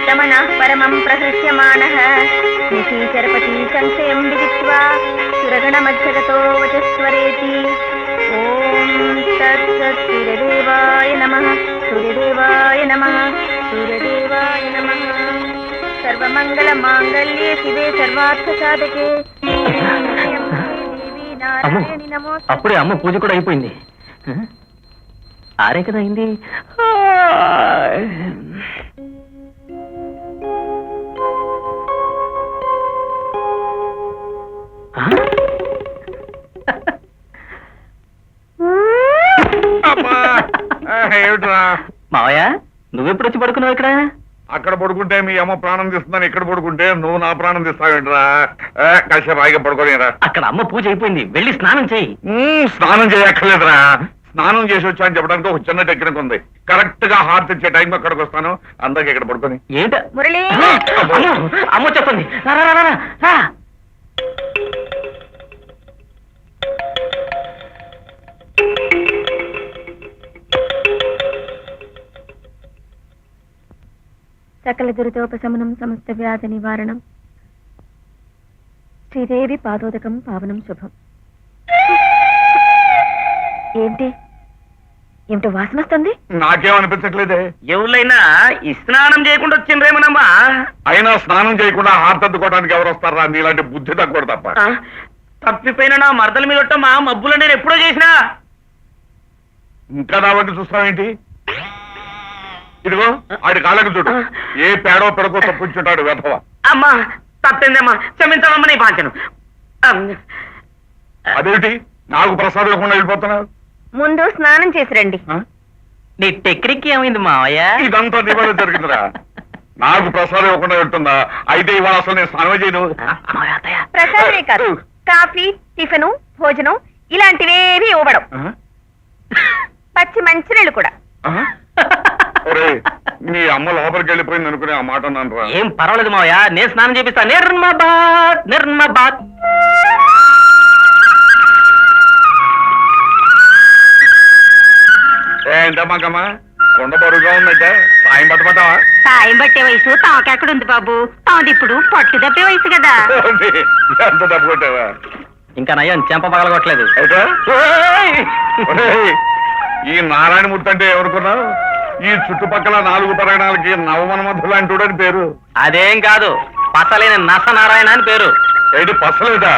रमणः परमं प्रहृष्यमाणः निशीचरपति संशयं विदित्वा सुरगणमध्यगतो वचस्वरेति ॐ तत्सत् सूर्यदेवाय नमः सूर्यदेवाय नमः सूर्यदेवाय नमः सर्वमङ्गलमाङ्गल्ये शिवे सर्वार्थसाधके नारायणि नमोस्तुते అప్పుడే అమ్మ పూజ కూడా అయిపోయింది ఆరే కదా అయింది మావయ్య నువ్వెప్పుడు వచ్చి పడుకున్నావు ఇక్కడ అక్కడ పడుకుంటే మీ అమ్మ ప్రాణం తీస్తుందని ఇక్కడ పడుకుంటే నువ్వు నా ప్రాణం తీస్తావేంట్రా కాసేపు ఆగి పడుకోలేరా అక్కడ అమ్మ పూజ అయిపోయింది వెళ్ళి స్నానం చేయి స్నానం చేయక్కర్లేదురా స్నానం చేసి వచ్చా అని చెప్పడానికి ఒక చిన్న టెక్నిక్ ఉంది కరెక్ట్ గా హార్ట్ ఇచ్చే టైం అక్కడికి వస్తాను అందరికి ఇక్కడ పడుకొని ఏంట మురళి అమ్మ చెప్పండి రా, రా, రా, రా, రా. సకల దురితోపశమనం సమస్త వ్యాధి నివారణం శ్రీదేవి పాదోదకం పావనం శుభం. ఏంటి ఏమిటో వాసన వస్తుంది? నాకేమనిపించట్లేదే ఎవరైనా ఈ స్నానం చేయకుండా వచ్చిండ్రేమనమ్మా అయినా స్నానం చేయకుండా హార్ట్ అందుకోవడానికి ఎవరు వస్తారా నీలాంటి బుద్ధి తక్కువ తప్ప తప్పిపోయిన నా మరదల మీద మా మబ్బులు నేను ఎప్పుడో చేసినా ఇంకా నా వంటి చూస్తావేంటి ఇదిగో ఆడి కాళ్ళకి చూడు ఏ పేడో పెడకో తప్పించుంటాడు వెధవ అమ్మా తప్పిందమ్మా క్షమించాలమ్మా నీ పాంచను అదేంటి నాకు ప్రసాదం ఇవ్వకుండా వెళ్ళిపోతున్నావు ముందు స్నానం చేసి రండి. నీ టెక్నిక్ ఏమైంది మావయ్య ఇదంతా నీ వల్ల జరిగిందిరా నాకు ప్రసాదం ఇవ్వకుండా వెళ్తుందా అయితే ఇవాళ అసలు నేను స్నానం చేయను ప్రసాదమే కాదు కాఫీ టిఫిన్ భోజనం ఇలాంటివేవి ఇవ్వడం పచ్చి మంచినీళ్ళు కూడా. మీ అమ్మ లోపలికి వెళ్ళిపోయింది అనుకుని ఆ మాట అన్నాను రా ఏం పర్వాలేదు మావయ్య నేను స్నానం చేపిస్తా నిర్మబాద్ నిర్మబాద్ ఏంటమ్మాకమ్మా కొండ బరువుగా ఉందంటే సాయం పట్టమంటావా సాయం పట్టే వయసు తాకెక్కడుంది బాబు తాది ఇప్పుడు పట్టు తప్పే వయసు కదా. ఎంత డబ్బు కొట్టావా ఇంకా నయ్యం చెంప పగలగొట్టలేదు అయితే ఈ నారాయణమూర్తి అంటే ఎవరుకున్నావు ఈ చుట్టుపక్కల 4 పరగణాలకి నవమన్మధులు అంటూడని పేరు అదేం కాదు పసలేని నస నారాయణ అని పేరు ఏంటి పసలేదా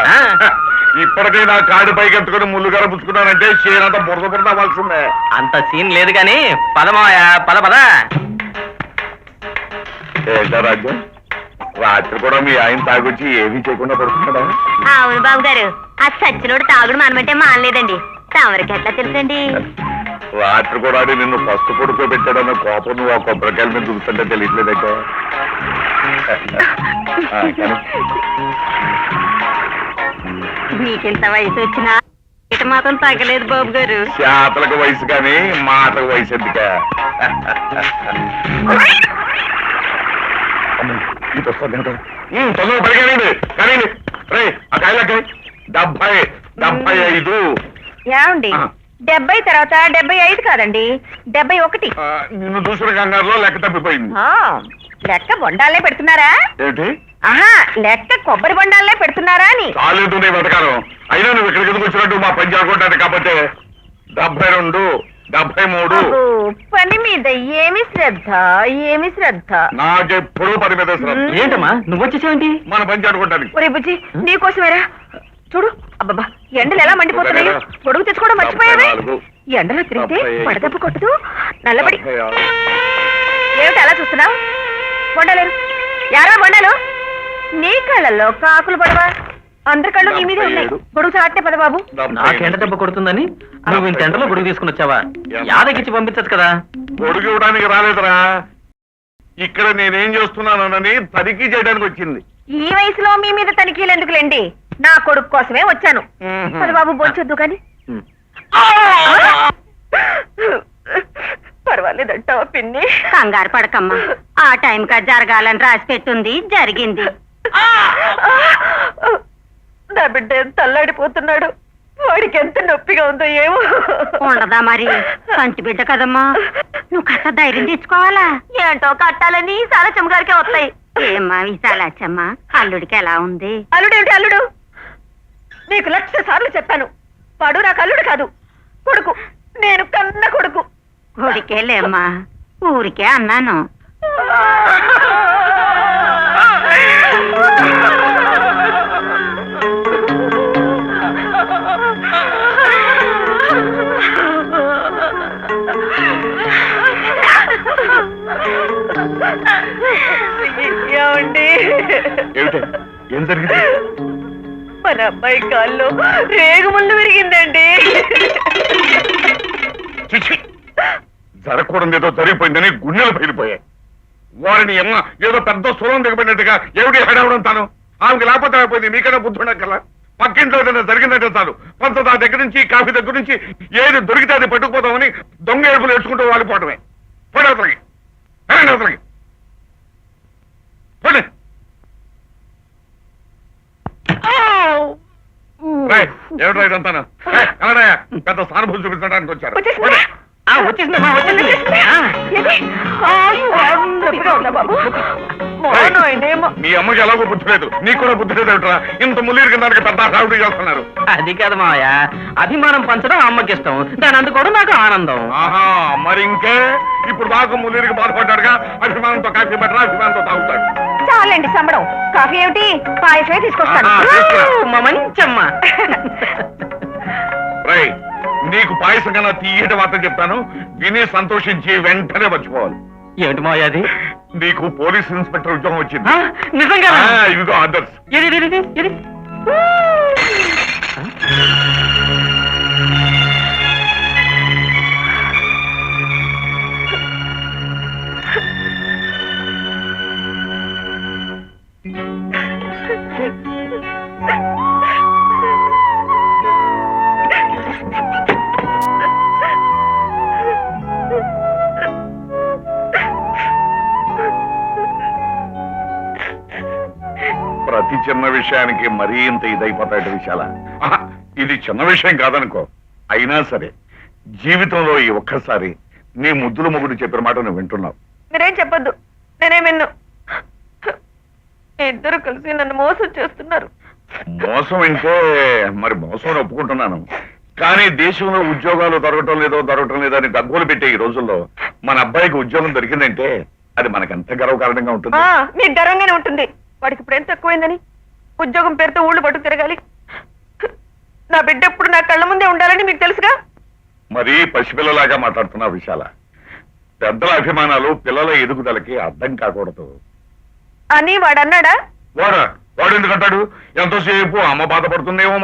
ఇప్పటికైనా కాడి పైకి ఎత్తుకుని ముళ్ళుగార పుచ్చుకున్నానంటే చేయనంత బురద బురద అవ్వాల్సిందే అంత సీన్ లేదు గాని పదమావయ్య పద పద ఏంటా రాజ్యం రాత్రి కూడా మీ ఆయన తాగొచ్చి ఏమీ చేయకుండా పడుతున్నాడా అవును బాబు గారు ఆ సచ్చినోడు తాగుడు మనమంటే మానలేదండి తమరికి ఎట్లా తెలుసండి. రాత్రి కూడా నిన్ను ఫస్ట్ పడుకోబెట్టాడన్న కోపం నువ్వు ఆ కొబ్బరికాయల మీద చూస్తుంటే తెలియట్లేదక్క మీకెంత వయసు వచ్చినా ఇట మాత్రం తగ్గలేదు బాబు గారు. చేతలకు వయసు కానీ మాటకు వయసు ఎందుక తొందర పడిగానండి కానీ రే ఆ కాయలకి 75 ఏమండి 70 తర్వాత 75 కాదండి 71. నిన్ను చూసిన కంగారులో లెక్క తప్పిపోయింది. లెక్క బొండాలే పెడుతున్నారా ఏంటి ఆహా లెక్క కొబ్బరి బొండాలే పెడుతున్నారా అని. చాలేదు నీ వెతకాలం అయినా నువ్వు ఇక్కడికి ఎందుకు వచ్చినట్టు మా పని చేయకుంటాను కాబట్టి 72 73 పని మీద ఏమి శ్రద్ధ ఏమి శ్రద్ధ. నాకెప్పుడు పని మీద శ్రద్ధ. ఏంటమ్మా నువ్వు వచ్చేసావేంటి మన పని చేయకుంటానికి ఒరే బుజ్జి నీకోసమేరా చూడు అబ్బబ్బా ఎండలు ఎలా మండిపోతున్నాయి. పొడుగు తెచ్చుకోవడం మర్చిపోయావే. ఎండలో తిరిగితే పడదెబ్బ కొట్టదు నల్లబడి. ఏమిటి అలా చూస్తున్నావు? బొండలేరు యారో బొండాలు నీ కళ్ళల్లో కాకులు పడవా అందరి కళ్ళు నీ మీదే ఉన్నాయి. గొడుగు చాటే పద బాబు. నాకెండ దెబ్బ కొడుతుందని నువ్వు ఇంత ఎండలో గొడుగు తీసుకుని వచ్చావా యాదగిచ్చి పంపించచ్చు కదా. గొడుగు ఇవ్వడానికి రాలేదురా ఇక్కడ నేనేం చేస్తున్నానని తనిఖీ చేయడానికి వచ్చింది. ఈ వయసులో మీ మీద తనిఖీలు ఎందుకులేండి నా కొడుకు కోసమే వచ్చాను. పద బాబు బొచ్చొద్దు కానీ. పర్వాలేదంటావా పిన్ని? కంగారు పడకమ్మా ఆ టైంకా జరగాలని రాసి పెట్టుంది జరిగింది. నా బిడ్డ ఎంత అల్లాడిపోతున్నాడు. వాడికి ఎంత నొప్పిగా ఉందో ఏమో. ఉండదా మరి, కంటి బిడ్డ కదమ్మా, నువ్వు కట్ట ధైర్యం తెచ్చుకోవాలా. ఏంటో కట్టాలని సాలచమ్మ గారికే వస్తాయి. ఏమ్మా విశాలాచమ్మ, అల్లుడికి ఎలా ఉంది? అల్లుడేమిటి అల్లుడు? నీకు 1,00,000 సార్లు చెప్పాను, వాడు నాకు అల్లుడు కాదు, కొడుకు. నేను కన్న కొడుకు. కొడుకేలేమ్మా, ఊరికే అన్నాను. ఏమండి, ఏమిటి? ఏం జరిగింది? మన అబ్బాయి కాల్లో రేగుముళ్ళు విరిగిందండి. చిచ్చి, జరగకూడదు ఏదో జరిగిపోయిందని గుండెలు పగిలిపోయాయి. వారిని అమ్మ ఏదో పెద్ద సురం దిగబడినట్టుగా ఏమిటి హడావడం తాను? ఆమెకి లేకపోతే అయిపోయింది, నీకన్నా బుద్ధి ఉండగల. పక్కింట్లో ఏదైనా జరిగిందంటే చాలు, పంచదార దగ్గర నుంచి కాఫీ దగ్గర నుంచి ఏది దొరికితే అది పట్టుకుపోతామని దొంగ ఏడుపులు నేర్చుకుంటూ వాలిపోవటమే. పోనీ అవతలకి, అవతలకి పోనీ. ఏమిటో ఇదంతాను? కన్నడయ్య, పెద్ద సానుభూతి చూపించడానికి వచ్చారు. పోనీ. వచ్చేసిందమ్మా, వచ్చేసింది. ఏది? నొప్పిగా ఉందా బాబు? మీ అమ్మకి ఎలాగో బుద్ధి లేదు, నీకు కూడా బుద్ధి లేదు ఏమిట్రా? ఇంత ముల్లీరు కింద పెద్ద హడావుడి చేస్తున్నారు. అది కాదు మావయ్య, అభిమానం పంచడం అమ్మకి ఇష్టం, దాని అందుకోవడం నాకు ఆనందం. ఆహా, మరి ఇంకే ఇప్పుడు దాకా ముల్లీరికి బాధపడ్డాడుగా, అభిమానంతో కాఫీ పెట్టరా, అభిమానంతో తాగుతాడు. చాలండి సంబడం. కాఫీ ఏమిటి, పాయసమే తీసుకొస్తాను. మా మంచమ్మ. రై, నీకు పాయసం కన్నా తీయటి వార్త చెప్తాను, విని సంతోషించి వెంటనే మర్చిపోవాలి. ఏమిటి మావయ్య అది? నీకు పోలీస్ ఇన్స్పెక్టర్ ఉద్యోగం వచ్చింది. నిజంగా? ఇవిగో ఆర్డర్స్. ప్రతి చిన్న విషయానికి మరీ ఇంత ఇదైపోతాడు విశాల. ఇది చిన్న విషయం కాదనుకో, అయినా సరే జీవితంలో ఈ ఒక్కసారి నీ ముద్దుల మొగుడు చెప్పిన మాట నువ్వు వింటున్నావు. మీరేం చెప్పొద్దు, నేనే విన్ను. ఇద్దరు కలిసి నన్ను మోసం చేస్తున్నారు. మోసం అంటే మరి మోసం ఒప్పుకుంటున్నాను, కానీ దేశంలో ఉద్యోగాలు దొరకటం లేదో అని గగ్గోలు పెట్టే ఈ రోజుల్లో మన అబ్బాయికి ఉద్యోగం దొరికిందంటే అది మనకెంత గర్వకారణంగా ఉంటుంది. మీకు గర్వంగానే ఉంటుంది. వాడికి ఇప్పుడు ఎంత తక్కువైందని ఉద్యోగం పేరుతో ఊళ్ళు పట్టు తిరగాలి. నా బిడ్డ ఎప్పుడు నా కళ్ళ ముందే ఉండాలని మీకు తెలుసుగా. మరీ పసిపిల్లలాగా మాట్లాడుతున్నావు విశాల. పెద్దల అభిమానాలు పిల్లల ఎదుగుదలకి అర్థం కాకూడదు అని వాడు అన్నాడా? వాడు ఎందుకంటాడు? ఎంతోసేపు అమ్మ బాధపడుతుందేమో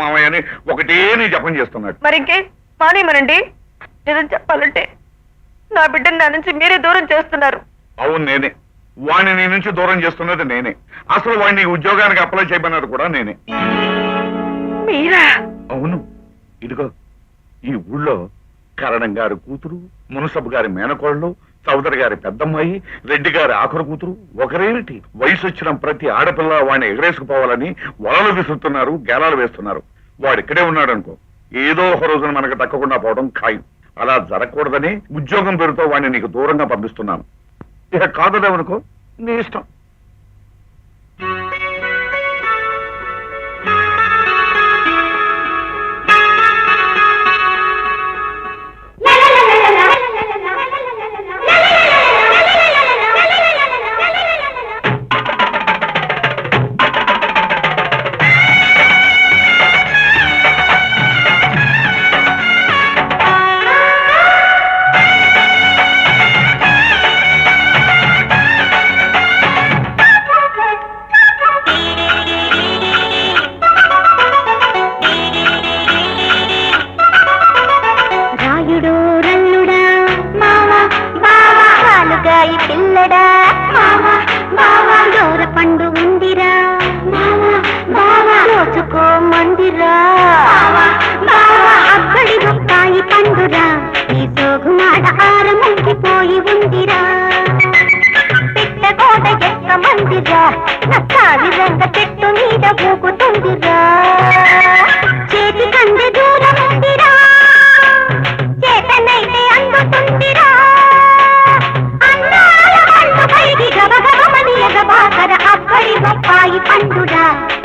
మామయ్య అని ఒకటే నీ జపం చేస్తున్నాడు. మరి ఇంకే మానేమనండి. నిజం చెప్పాలంటే నా బిడ్డను నా నుంచి మీరే దూరం చేస్తున్నారు. అవును, నేనే వాడిని నీ నుంచి దూరం చేస్తున్నది నేనే. అసలు వాడిని ఉద్యోగానికి అప్లై చేయమన్నది కూడా నేనే. మీరా? అవును. ఇదిగో ఈ ఊళ్ళో కరణం గారి కూతురు, మునసబు గారి మేనకోళ్ళు, చౌదరి గారి పెద్దమ్మాయి, రెడ్డి గారి ఆఖరు కూతురు ఒకరేమిటి వయసు వచ్చిన ప్రతి ఆడపిల్ల వాడిని ఎగరేసుకుపోవాలని వలలు విసురుతున్నారు, గేలాలు వేస్తున్నారు. వాడు ఇక్కడే ఉన్నాడు అనుకో, ఏదో ఒక రోజున మనకు దక్కకుండా పోవడం ఖాయం. అలా జరగకూడదని ఉద్యోగం పేరుతో వాడిని నీకు దూరంగా పంపిస్తున్నాను. ఇక కాదలేవనుకో, నీ ఇష్టం. చెట్టు మీద పూకుతుందిరా.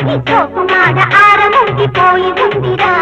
నీ సోకు మాడ ఆరముంగిపోయి ఉందిరా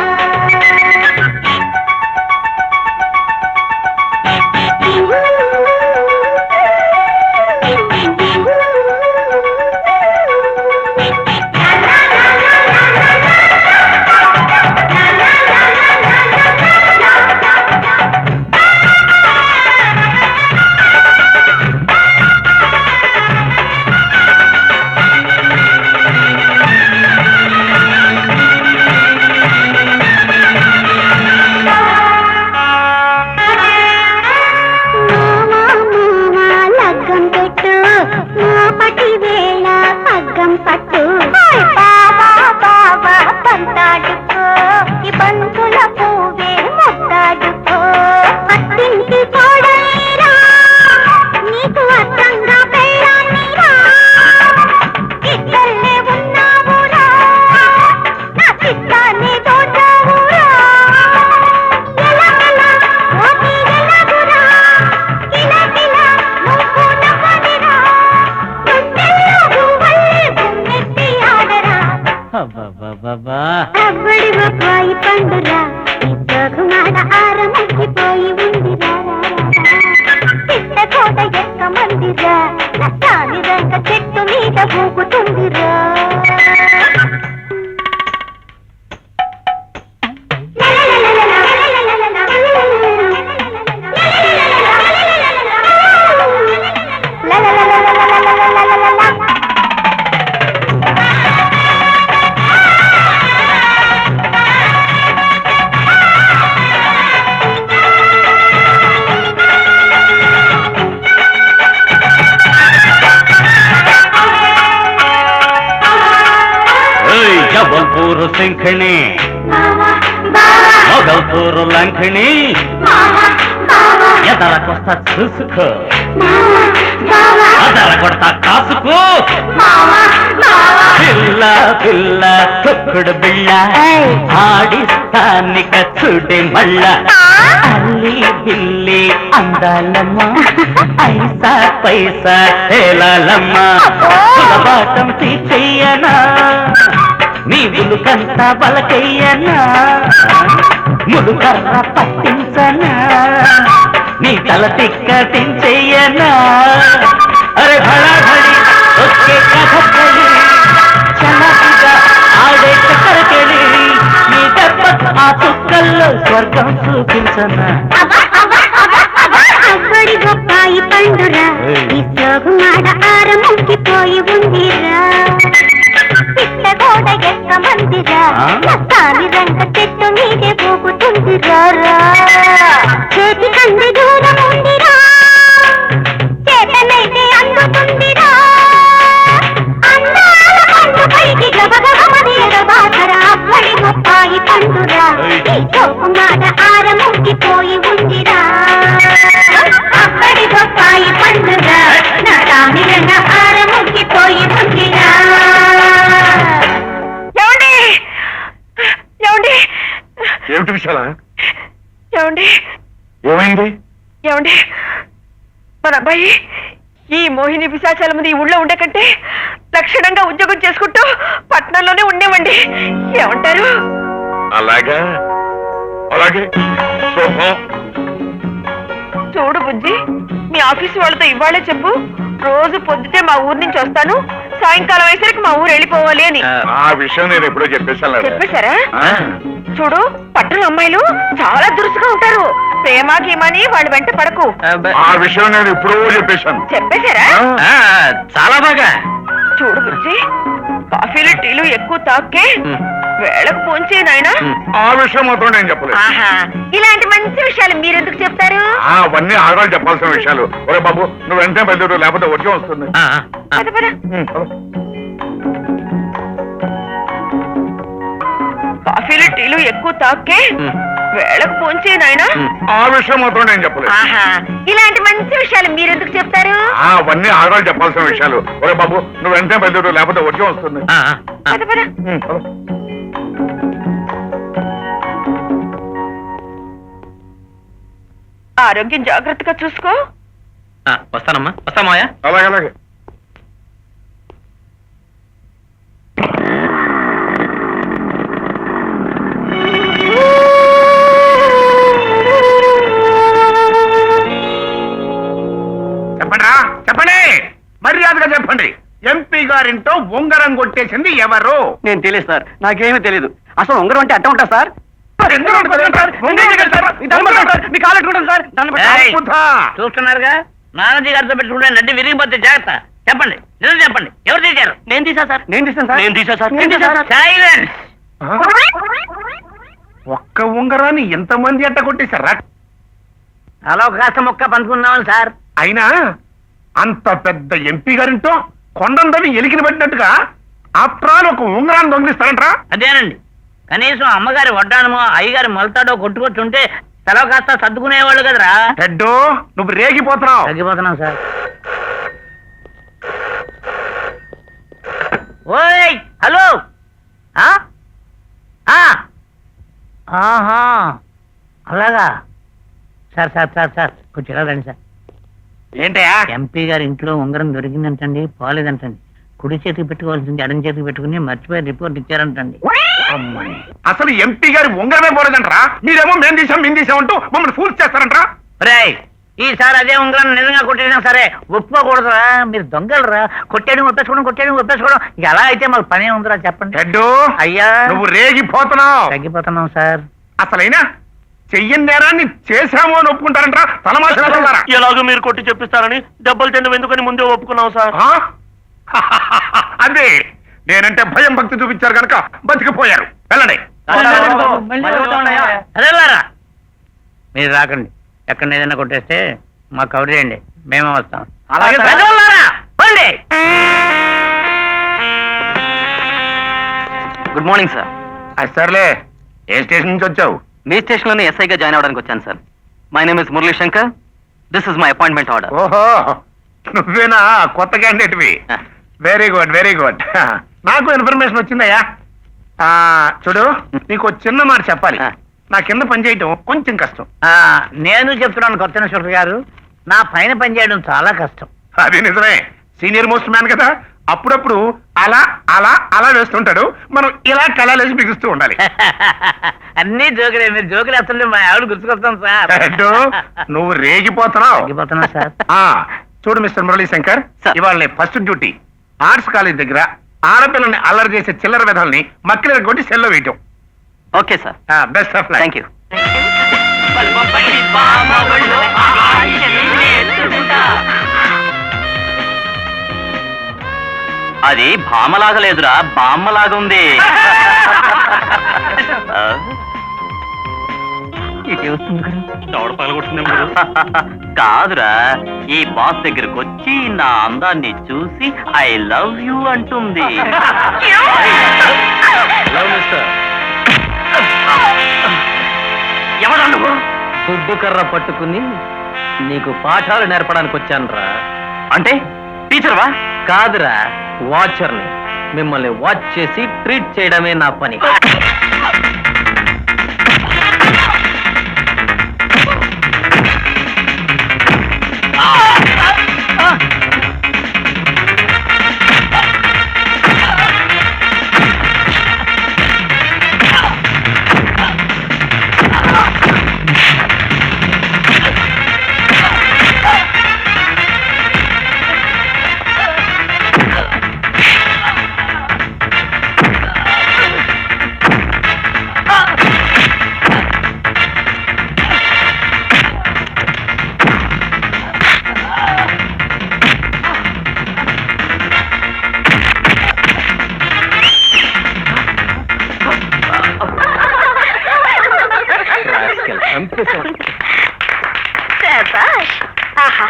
చెట్టు మీద ఊగుతుందిరా జబల్పూర్ శంఖిణి మొగల్పూర్ లంకిణి ఎదరకొస్తా చూసుకో అదర కొడతా కాసుకో పిల్ల పిల్ల తొక్కుడు బిళ్ళ ఆడిస్తానిక చూడే మళ్ళ అల్లి బిల్లి అందాలమ్మ ఐసా పైసా తేలాలమ్మ సులబాటం తీచెయ్యనా నీ ములుకంతా బలకయ్యనా ములుకర్ర పట్టించనా నీ తల తిక్కటించెయ్యనా అరే భళాభళి ఒకే కథకళి చల్లగా ఆడే చక్కరకెళి నీ దెబ్బ ఆ చుక్కల్లో స్వర్గం చూపించనా అబ్బడి గొప్పాయి పండురా ఈ సోగు మాడ ఆరముంగిపోయి ఉందిరా పిట్టగోడ ఎక్క మందిరా నస్తాని రంగ చెట్టు మీదే ఊగుతుందిరా చేతి కంది దూరం ఉందిరా చేతనైతే అందుతుందిరా అందాల పండు పైకి గబగబమని ఎడబాసరా అబ్బడి గొప్పాయి పండురా ఈ సోగు మాడ ఆరముంగిపోయి ఉందిరా అబ్బడి గొప్పాయి పండురా నా తామి రంగ ఆరముంగిపోయి ఉందిరా ఏమిటి విషయాలా ఏమండి ఏమైంది ఏమండి మన అబ్బాయి ఈ మోహిని పిశాచాల ముందు ఈ ఊళ్ళో ఉండే కంటే లక్షణంగా ఉద్యోగం చేసుకుంటూ పట్నంలోనే ఉండేవండి ఏమంటారు అలాగా అలాగే శుభం చూడు బుజ్జి మీ ఆఫీసు వాళ్ళతో ఇవ్వాలే చెప్పు రోజు పొద్దుటే మా ఊరు నుంచి వస్తాను సాయంకాలం అయ్యేసరికి మా ఊరు వెళ్ళిపోవాలి అని ఆ విషయం నేను ఎప్పుడో చెప్పేశాను చెప్పేశారా చూడు పట్టణ అమ్మాయిలు చాలా దురుసుగా ఉంటారు ప్రేమ గీమని వాళ్ళు వెంట పడకు ఆ విషయం నేను ఎప్పుడో చెప్పేశాను చెప్పేశారా చాలా బాగా చూడు బుజ్జి కాఫీలు టీలు ఎక్కువ తాకే వేళకు పోంచే నాయనా ఆ విషయం మాత్రం నేను చెప్పలేదు ఇలాంటి మంచి విషయాలు మీరెందుకు చెప్తారు అవన్నీ ఆడవాళ్ళు చెప్పాల్సిన విషయాలు ఒరే బాబు నువ్వు వెంటనే బయలుదేరు లేకపోతే వచ్చే వస్తుంది పద పద కాఫీలు టీలు ఎక్కువ తాకే వేళకు పోంచే నాయనా ఆ విషయం మాత్రం నేను చెప్పలేదు ఇలాంటి మంచి విషయాలు మీరెందుకు చెప్తారు అవన్నీ ఆడవాళ్ళు చెప్పాల్సిన విషయాలు ఒరే బాబు నువ్వు వెంటనే బయలుదేరు లేకపోతే వచ్చే వస్తుంది పద పద ఆరోగ్యం జాగ్రత్తగా చూసుకో వస్తానమ్మా వస్తామాయా అలాగే అలాగే చెప్పండి, మర్యాదగా చెప్పండి. ఎంపీ గారింటో ఉంగరం కొట్టేసింది ఎవరు? నేను తెలియదు సార్, నాకేమీ తెలియదు. అసలు ఉంగరం అంటే అట్ట ఉంటా సార్? చూస్తున్నారుగా, నానాజీ గారితో పెట్టుకుంటే నడ్డి విరిగిపోతే జాగ్రత్త. చెప్పండి, నిజం చెప్పండి, ఎవరు తీశారు? నేను తీసా సార్, నేను తీసాను సార్, నేను తీసా సార్, నేను తీసా సార్. సైలెన్స్. ఒక్క ఉంగరాన్ని ఎంతమంది అట్ట కొట్టేశారా? అలా కాస్త మొక్క పంచుకున్నాం సార్. అయినా అంత పెద్ద ఎంపీ గారింటో కొండందవి ఎలికిన పట్టినట్టుగా ఆఫ్టర్ ఆల్ ఒక ఉంగరాన్ని దొంగిలిస్తారంట్రా? అదేనండి, కనీసం అమ్మగారి వడ్డానమో అయ్యగారి మొలతాడో కొట్టుకొచ్చుంటే సెలవు కాస్త సర్దుకునేవాళ్ళు కదరా. హెడ్డు, నువ్వు రేగిపోతున్నావు. తగ్గిపోతున్నాం సార్. ఓయ్ హలో. ఆహా, అలాగా సార్. సార్ సార్ సార్ కొంచెం ఎలా రండి సార్. ఏంటయా? ఎంపీ గారి ఇంట్లో ఉంగరం దొరికిందంటండి, పోలేదంటండి. కుడి చేతికి పెట్టుకోవాల్సింది ఎడం చేతికి పెట్టుకుని మర్చిపోయి రిపోర్ట్ ఇచ్చారంటండి. అమ్మాయి, అసలు ఎంపీ గారి ఉంగరమే పోలేదంటరా? మీరేమో మేము తీసామంటూ మమ్మల్ని ఫూల్ చేస్తారంట్రా? రేయ్, ఈసారి అదే ఉంగరం నిజంగా కొట్టేసినా సరే ఒప్పుకోకూడదురా. మీరు దొంగలరా. కొట్టేయడం ఒప్పేసుకోవడం ఎలా అయితే మాకు పనే ఉందిరా చెప్పండి. హెడ్డు, అయ్యా నువ్వు రేగిపోతున్నావు. తగ్గిపోతున్నాం సార్. అసలైనా చెయ్యని నేరాన్ని చేశామో అని ఒప్పుకుంటారంట్రా? తలమాసారా? ఎలాగో మీరు కొట్టి చెప్పిస్తారని దెబ్బలు తిండం ఎందుకని ముందే ఒప్పుకున్నాం సార్. అదే, నేనంటే భయం భక్తి చూపించారు కనుక బతికిపోయారు. వెళ్ళండి. అదేలారా, మీరు రాకండి. ఎక్కడ ఏదైనా కొట్టేస్తే మాకు కవర్ చేయండి, మేమే వస్తాం. అలాగే సార్. పెద్దవాళ్ళారా, రండి. Good morning sir. సర్లే, ఏ స్టేషన్ నుంచి వచ్చావు? మీ స్టేషన్ లోనే ఎస్ఐగా జాయిన్ అవడానికి వచ్చాను sir. My name is Murali Shankar. This is my appointment order. ఓహో, నువ్వేనా కొత్త క్యాండిడేట్వి? Very good, very good. నాకు ఇన్ఫర్మేషన్ వచ్చిందయ్యా. చూడు, నీకు ఒక చిన్న మాట చెప్పాలి. నా కింద పనిచేయటం కొంచెం కష్టం. నేను చెప్తున్నాను కొత్త ఇన్స్పెక్టర్ గారు, నా పైన పనిచేయడం చాలా కష్టం. అది నిజమే, సీనియర్ మోస్ట్ మ్యాన్ కదా. అప్పుడప్పుడు అలా అలా అలా వేస్తుంటాడు, మనం ఇలా కళాలేసి బిగుస్తూ ఉండాలి. అన్ని జోకులే, మీరు జోకులు వేస్తుంటే మా ఆవిడ గుర్తుకొస్తాం సార్. హెడ్డు, నువ్వు రేగిపోతున్నావు. తగ్గిపోతున్నా సార్. చూడు మిస్టర్ మురళీ శంకర్, సార్. ఇవాళ ఫస్ట్ డ్యూటీ ఆర్ట్స్ కాలేజ్ దగ్గర ఆడపిల్లని అల్లరి చేసే చిల్లర విధాలని మక్కిల కొట్టి సెల్లో వేయటం. Okay sir, best of luck. Thank you. అది భామలాగా లేదురా, బామ్మలాగా ఉంది. కాదురా, ఈ బాస్ దగ్గరకు వచ్చి నా అందాన్ని చూసి ఐ లవ్ యూ అంటుంది. ఎవరా నువ్వు? దుడ్డు కర్ర పట్టుకుని నీకు పాఠాలు నేర్పడానికి వచ్చానురా. అంటే టీచర్వా? కాదురా, వాచర్ని. మిమ్మల్ని వాచ్ చేసి ట్రీట్ చేయడమే నా పని. శభాష్. ఆహా,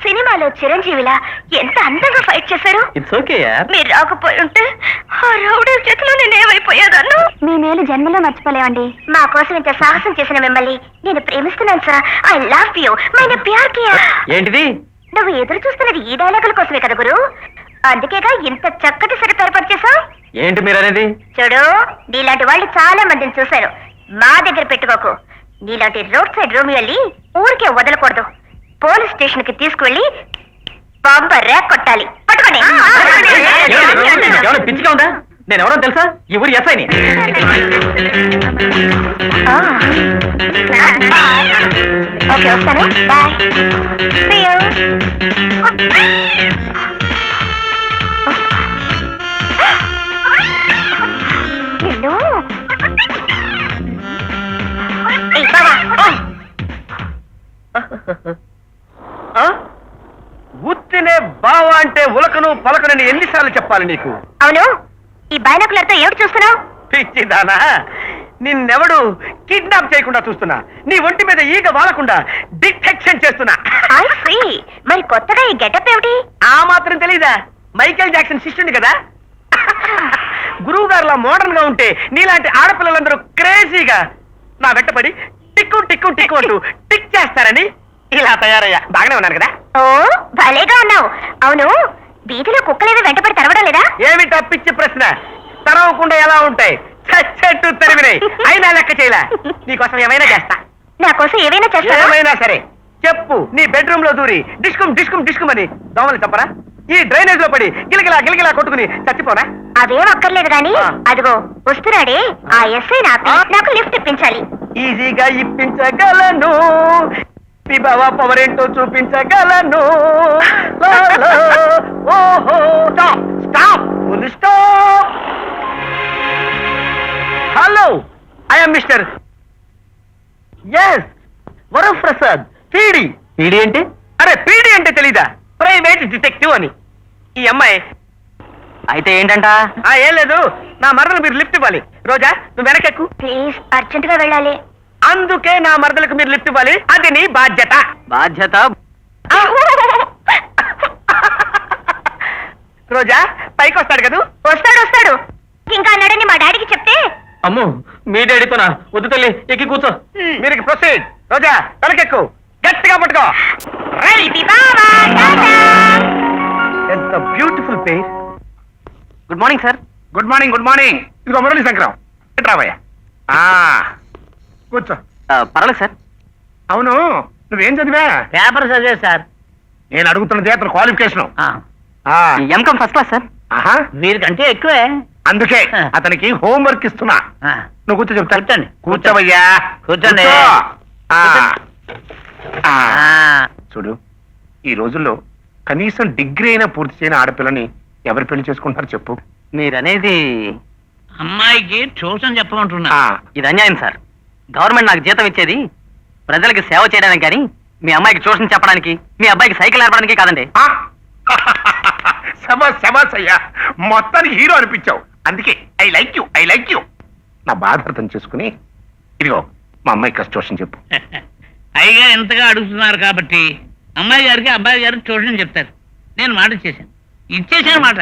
సినిమాలో చిరంజీవిలా ఎంత అందంగా ఫైట్ చేశారు. ఇట్స్ ఓకే యార్. మీరు రాకపోయి ఉంటే ఆ రౌడీ చేతిలో నేనేమైపోయేదాన్ని. మీ మేలు జన్మలో మర్చిపోలేవండి. మా కోసం ఇంత సాహసం చేసిన మిమ్మల్ని నేను ప్రేమిస్తున్నాను సార్. ఐ లవ్ యూ, మైనే ప్యార్ కియా. ఏంటిది? నువ్వు ఎదురు చూస్తున్నది ఈ డైలాగుల కోసమే కదా గురు. అందుకేగా ఇంత చక్కటి సరిపు ఏర్పాటు చేశావు. ఏంటి మీరు అనేది? చూడు, నీలాంటి వాళ్ళు చాలా మందిని చూశాను. మా దగ్గర పెట్టుకోకు. నీలాంటి రోడ్ సైడ్ రోమియోల్ని ఊరికే వదలకూడదు. పోలీస్ స్టేషన్ కి తీసుకువెళ్ళి బాంబ ర్యాక్ కొట్టాలి. పట్టుకోండి. పిచ్చిగా ఉందా? నేను ఎవరో తెలుసా? ఈ ఊరి ఎస్ఐని. ఓకే వస్తాను బాయ్ గుర్తినే బావ అంటే ఉలకను పలకనని ఎన్నిసార్లు చెప్పాలి నీకు? అవును ఈ బైనాకులర్తో ఏమిటి చూస్తున్నావు? పిచ్చిదానా, నిన్నెవడు కిడ్నాప్ చేయకుండా చూస్తున్నా, నీ ఒంటి మీద ఈగ వాలకుండా డిటెక్షన్ చేస్తున్నా. I see. మరి కొత్తగా ఈ గెటప్ ఏమిటి? ఆ మాత్రం తెలీదా? మైకేల్ జాక్సన్ శిష్యుడి కదా. గురువు గారులా మోడర్న్ గా ఉంటే నీలాంటి ఆడపిల్లలందరూ క్రేజీగా నా వెంటపడి టిక్కు టిక్కు టిక్కు అంటూ టిక్ చేస్తారని ఇలా తయారయ్యా. బాగానే ఉన్నాను కదా? ఓ భలేగా ఉన్నావు. అవును వీధిలో కుక్కలేవి వెంటపడి తరవడం లేదా? ఏమిటా పిచ్చి ప్రశ్న? తరవకుండా ఎలా ఉంటాయి? చచ్చెట్టు తరిమినాయి. అయినా లెక్క చేయలే. నీకోసం ఏమైనా చేస్తా. నా కోసం ఏవైనా చేస్తావా? ఏమైనా సరే చెప్పు. నీ బెడ్రూమ్ లో దూరి డిస్కుమ్ డిస్కుమ్ డిస్కుమ్ అని దోమలు తప్పరా? ఈ డ్రైనేజ్ లో పడి గిలగిలా గిలగిలా కొట్టుకుని చచ్చిపోనా? అదేం అక్కర్లేదు గాని ఆ. అదిగో వస్తున్నాడే ఆ ఎస్ఐ నాకు లిఫ్ట్ ఇప్పించాలి. ఈజీగా ఇప్పించగలను, బావ పవర్ ఏంటో చూపించగలను. లా, లా, ఓహో stop stop full stop. Hello, I'm Mr S Varaprasad PD. PD అంటే? అరే పీడి అంటే తెలీదా? ప్రైవేట్ డిటెక్టివ్ అని. ఈ అమ్మాయి అయితే ఏంటంట? ఏం లేదు, నా మరదలు మీరు లిఫ్ట్ ఇవ్వాలి. రోజా నువ్వు వెనకెక్కు. ప్లీజ్ అర్జెంట్ గా వెళ్ళాలి. అందుకే నా మరదలకు మీరు లిఫ్ట్ ఇవ్వాలి. అది నీ బాధ్యత. బాధ్యత? రోజా పైకి వస్తాడు కదా? వస్తాడు వస్తాడు ఇంకా అన్నాడని మా డాడీకి చెప్తే. అమ్మో మీ డాడీతోనా? వద్దు తల్లి, ఎక్కి కూర్చో. మీరు ప్రొసీడ్. రోజా తలకెక్కు, గట్టిగా పట్టుకో. బావా, టాటా. ఎంత బ్యూటిఫుల్ పేర్. Good morning sir. Good morning good morning. ఇదిగో మురళి శంకరం రావయ్యా. కూర్చో. పర్వాలేదు సార్. అవును నువ్వేం చదివా? పేపర్ చదివే సార్. నేను అడుగుతున్నది అతను qualification. MCom first class sir. ఆహా, వీరికంటే ఎక్కువే. అందుకే అతనికి హోంవర్క్ ఇస్తున్నా. నువ్వు కూర్చో చెప్తా. కూర్చోండి. కూర్చోవయ్యా. కూర్చోండి. కూర్చో. ఆ. ఆ. ఆ, చూడు, ఈ రోజుల్లో కనీసం డిగ్రీ అయినా పూర్తి చేయని ఆడపిల్లని ఎవరు పెళ్లి చేసుకుంటారు చెప్పు? మీరనేది అమ్మాయికి ట్యూషన్ చెప్పమంటున్నా. ఇది అన్యాయం సార్. గవర్నమెంట్ నాకు జీతం ఇచ్చేది ప్రజలకి సేవ చేయడానికి, కానీ మీ అమ్మాయికి ట్యూషన్ చెప్పడానికి, మీ అబ్బాయికి సైకిల్ నేర్పడానికి కాదండి. శబాస్ శబాస్ అయ్యా, మొత్తానికి హీరో అనిపించావు. అందుకే I like you, I like you. నా బాధ అర్థం చేసుకుని ఇదిగో మా అమ్మాయి ట్యూషన్ చెప్పు. అయ్యగా ఎంతగా అడుగుతున్నారు కాబట్టి అమ్మాయి గారికి అబ్బాయి గారికి ట్యూషన్ చెప్తారు. నేను మాట ఇచ్చేసాను, ఇచ్చేసాను మాట.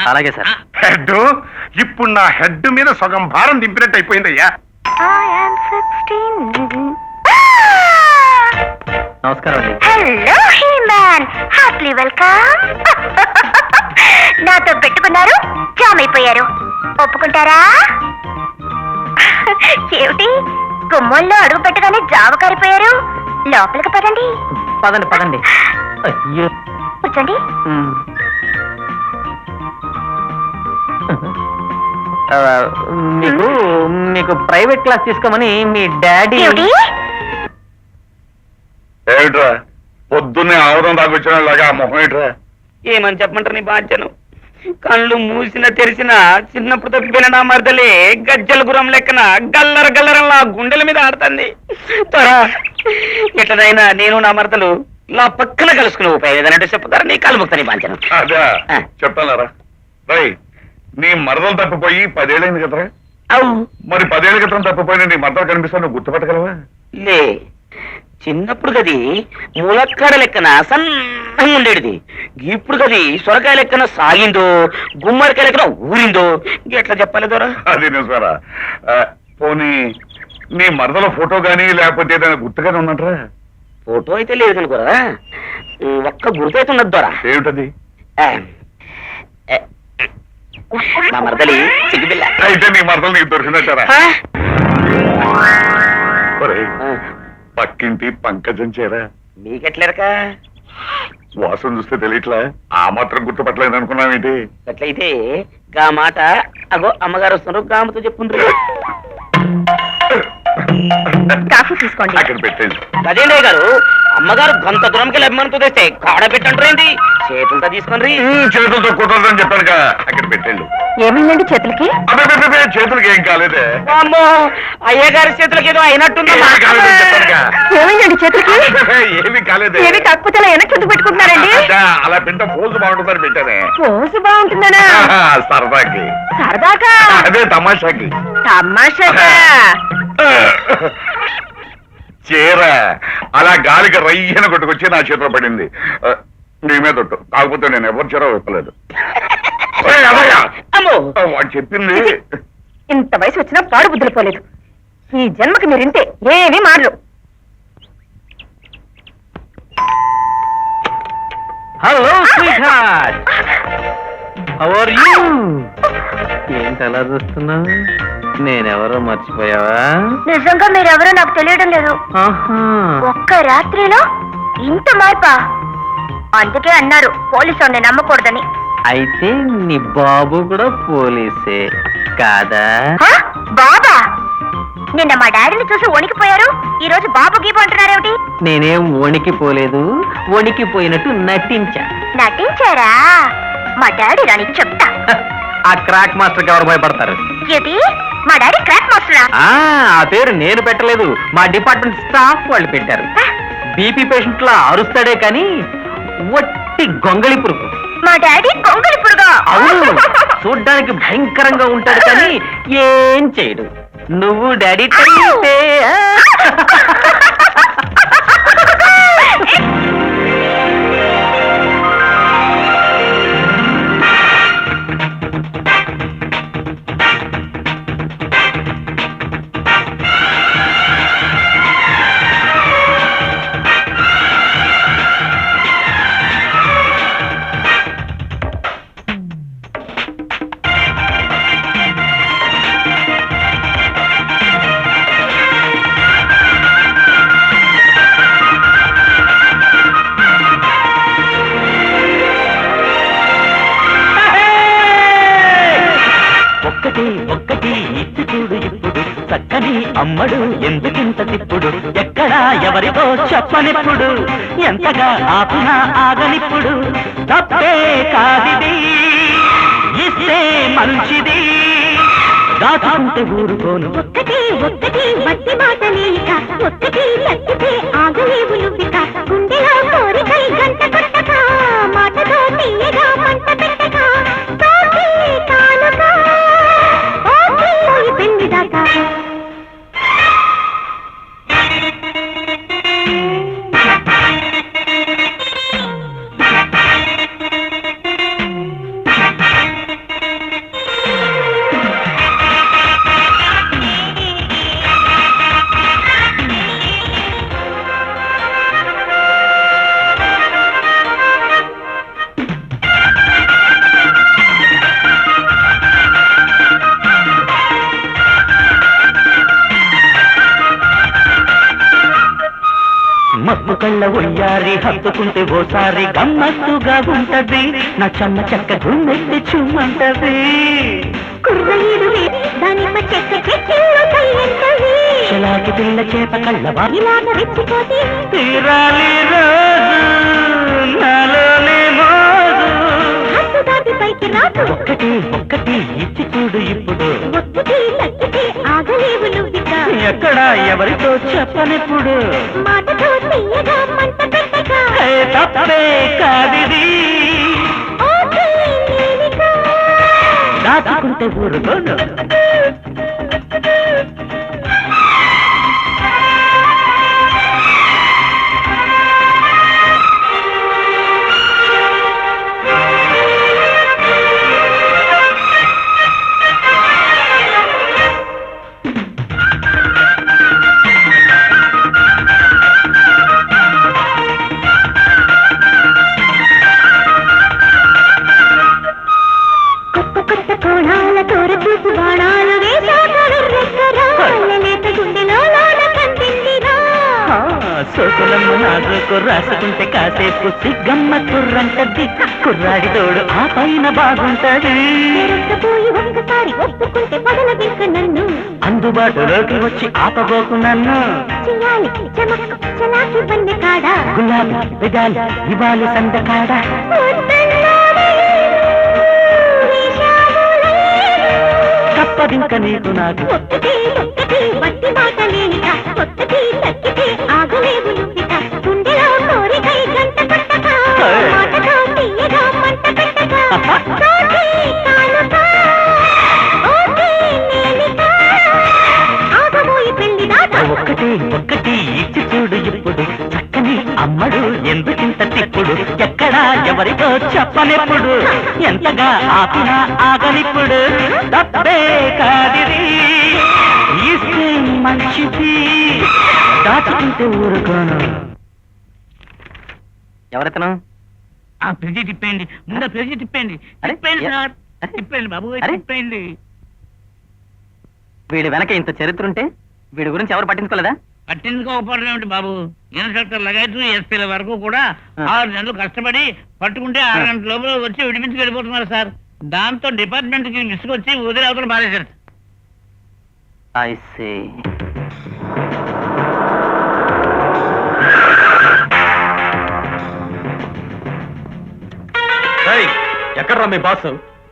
అలాగే సార్. హెడ్, ఇప్పుడు నా హెడ్ మీద సగం భారం దింపినట్టు అయిపోయిందయ్యా. I am 16. నమస్కారం అండి. Hello He-Man, happy welcome. నాతో పెట్టుకున్నారు, జామ్ అయిపోయారు. ఒప్పుకుంటారా? ఏమిటి గుమ్మంలో అడుగు పెట్టగానే జామ కారిపోయారు? లోపలికి పదండి. పదండి పదండి. అయ్యో. కూర్చోండి. మీకు మీకు ప్రైవేట్ క్లాస్ తీసుకోమని మీ డాడీ. ఏమిటి? ఏమిట్రా పొద్దున్నే ఆవరం దాకొచ్చినలాగా ఆ మొహం ఏంట్రా? ఏమని చెప్పమంటారు నీ బాధ్యను? కళ్ళు మూసిన తెరిసిన చిన్నప్పుడు తప్పిపోయిన నా మరదలే గజ్జల గురం లెక్కన గల్లర గల్లరలా గుండెల మీద ఆడుతుంది. ఎట్లనైనా నేను నా మరదలు నా పక్కన కలుసుకుని ఉపయోగం చెప్తారా? నీ కాలు ముక్త నీ బాధ్యను. అదే చెప్తానారా రై, నీ మరదలు తప్పిపోయి 10 ఏళ్ళైంది కదరా? అవు మరి 10 ఏళ్ళ క్రితం తప్పిపోయిన నీ మరదలు కనిపిస్తా నువ్వు గుర్తుపట్టగలవా? లే, చిన్నప్పుడు గది ములక్కాడ లెక్కన సన్నంగా ఉండేది. ఇప్పుడు గది సొరకాయ లెక్కన సాగిందో, గుమ్మడికాయ లెక్కన ఊరిందో, ఎట్లా చెప్పాలి దొరా? అది నిజమేరా. పోనీ నీ మరదల ఫోటో గానీ లేకపోతే ఏదైనా గుర్తుగానే ఉన్నట్రా? ఫోటో అయితే లేదు కనుకోరా, ఒక్క గుర్తైతే ఉన్నది దొరా. ఏమిటది? నా మరదలి సిగ్గుపిల్ల. అయితే నీ మరదలు నీకు దొరికినట్టారా? ఒరేయ్, పక్కింటి పంకజం చేరా. మీకెట్లేరక వాసన చూస్తే తెలియట్లా ఆ మాత్రం గుర్తుపట్టలేదు అనుకున్నావేంటి? అట్లయితే గా మాట అగో అమ్మగారు వస్తున్నారు గామతో చెప్పుండ్రు. కాఫీ తీసుకోండి. అక్కడ పెట్టండి. అదేండే గారు అమ్మగారు గంత దూరంకి లెమ్మనుతో తెస్తే కాడ పెట్టంటారేంటి? చేతులతో తీసుకొని చేతులతో కుదరదని చెప్పానుగా, అక్కడ పెట్టండి. ఏమైందండి చేతులకి? అబ్బే, చేతులకి ఏం కాలేదే. అమ్మో అయ్యగారి చేతులకి ఏదో అయినట్టుందా? ఏమీ కాలేదని చెప్పానుగా. ఏమైందండి చేతులకి? ఏమి కాలేదే. ఏమి కాకపోతే అలా వెనక్కి ఎందుకు పెట్టుకుంటున్నారండి? అలా పెట్ట పోజు బాగుంటుందని పెట్టానే. రోజు బాగుంటుందనా? సరదాకి. సరదాగా? అదే తమాషాకి. తమాషాగా? చీర అలా గాలికి రయ్యన కొట్టుకొచ్చి నా చేతిలో పడింది. నీ మీద ఒట్టు. కాకపోతే నేను ఎవరి చీర విప్పలేదు. అమ్మో వాడు చెప్పింది. ఇంత వయసు వచ్చినా పాడు బుద్ధులు పోలేదు. ఈ జన్మకి మీరింతే, ఏమీ మారలు. Hello sweetheart, how are you? ఏంటి అలా చూస్తున్నావు? నేనెవరో మర్చిపోయావా? నిజంగా మీరెవరో నాకు తెలియడం లేదు. ఆహా, ఒక్క రాత్రిలో ఇంత మార్పా? అందుకే అన్నారు పోలీసు వాడిని నమ్మకూడదని. అయితే నీ బాబు కూడా పోలీసే కాదా? హ? బాబా? నిన్న మా డాడీని చూసి వణికిపోయారు, ఈ రోజు బాబు గీపు అంటున్నారేమిటి? నేనేం వణికిపోలేదు, వణికిపోయినట్టు నటించా. నటించారా? మా డాడీ రానికి చెప్తా. ఆ క్రాక్ మాస్టర్కి ఎవరు భయపడతారు? ఏది? మా డాడీ క్రాక్ మాస్టరా? ఆ పేరు నేను పెట్టలేదు, మా డిపార్ట్మెంట్ స్టాఫ్ వాళ్ళు పెట్టారు. బీపీ పేషెంట్ లా అరుస్తాడే కానీ వట్టి గొంగళి పురుగు. మా డాడీ కొంగలి పురుగా? అవును, చూడ్డానికి భయంకరంగా ఉంటాడు కానీ ఏం చేయడు. నువ్వు డాడీ టైపే. ఒక్కటి ఇచ్చి చూడు ఇప్పుడు చక్కని అమ్మడు ఎందుకింత తిప్పుడు ఎక్కడా ఎవరితో చెప్పనిప్పుడు ఎంతగా ఆపినా ఆగనిప్పుడు తప్పే కాదిది ఇస్తే మంచిది దాచుకుంటే ఊరుకోను ఒక్కటి మట్టి మాట లేక ఒక్కటి లక్కితే ఆగలేవు నువ్విక గుండెలో కోరికై గంట కొట్టక మాటతో తీయగా మంట పెట్టక తోటి కానుక ఓకే పెళ్లి దాకా మబ్బు కళ్ళ ఒయ్యారి హత్తుకుంటే ఓసారి గమ్మత్తుగా ఉంటది నా చెమ్మ చెక్క గుమ్మెత్తి చుమ్మంటది కుర్రయ్యలు దానిమ్మ చెక్క చెక్కిళ్ళు తయ్యంటవి చలాకి పిల్ల చేప కళ్ళవా ఇలాగ రెచ్చిపోతే తీరాలి రోజు నాలోనే మోజు హద్దు దాటి పైకి రాదు ఒక్కటి ఇచ్చి చూడు ఇప్పుడు ఒక్కటి లక్కితే ఆగలేవు నువ్విక ఎక్కడా ఎవరితో చెప్పనిప్పుడు మాటతో తీయగా మంట పెట్టక తప్పే కాదిది ఓకే నేనిక దాచుకుంటే ఊరుకోను కొత్త కొత్త కోణాల తోర చూపు బాణాలు వేసా సోకులమ్మ నాజుకు రాసుకుంటే కాసేపు సిగ్గమ్మ కుర్రంటది కుర్రాడి తోడు ఆ పైన బాగుంటది పోయి ఒక్కసారి ఒప్పుకుంటే పగలగింక నన్ను అందుబాటులోకి వచ్చి ఆపబోకు నన్ను చెయ్యాలి చమక్కు చలాకి వన్నె కాడా గులాబీ పెదాలి ఇవాళ సందకాడ తప్పదింక నీకు నాకు ఒక్కటి వట్టి మాట లేనిక ఒక్కటి తక్కితే ఆగలేవు నువ్విక గుండెలో కోరికై గంట కొట్టక మాటతో తీయగా మంట పెట్టక తోటి కానుక ఓకే నేనిక ఆగబోయి పెళ్లి దాకా ఒక్కటి ఇచ్చి చూడు ఇప్పుడు చక్కని అమ్మడు ఎందుకింత తిప్పుడు ఎక్కడా ఎవరితో చెప్పనెప్పుడు ఎంతగా ఆపినా ఆగనిప్పుడు తప్పే కాదిది ఇస్తే మంచిది దాచుకుంటే ఊరుకోను ఎవరెతను ఆ ఫ్రిడ్జ్ తిప్పేయండి ముందు ఫ్రిడ్జ్ తిప్పేయండి అరే, తిప్పేయండి సార్ అరే. తిప్పేయండి బాబు అరే. తిప్పేయండి వీడి వెనక ఇంత చరిత్ర ఉంటే వీడి గురించి ఎవరు పట్టించుకోలేదా పట్టించుకోకపోవడం ఏమిటి బాబు ఇన్స్పెక్టర్ లగైతు ఎస్పీల వరకు కూడా ఆ. 6 నెలలు కష్టపడి పట్టుకుంటే 6 గంటల లోపల వచ్చి విడిపించి వెళ్ళిపోతున్నారు సార్ దాంతో డిపార్ట్మెంట్ కి విసుకొచ్చి వదిలి అవతల మారేశారు ఐ సీ ఎక్కడ్రా మీ బాస్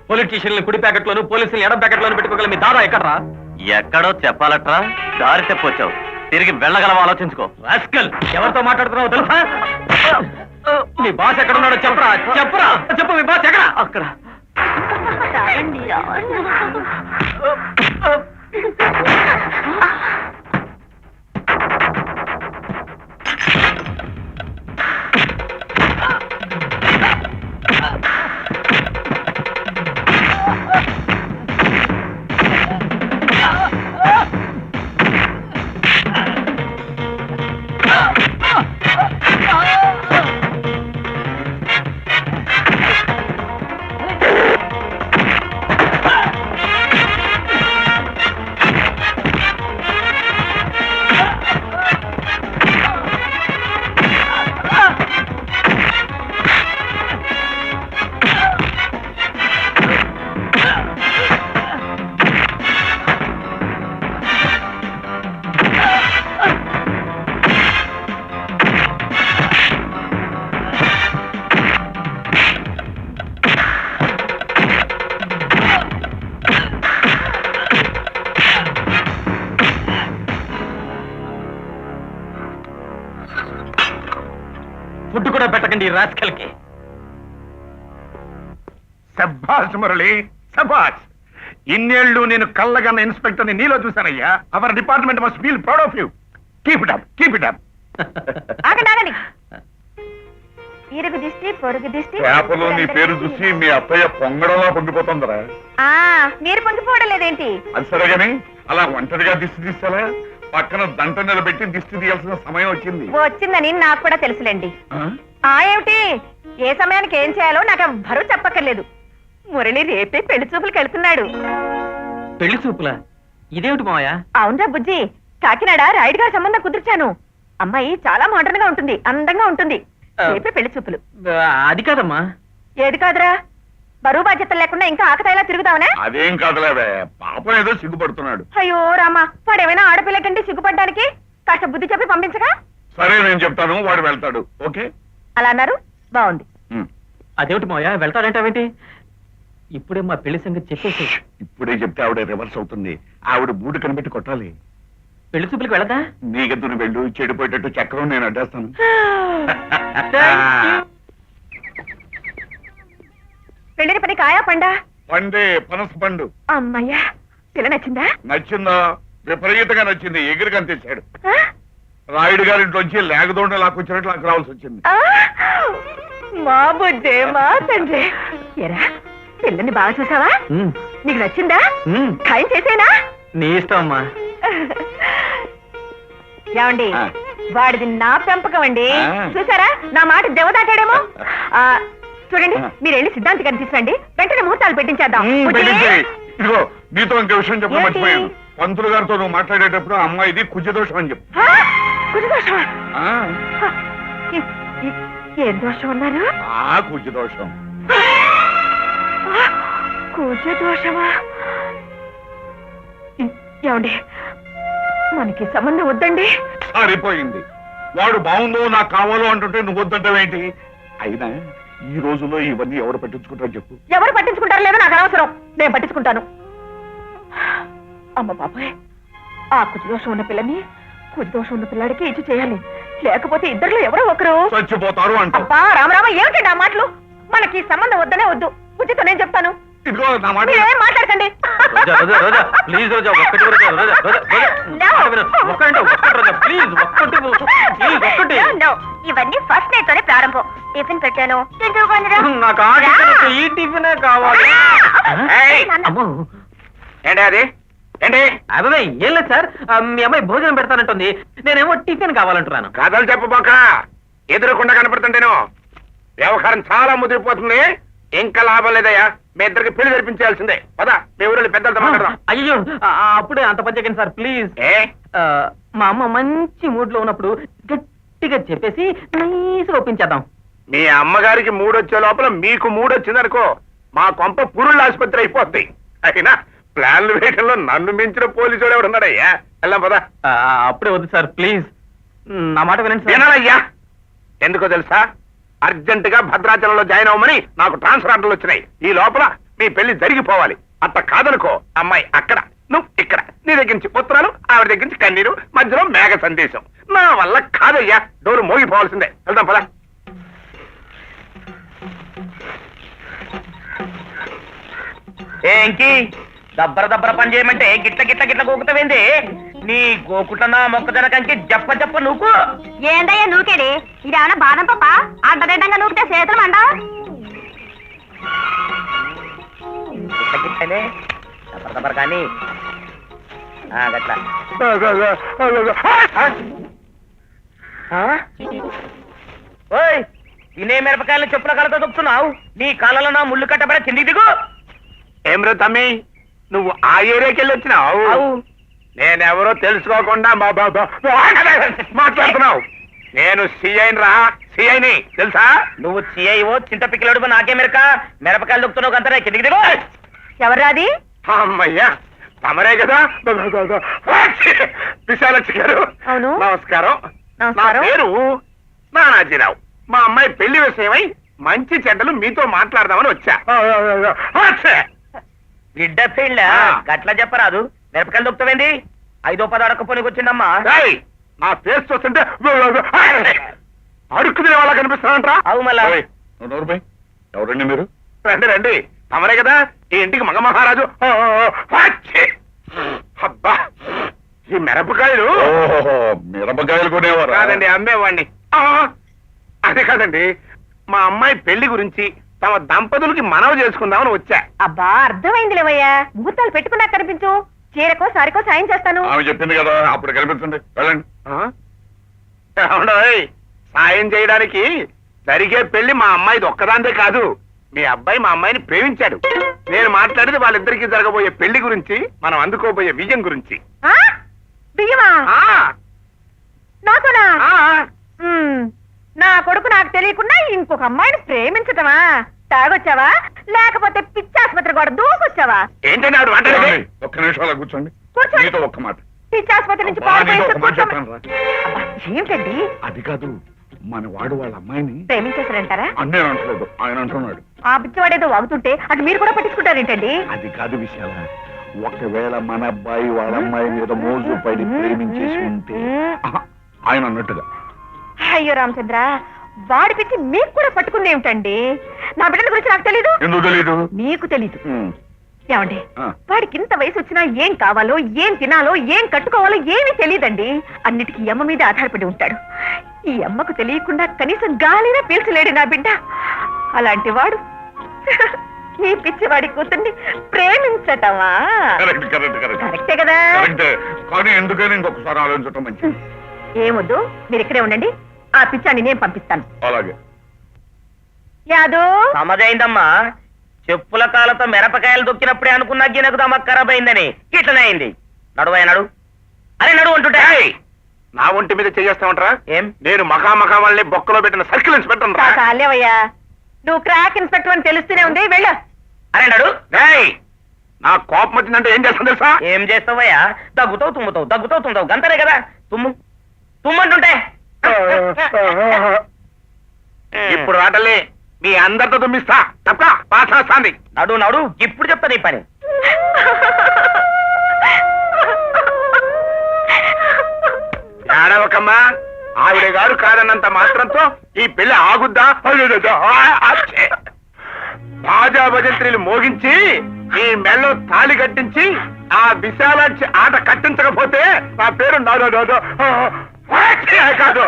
పొలిటీషియన్లు కుడి ప్యాకెట్లోను పోలీసులు ఎడం ప్యాకెట్లోను పెట్టుకోగల మీ దాదా ఎక్కడ్రా ఎక్కడో చెప్పాలట్రా దారి తెప్పొచ్చావు తిరిగి వెళ్ళగలవా ఆలోచించుకో రాస్కల్ ఎవరితో మాట్లాడుతున్నావు తెలుసా మీ బాస్ ఎక్కడున్నాడో చెప్పరా చెప్పరా చెప్పు మీ బాస్ ఎక్కడ అక్కడ ఫుడ్ కూడా పెట్టకండి ఈ రాస్కల్కి సభాష్ మురళి సభాష్ ఇన్నేళ్లు నేను కళ్ళగన్న ఇన్స్పెక్టర్ ని నీలో చూశానయ్యా our department must feel proud of you keep it up keep it up ఆగండి ఆగండి ఇరుగు దిష్టి పొరుగు దిష్టి పేపర్లో నీ పేరు చూసి మీ అత్తయ్య పొంగడంలా పొంగిపోతుందరా ఆ, మీరు పొంగిపోవడం లేదేంటి అది సరే గాని అలా ఒంటరిగా దిష్టి తీస్తారా పక్కన దంట నిలబెట్టి దిష్టి తీయాల్సిన సమయం వచ్చింది వచ్చిందని నాకు కూడా తెలుసులేండి ఆ? ఏమిటి ఏ సమయానికి ఏం చేయాలో నాకు ఎవ్వరూ చెప్పక్కర్లేదు మురళి రేపే పెళ్లి చూపులకు వెళ్తున్నాడు పెళ్లి చూపులా ఇదేమిటి మావయ్య అవునరా బుజ్జి కాకినాడ రాయుడు గారి సంబంధం కుదిర్చాను అమ్మాయి చాలా మోడర్న్ గా ఉంటుంది అందంగా ఉంటుంది రేపే పెళ్లి చూపులు అది కాదమ్మా ఏది కాదురా బరువు బాధ్యతలు లేకుండా ఇంకా ఆకతాయిలా తిరుగుతావునా అదేం కాదులేవే పాపం ఏదో సిగ్గుపడుతున్నాడు అయ్యో రామా వాడేమైనా ఆడపిల్ల కంటే సిగ్గుపడ్డానికి కాస్త బుద్ధి చెప్పి పంపించగా సరే నేను చెప్తాను వాడు వెళ్తాడు ఓకే అలా అన్నారు బాగుంది ఉమ్. అదేమిటి మావయ్య వెళ్తాడంటావేంటి ఇప్పుడే మా పెళ్లి సంగతి చెప్పేసి ఇప్పుడే చెప్తే ఆవిడ రివర్స్ అవుతుంది ఆవిడ బూడు కనిపెట్టి కొట్టాలి పెళ్లి చూపులకు వెళ్ళదా నీకెత్తుని వెళ్ళు చెడిపోయేటట్టు చక్రం నేను అడ్డేస్తాను పెళ్లిని పని కాయా పండా పండే పనస పండు అమ్మయ్యా పిల్ల నచ్చిందా నచ్చిందా విపరీతంగా నచ్చింది ఎగిరి కనిపించాడు ఆ? రాయుడు గారింట్లోంచి లేకదోండ లాక్కొచ్చినట్లు నాకు రావాల్సి వచ్చింది ఆ! మా బుజ్జే మా తండ్రి ఎరా పిల్లని బాగా చూసావా ఉమ్, నీకు నచ్చిందా ఉమ్, ఖాయం చేసేనా నీ ఇష్టం అమ్మా ఏమండి ఆ. వాడిది నా పెంపకం అండి ఆ. చూసారా నా మాట దెవదాటాడేమో ఆ, చూడండి ఆ. మీరు వెళ్ళి సిద్ధాంతి గారిని తీసుకురండి వెంటనే ముహూర్తాలు పెట్టించేద్దాం బుజ్జి. పెట్టించేయ్. ఇదిగో నీతో ఇంకో విషయం చెప్పడం ఏంటి? మర్చిపోయాను పంతులు గారితో నువ్వు మాట్లాడేటప్పుడు ఆ అమ్మాయిది కుజదోషం అని చెప్పు ఆ? కుజదోషమా? ఏం దోషం అన్నారు? కుజ దోషం. కుజ దోషమా? ఏమండి, మనకి సంబంధం వద్దండి. సరిపోయింది. వాడు బాగుందో నాకు కావాలో అంటుంటే నువ్వు వద్దంటావేంటి? అయినా ఈ రోజుల్లో ఇవన్నీ ఎవరు పట్టించుకుంటారో చెప్పు. ఎవరు పట్టించుకుంటారో లేదో నాకు అనవసరం, నేను పట్టించుకుంటాను. అమ్మ బాబాయ్, ఆ కుజదోషం ఉన్న పిల్లని కుజదోషం ఉన్న పిల్లాడికి ఇచ్చి చేయాలి, లేకపోతే ఇద్దరిలో ఎవరో ఒకరు చచ్చిపోతారు అంట. అబ్బా రామరామ, ఏమిటండి ఆ మాటలు? మనకి సంబంధం వద్దనే వద్దు, కుజితో నేను చెప్తాను. ఇదిగో నా మాట. మీరేం మాట్లాడకండి. రోజా రోజా రోజా ప్లీజ్ రోజా ఒక్కటి రోజా రోజా రోజా ఒక్కటి రోజా ప్లీజ్ ఒక్కటి ప్లీజ్ ఒక్కటి. No, ఇవన్నీ ఫస్ట్ నైట్ తోనే ప్రారంభం. టిఫిన్ పెట్టాను, నాకు ఆ టిఫిన్ ఈ టిఫినే కావాలి. అమ్మో ఏంటి అది ఏంటి? అదే ఏం లేదు సార్, మీ అమ్మాయి భోజనం పెడతానంటుంది, నేనేమో టిఫిన్ కావాలంటున్నాను. కథలు చెప్పబోక ఎదురకుండా కనపడుతుంటేను వ్యవహారం చాలా ముదిరిపోతుంది. ఇంకా లాభం లేదయ్యా, మీ ఇద్దరికి పెళ్లి జరిపించాల్సిందే. పద, మీ ఊరిలో పెద్దలతో మాట్లాడదాం. అయ్యో అప్పుడే అంత పని సార్ ప్లీజ్. ఏ మా అమ్మ మంచి మూడ్ లో ఉన్నప్పుడు గట్టిగా చెప్పేసి నైస్ ఒప్పించేద్దాం. మీ అమ్మగారికి మూడొచ్చే లోపల మీకు మూడొచ్చిందనుకో మా కొంప పురుళ్ళ ఆసుపత్రి అయిపోద్ది. అయినా ప్లాన్లు వేయడంలో నన్ను మించిన పోలీసుడు ఎవడు ఉన్నాడయ్యా? వెళ్ళాం పదా. అప్పుడే వద్దు సార్ ప్లీజ్, నా మాట వినండి సార్. వినాలయ్యా, ఎందుకో తెలుసా? అర్జెంట్ గా భద్రాచలంలో జాయిన్ అవ్వమని నాకు ట్రాన్స్ఫర్ ఆర్డర్లు వచ్చినాయి. ఈ లోపల మీ పెళ్లి జరిగిపోవాలి. అట్ట కాదనుకో అమ్మాయి అక్కడ, నువ్వు ఇక్కడ. నీ దగ్గర నుంచి ఉత్తరాలు, ఆవిడ దగ్గర నుంచి కన్నీరు, మధ్యలో మేఘ సందేశం. నా వల్ల కాదయ్యా, డోరు మోగిపోవాల్సిందే. వెళ్దాం పదా. ఏంకి దబ్బర పని చేయమంటే గిట్ల గిట్ల గిట్ల గోకుతావేంది? నీ గోకుటనా మొక్కజనకంకి జప్ప జప్ప నువ్వు ఏందయ్యా నూకేడి? ఇదేమన్నా బాదం పప్ప? అడ్డదిడ్డంగా నూకితే చేతులు మండా? గిట్ల గిట్లనే దబ్బర కానీ గట్ల. ఓయ్, తినే మిరపకాయలు చెప్పుల కాళ్ళతో దొక్కుతున్నావు. నీ కాళ్ళలో నా ముళ్ళు కట్టబడ కిందికి దిగు. ఏం రా తమ్మి, నువ్వు ఆ ఏరియాకి వెళ్ళి వచ్చినావు? నేనెవరో తెలుసుకోకుండా మాట్లాడుతున్నావు. నేను సిఐని రా, సిఐని తెలుసా? నువ్వు సిఐఓ చింత పిక్కలాడు నాకే మిరక మిరపకాయలు దొక్కుతున్నావు అంతా కిందికి దిగు. ఎవరాది? అమ్మయ్యా, తమరే కదా విశాలక్షి గారు. అవును. నమస్కారం. నా నమస్కారం. పేరు నానాజీరావు. మా అమ్మాయి పెళ్లి విషయమై మంచి చెడ్డలు మీతో మాట్లాడదామని వచ్చా. బిడ్డ పెళ్ళ గట్ల చెప్పరాదు. మిరపకాయలు దొక్కుతావేంది? 5-10 అడకపోనికి వచ్చిందమ్మా. నా ఫేస్ చూస్తుంటే అడుక్కు తినే వాళ్ళ కనిపిస్తానంటరా? అవు మళ్ళా. ఎవరండి మీరు? రండి రండి, తమరే కదా ఈ ఇంటికి మగ మహారాజు. అబ్బా, ఈ మిరపకాయలు మిరపకాయలు కొనేవారు కాదండి, అమ్మేవాడిని. అదే కాదండి, మా అమ్మాయి పెళ్లి గురించి తమ దంపతులకి మనవి చేసుకుందామని వచ్చా. అబ్బా అర్థమైంది లేవయ్యా, ముహూర్తాలు పెట్టుకున్నా కనిపించు. చీరకో సారికో సాయం చేస్తాను. ఆమె చెప్పింది కదా, అప్పుడు కనిపించండి. వెళ్ళండి. అవునోయ్, సాయం చేయడానికి జరిగే పెళ్లి మా అమ్మాయిది ఒక్కదాందే కాదు. మీ అబ్బాయి మా అమ్మాయిని ప్రేమించాడు. నేను మాట్లాడేది వాళ్ళిద్దరికీ జరగబోయే పెళ్లి గురించి, మనం అందుకోబోయే విజయం గురించి. ఆ? బియ్యమా? నాకునా? నా కొడుకు నాకు తెలియకుండా ఇంకొక అమ్మాయిని ప్రేమించటమా? తాగొచ్చావా లేకపోతే పిచ్చాసుపత్రి కూడా దూకొచ్చావా? ఏంటంటే ఆవిడ మాట్లాడేది? ఒక్క నిమిషం అలా కూర్చోండి. కూర్చోండి. నీతో ఒక్క మాట. పిచ్చాసుపత్రి నుంచి అబ్బా, నీతో ఒక మాట పారిపోయి చెప్పాను రా. ఏమిటండి అది కాదు, మన వాడు వాళ్ళ అమ్మాయిని ప్రేమించేసారంటారా? అన్నీ అంటలేదు, ఆయన అంటున్నాడు. ఆ పిచ్చివాడేదో వాగుతుంటే అటు మీరు కూడా పట్టించుకుంటారేంటండి? అది కాదు విషయాల. ఒకవేళ మన అబ్బాయి వాళ్ళ అమ్మాయి మీద మోజు పడి ప్రేమించేసి ఉంటే ఆయన అన్నట్టుగా. అయ్యో రామచంద్ర, వాడి పిచ్చి మీకు కూడా పట్టుకుంది ఏమిటండి? నా బిడ్డల గురించి నాకు తెలీదు. ఎందుకు తెలీదు? మీకు తెలీదు. ఏమండి, ఆ. వాడికి ఇంత వయసు వచ్చినా ఏం కావాలో, ఏం తినాలో, ఏం కట్టుకోవాలో ఏమీ తెలియదండి. అన్నిటికీ ఈ అమ్మ మీద ఆధారపడి ఉంటాడు. ఈ అమ్మకు తెలియకుండా కనీసం గాలినా పీల్చలేడు నా బిడ్డ. అలాంటి వాడు ఈ పిచ్చివాడి కూతుర్ని ప్రేమించటమా? కరెక్ట్ కరెక్ట్ కరెక్ట్ కరెక్టే కదా? కరెక్టే. కానీ ఎందుకని ఇంకొకసారి ఆలోచించటం మంచిది. ఏమొద్దు, మీరు ఇక్కడే ఉండండి. ఆ పిచ్చాన్ని నేను పంపిస్తాను. అలాగే. యాదు సమజైందమ్మా. చెప్పుల కాలతో మిరపకాయలు దొక్కినప్పుడే అనుకున్నా గినకు దమ్మ ఖరాబ్ అయిందని ఇట్లనే అయింది. నడువయ్య నడు. అరే నడు అంటుంటే నా ఒంటి మీద చేస్తామంటారా ఏం నేను మఖామఖా వాళ్ళని బొక్కలో పెట్టిన సర్కిల్ ఇన్స్పెక్టర్ రా కాలేవయ్యా నువ్వు క్రాక్ ఇన్స్పెక్టర్ అని తెలుస్తూనే ఉంది వెళ్ళు. అరే నడు డేయ్, నా కోపం వచ్చిందంటే ఏం చేస్తాను తెలుసా? ఏం చేస్తావయ్యా? దగ్గుతావు తుమ్ముతావు గంతనే కదా. తుమ్మంటుంటే ఇప్పుడు ఆటలే మీ అందరితో తుమ్మిస్తా తప్ప పాసాంది. నడు ఇప్పుడు చెప్తా నీ పని. ఏడవకమ్మా, ఆవిడ గారు కాదన్నంత మాత్రంతో ఈ పెళ్లి ఆగుద్దా? బాజా భజంత్రీలు మోగించి ఈ మెళ్ళో తాళి కట్టించి ఆ విశాలాక్షి ఆట కట్టించకపోతే నా పేరు కాదు.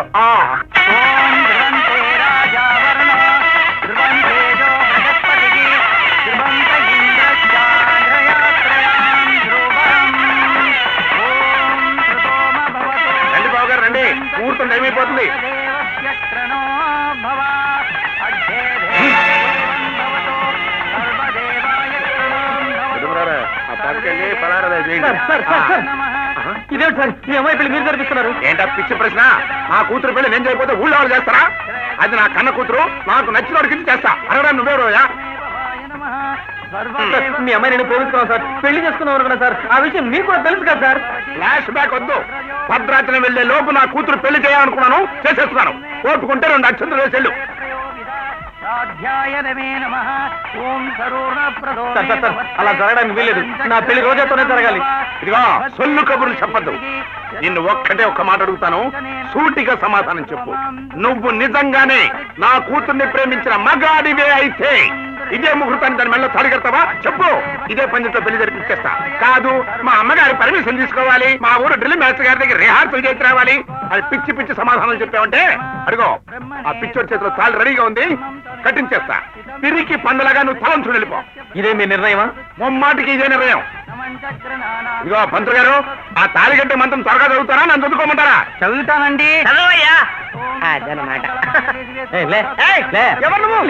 రండి బాబు గారు రండి, ముహూర్తం ఏమైపోతుంది. ఇదేంటి సార్ మీ అమ్మాయి పెళ్లి మీరు జరిపిస్తున్నారు? ఏంటా పిచ్చి ప్రశ్న? నా కూతురు పెళ్లి నేను చేయకపోతే ఊళ్ళో వాళ్ళు చేస్తారా? అది నా కన్న కూతురు, నాకు నచ్చిన వాడికి చేస్తా. అనగా నువ్వేరోయా? మీ అమ్మాయి నేను ప్రేమిస్తున్నాను సార్, పెళ్లి చేసుకున్నాం అనుకున్నా సార్. ఆ విషయం మీకు కూడా తెలుసు కదా సార్. ఫ్లాష్ బ్యాక్ వద్దు. భద్రాచలం వెళ్లే లోపు నా కూతురు పెళ్లి చేయాలనుకున్నాను, చేసేస్తున్నాను. ఓపుకుంటే 2 అక్షంతలు వేసేళ్ళు. అలా జరగడానికి వీలేదు. నా పెళ్లి రోజాతోనే జరగాలి. ఇదిగో సొల్లు కబుర్లు చెప్పద్దు. నిన్ను ఒక్క మాట అడుగుతాను, సూటిగా సమాధానం చెప్పు. నువ్వు నిజంగానే నా కూతుర్ని ప్రేమించిన మగాడివే అయితే ఇదే ముహూర్తాన్ని దాని మెళ్ళ తాళి కడతావా? చెప్పు. ఇదే పందిట్లో పెళ్లి జరిపించేస్తా. కాదు, మా అమ్మగారి పర్మిషన్ తీసుకోవాలి, మా ఊరు డ్రిల్ మాస్టర్ గారి దగ్గర రిహార్సల్ చేసి రావాలి, అది పిచ్చి పిచ్చి సమాధానం చెప్పావంటే అడిగో ఆ పిచ్చోడి చేతిలో తాళి రెడీగా ఉంది, కట్టించేస్తా. తిరిగి పండులాగా నువ్వు తలం చూడలిపో. ఇదే మీ నిర్ణయమా? ముమ్మాటికి ఇదే నిర్ణయం. ఇదిగో పంతులు గారు, ఆ తాళి కట్టే మంత్రం త్వరగా చదువుతారా, నన్ను చదువుకోమంటారా? చదువుతానండి. చదవయ్యా. అదనమాట. ఎవరు నువ్వు?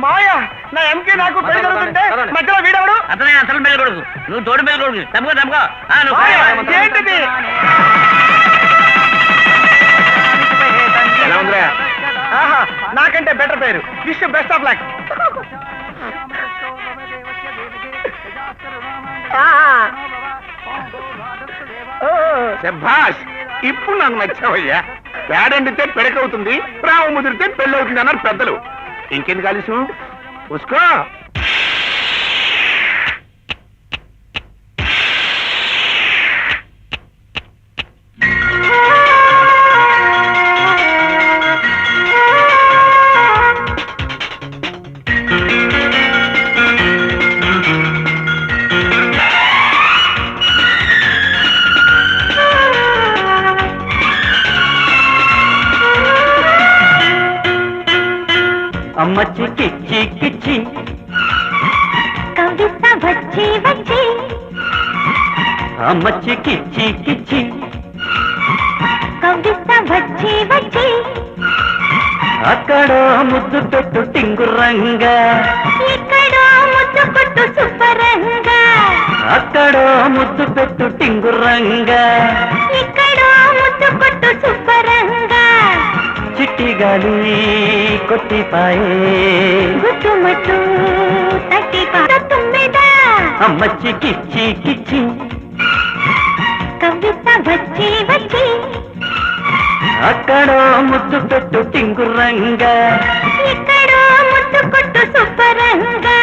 మావయ్య, నా ఎంకే నాకు పెళ్లి జరుగుతుంటే మధ్యలో వీడెవడు? అతనే అసలు పెళ్లి కొడుకు, నువ్వు తోడు పెళ్లి కొడుకు. తప్పుకో. ఏంటిది? ఎలా ఉందిరా? ఆహా, నాకంటే బెటర్ పేరు. Wish best of luck. శభాష్, ఇప్పుడు నాకు నచ్చావయ్యా. పేడండితే పెడకవుతుంది, ప్రేమ ముదిరితే పెళ్ళి అవుతుంది అన్నారు పెద్దలు. ఇంకెందుకు ఆలస్యం, ఉసుకో. అమ్మచ్చి కిచ్చి కిచ్చి కవిత వచ్చి వచ్చి అమ్మచ్చి కిచ్చి కిచ్చి కవిత వచ్చి వచ్చి అక్కడో ముద్దు పెట్టు టింగురంగా, ఎక్కడో ముద్దు కొట్టు సుబ్బరంగా, అక్కడో ముద్దు పెట్టు టింగురంగా, ఎక్కడో ముద్దు కొట్టు సుబ్బరంగా, చిట్టి గాలి కొట్టిపాయే గుట్టుమట్టు తట్టి తుమ్మెద అమ్మచ్చి కిచ్చి కిచ్చి కవిత వచ్చి వచ్చి అక్కడో ముద్దు పెట్టు టింగురంగా, ఎక్కడో ముద్దు కొట్టు సుబ్బరంగా.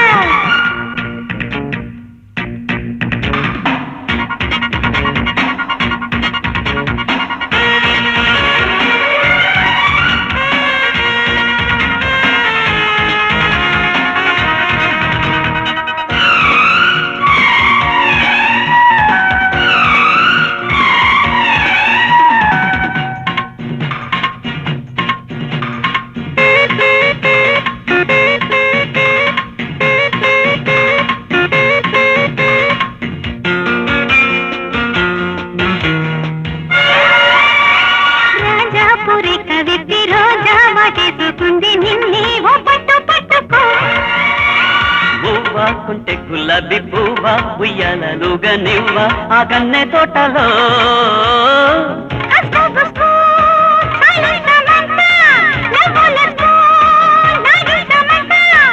వాలుకుంటే గులాబీ పువ్వా ఉయ్యాలలుగా నివ్వా ఆ కన్నె తోటలో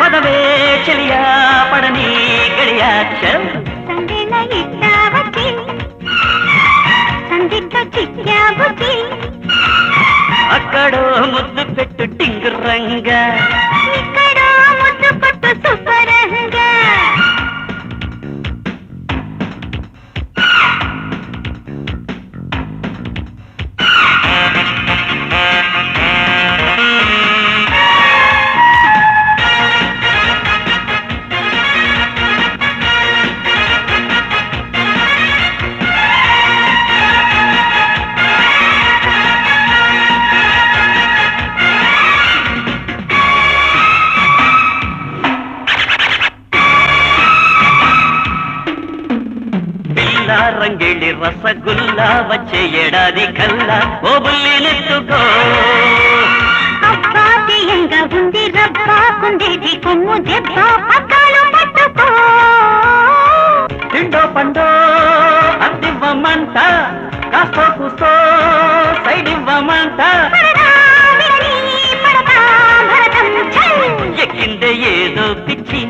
పదవే చెలియా పడని గడియా చల్ అక్కడో ముద్దు పెట్టు టింగురంగా రంగేళి రసగుల్లా వచ్చే ఏడాది కల్లా ఓ బుల్లి నెత్తుకో ఉంది రబ్బాకుండేది కొమ్ము దెబ్బ పక్కలు పట్టుకో తిండో పండో అద్దివ్వమంట కాస్తో కూస్తో సైడ్ ఇవ్వమంట ఎక్కిందే ఏదో పిచ్చి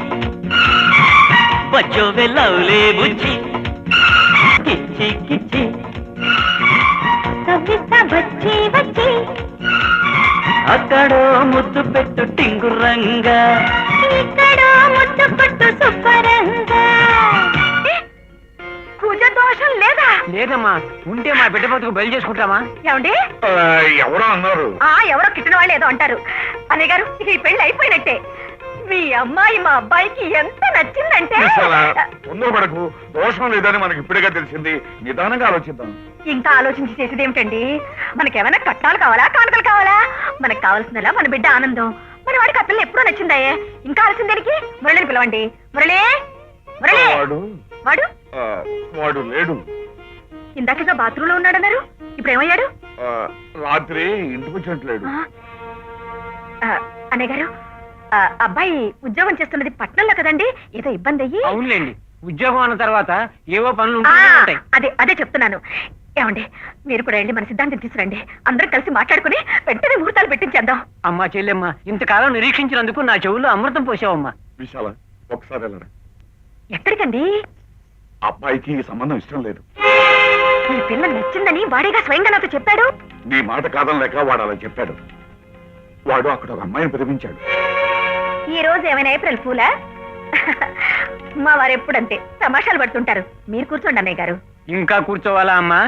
బజ్జో వెళ్ళవులే బుచ్చి కిచ్చి కిచ్చి వచ్చి వచ్చి అక్కడో ముద్దు పెట్టు టింగురంగా ఇక్కడో ముద్దు పట్టు సుబ్బరంగా కుజ దోషం లేదా? లేదమ్మా, ఉంటే మా బిడ్డ బతుకు బయలు చేసుకుంటామా? ఏమండి? ఎవరో అన్నారు. ఎవరో కిట్టిన వాళ్ళు ఏదో అంటారు. అన్నయ్య గారు, ఈ పెళ్లి అయిపోయినట్టే. మీ అమ్మాయి మా అబ్బాయికి ఎంత నచ్చిందంటే తొందరపడకు, దోషం లేదని మనకి ఇప్పుడుగా తెలిసింది. నిదానంగా ఆలోచిద్దాం. ఇంకా ఆలోచించి చేసేది ఏమిటండి? మనకేమైనా కట్నాలు కావాలా, కానుకలు కావాలా? మనకు కావాల్సిందలా మన బిడ్డ ఆనందం. మన వాడికి ఆ పిల్ల ఎప్పుడూ నచ్చిందాయే. ఇంకా ఆలస్యం దేనికి? మురళిని పిలవండి. మురళి, మురళి. వాడు వాడు లేడు. ఇందాకగా బాత్రూమ్ లో ఉన్నాడన్నారు, ఇప్పుడు ఏమయ్యాడు? రాత్రి ఇంటికి వచ్చినట్లేడు. అన్నయ్య గారు, అబ్బాయి ఉద్యోగం చేస్తున్నది పట్నంలో కదండి, ఏదో ఇబ్బంది అయ్యి. అవునులేండి, ఉద్యోగం అన్న తర్వాత ఏవో పనులు అదే అదే చెప్తున్నాను. ఏమండి, మీరు కూడా వెళ్ళి మన సిద్ధాంతం తీసుకురండి. అందరం కలిసి మాట్లాడుకుని వెంటనే ముహూర్తాలు పెట్టించేద్దాం. అమ్మా చెల్లెమ్మ, ఇంతకాలం నిరీక్షించినందుకు నా చెవుల్లో అమృతం పోసావమ్మా. విశాల, ఒకసారి వెళ్ళరా. ఎక్కడికండి? అబ్బాయికి ఈ సంబంధం ఇష్టం లేదు. ఈ పిల్ల నచ్చిందని వాడేగా స్వయంగా నాతో చెప్పాడు. నీ మాట కాదని లేక వాడు అలా చెప్పాడు. వాడు అక్కడ ఒక అమ్మాయిని ప్రేమించాడు. ఈ రోజు ఏమైనా ఏప్రిల్ ఫూలా? మా వారు ఎప్పుడంతే తమాషాలు పడుతుంటారు. మీరు కూర్చోండి అన్నయ్య గారు. ఇంకా కూర్చోవాలా అమ్మా?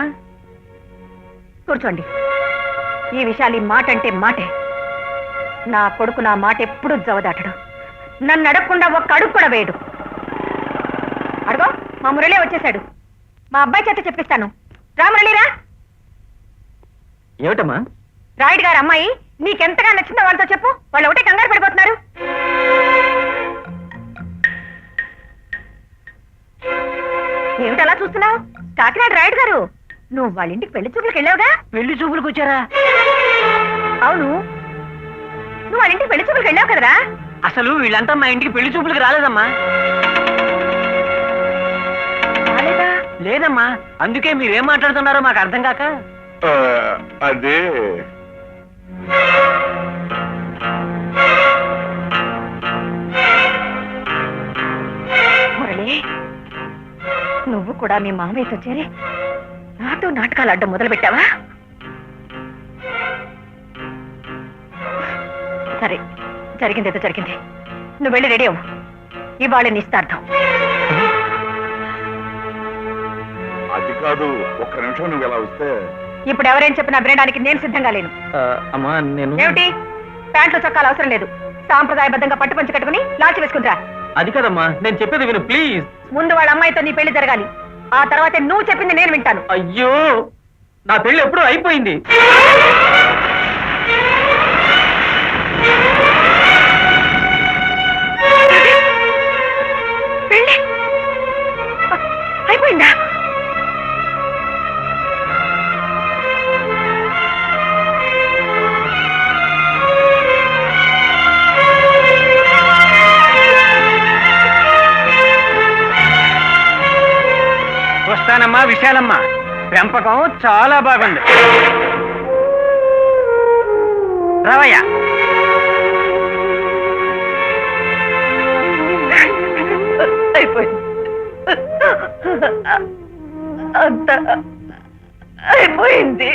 కూర్చోండి. ఈ విషయాలు, ఈ మాట అంటే మాటే. నా కొడుకు నా మాట ఎప్పుడూ జవదాటడు. నన్ను అడగకుండా ఒక్క అడుగు కూడా వేయడు. అడుగో, మా మురళే వచ్చేశాడు. మా అబ్బాయి చేత చెప్పిస్తాను. రా మురళిరా. ఏమిటమ్మా? రాయుడు గారు అమ్మాయి నీకెంతగా నచ్చిందో వాళ్ళతో చెప్పు. వాళ్ళు ఒకటే కంగారు పడిపోతున్నారు. ఏమిటలా చూస్తున్నావు? కాకినాడ రాయుడు గారు, నువ్వు వాళ్ళ ఇంటికి పెళ్లి చూపులకు వెళ్ళావుగా? పెళ్లి చూపులకు వచ్చారా? అవును, నువ్వు వాళ్ళ ఇంటికి పెళ్లి చూపులకు వెళ్ళావు కదరా? అసలు వీళ్ళంతా మా ఇంటికి పెళ్లి చూపులకు రాలేదమ్మా. లేదమ్మా, అందుకే మీరేం మాట్లాడుతున్నారో మాకు అర్థం కాక. అదే మురళి, నువ్వు కూడా మీ మామయ్యతో చేరి నాతో నాటకాలు ఆడడం మొదలు పెట్టావా? సరే, జరిగిందేదో జరిగింది. నువ్వు వెళ్ళి రెడీ అవ్వు. ఇవాళ నిస్తార్థం. అది కాదు, ఒక్క నిమిషం నువ్వు ఎలా వస్తే. ఇప్పుడు ఎవరేం చెప్పినా వినడానికి నేను సిద్ధంగా లేను. అమ్మా, నేను ఏమిటి? ప్యాంట్లు చొక్కాలు అవసరం లేదు. సాంప్రదాయబద్ధంగా పట్టు పంచి కట్టుకుని లాల్చి వేసుకుంటా. అది కదమ్మా, నేను చెప్పేది విను ప్లీజ్. ముందు వాళ్ళ అమ్మాయితో నీ పెళ్లి జరగాలి. ఆ తర్వాత నువ్వు చెప్పింది నేను వింటాను. అయ్యో, నా పెళ్లి ఎప్పుడూ అయిపోయింది. పెళ్లి అయిపోయిందా? అమ్మా విశాలమ్మ, పెంపకం చాలా బాగుంది. రావయ్యా. అయిపోయింది, అంతా అయిపోయింది.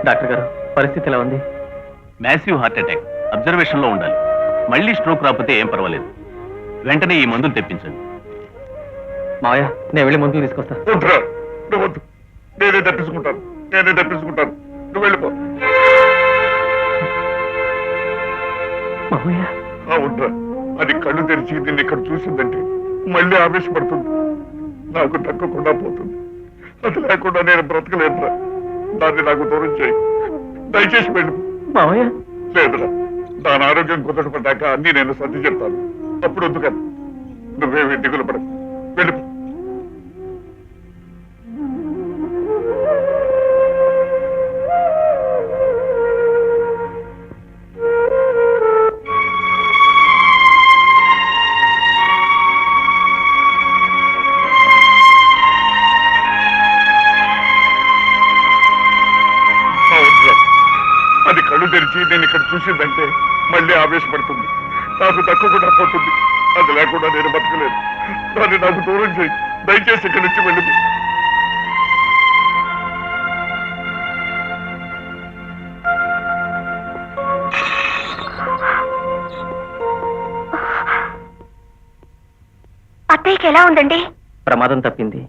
డాక్టర్ గారు, పరిస్థితి ఎలా ఉంది? మ్యాసివ్ హార్ట్ అటాక్, అబ్జర్వేషన్ లో ఉండాలి. మళ్ళీ స్ట్రోక్ రాకపోతే ఏం పర్వాలేదు. వెంటనే ఈ మందులు తెప్పించండి. మావయ్య, నేను వెళ్ళి మందులు తీసుకొస్తా. వద్దురా, నువ్వు వద్దు. నేనే తప్పించుకుంటాను. నువ్వు వెళ్ళిపో. మావయ్య, అవునరా, అది కళ్ళు తెరిచి నిన్ను ఇక్కడ చూసిందంటే మళ్ళీ ఆవేశపడుతుంది. నాకు దక్కకుండా పోతుంది. అది లేకుండా నేను బ్రతకలేదురా. దాన్ని నాకు దూరం చేయి, దయచేసి వెళ్ళు. మావయ్య. లేదురా, దాని ఆరోగ్యం కుదరపడ్డాక అన్ని నేను సర్ది చెప్తాను. అప్పుడు వద్దు కదా. నువ్వేమి దిగులు పడ, వెళ్ళిపో. అది కళ్ళు తెరిచి నేను ఇక్కడ చూసిందంటే మళ్ళీ ఆవేశపడుతుంది. నాకు దక్కకుండా పోతుంది. అది లేకుండా నేను బతకలేదు. దాన్ని నాకు దూరం చేయి, దయచేసి ఇక్కడి నుంచి వెళ్ళి. అత్తయ్యకి ఎలా ఉందండి? ప్రమాదం తప్పింది.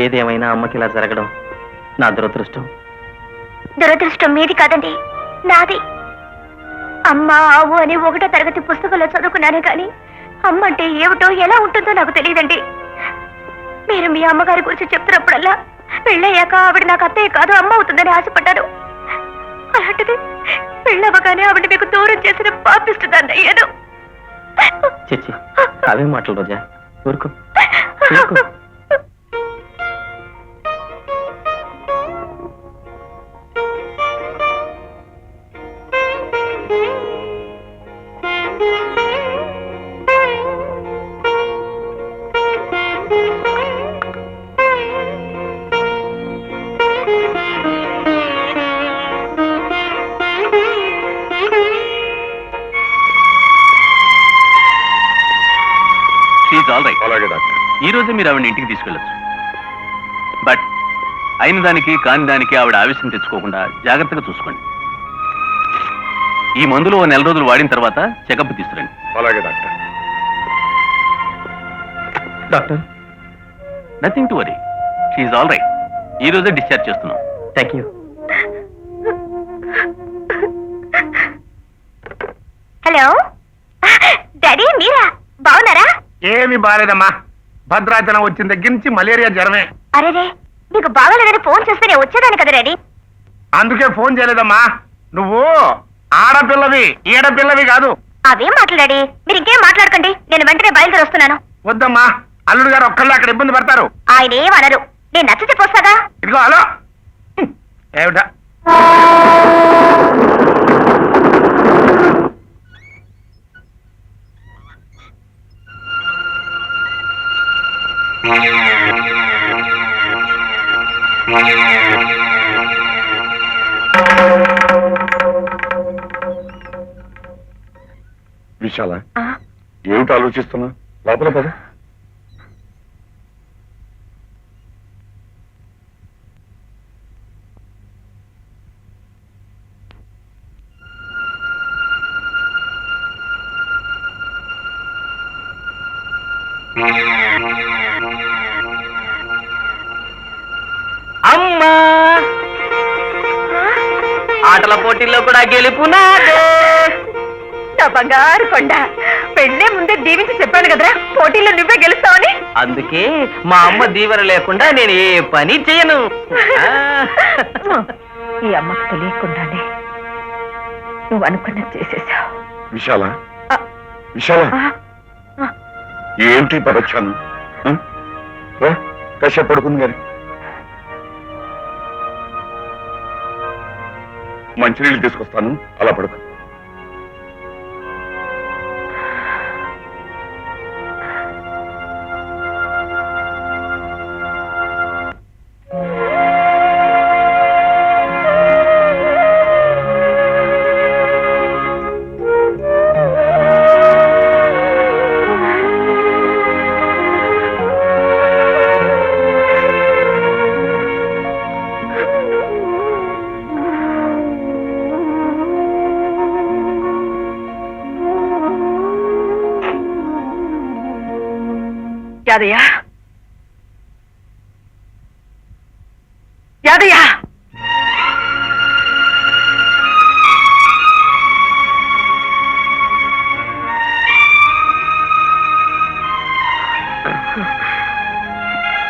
ఏదేమైనా అమ్మకి ఇలా జరగడం నా దురదృష్టం. దురదృష్టం మీది కాదండి, నాది. అమ్మ ఆవు అని 1వ తరగతి పుస్తకంలో చదువుకున్నానే కానీ అమ్మ అంటే ఏమిటో ఎలా ఉంటుందో నాకు తెలియదండి. మీరు మీ అమ్మగారి గురించి చెప్తున్నప్పుడల్లా పెళ్ళయ్యాక ఆవిడ నాకు అత్తయ్య కాదు అమ్మ అవుతుందని ఆశపడ్డాను. అలాంటిది పెళ్ళవగానే ఆవిడ మీకు దూరం చేసిన పాపిస్తుందని అయ్యాను. చిచ్చి, అవే మాటలు రోజా. ఊరుకో, ఊరుకో. అలాగే డాక్టర్. ఈ రోజే మీరు ఆవిడ ఇంటికి తీసుకెళ్ళచ్చు. బట్ అయిన దానికి కాని దానికి ఆవిడ ఆవేశం తెచ్చుకోకుండా జాగ్రత్తగా చూసుకోండి. ఈ మందులు 1 నెల రోజులు వాడిన తర్వాత చెకప్ తీసుకురండి. అలాగే doctor. Doctor, nothing to worry, she's all right. ఈ రోజే డిశ్చార్జ్ చేస్తున్నాం. Thank you. హలో డాడీ, మీరా? బాగున్నారా? ఏమి బాలేదమ్మా. భద్రాచలం వచ్చిన దగ్గర నుంచి మలేరియా జ్వరమే. అరేరే, మీకు బాగాలేదని ఫోన్ చేస్తే నేను వచ్చేదాన్ని కదా డాడీ. అందుకే ఫోన్ చేయలేదమ్మా. నువ్వు ఆడపిల్లవి, ఈడపిల్లవి కాదు. అవేం మాట్లాడాడి, మీరు ఇంకేం మాట్లాడకండి. నేను వెంటనే బయలుదేరి వస్తున్నాను. వద్దమ్మా, అల్లుడు గారు ఒక్కళ్ళు అక్కడ ఇబ్బంది పడతారు. ఆయన ఏం అనరు, నేను నచ్చ చెప్పొస్తాగా. ఇదిగో హలో. ఏమిటా విశాల, ఏమిటి ఆలోచిస్తున్నా? లోపల పద. అమ్మా ఆటల పోటీల్లో కూడా గెలుపు నాదే. నా బంగారు కొండ, పెళ్ళే ముందే దీవించి చెప్పాను కదరా పోటీలో నువ్వే గెలుస్తావని. అందుకే మా అమ్మ దీవెన లేకుండా నేను ఏ పని చేయను. ఈ అమ్మకు తెలియకుండానే నువ్వు అనుకున్నది చేసేసావు. విశాల విశాల ఏంటి పరచాను కశ్యప్ పడుకుంది గారి మంచినీళ్ళు తీసుకొస్తాను, అలా పడుకో. యాదయ్య, యాదయ్య,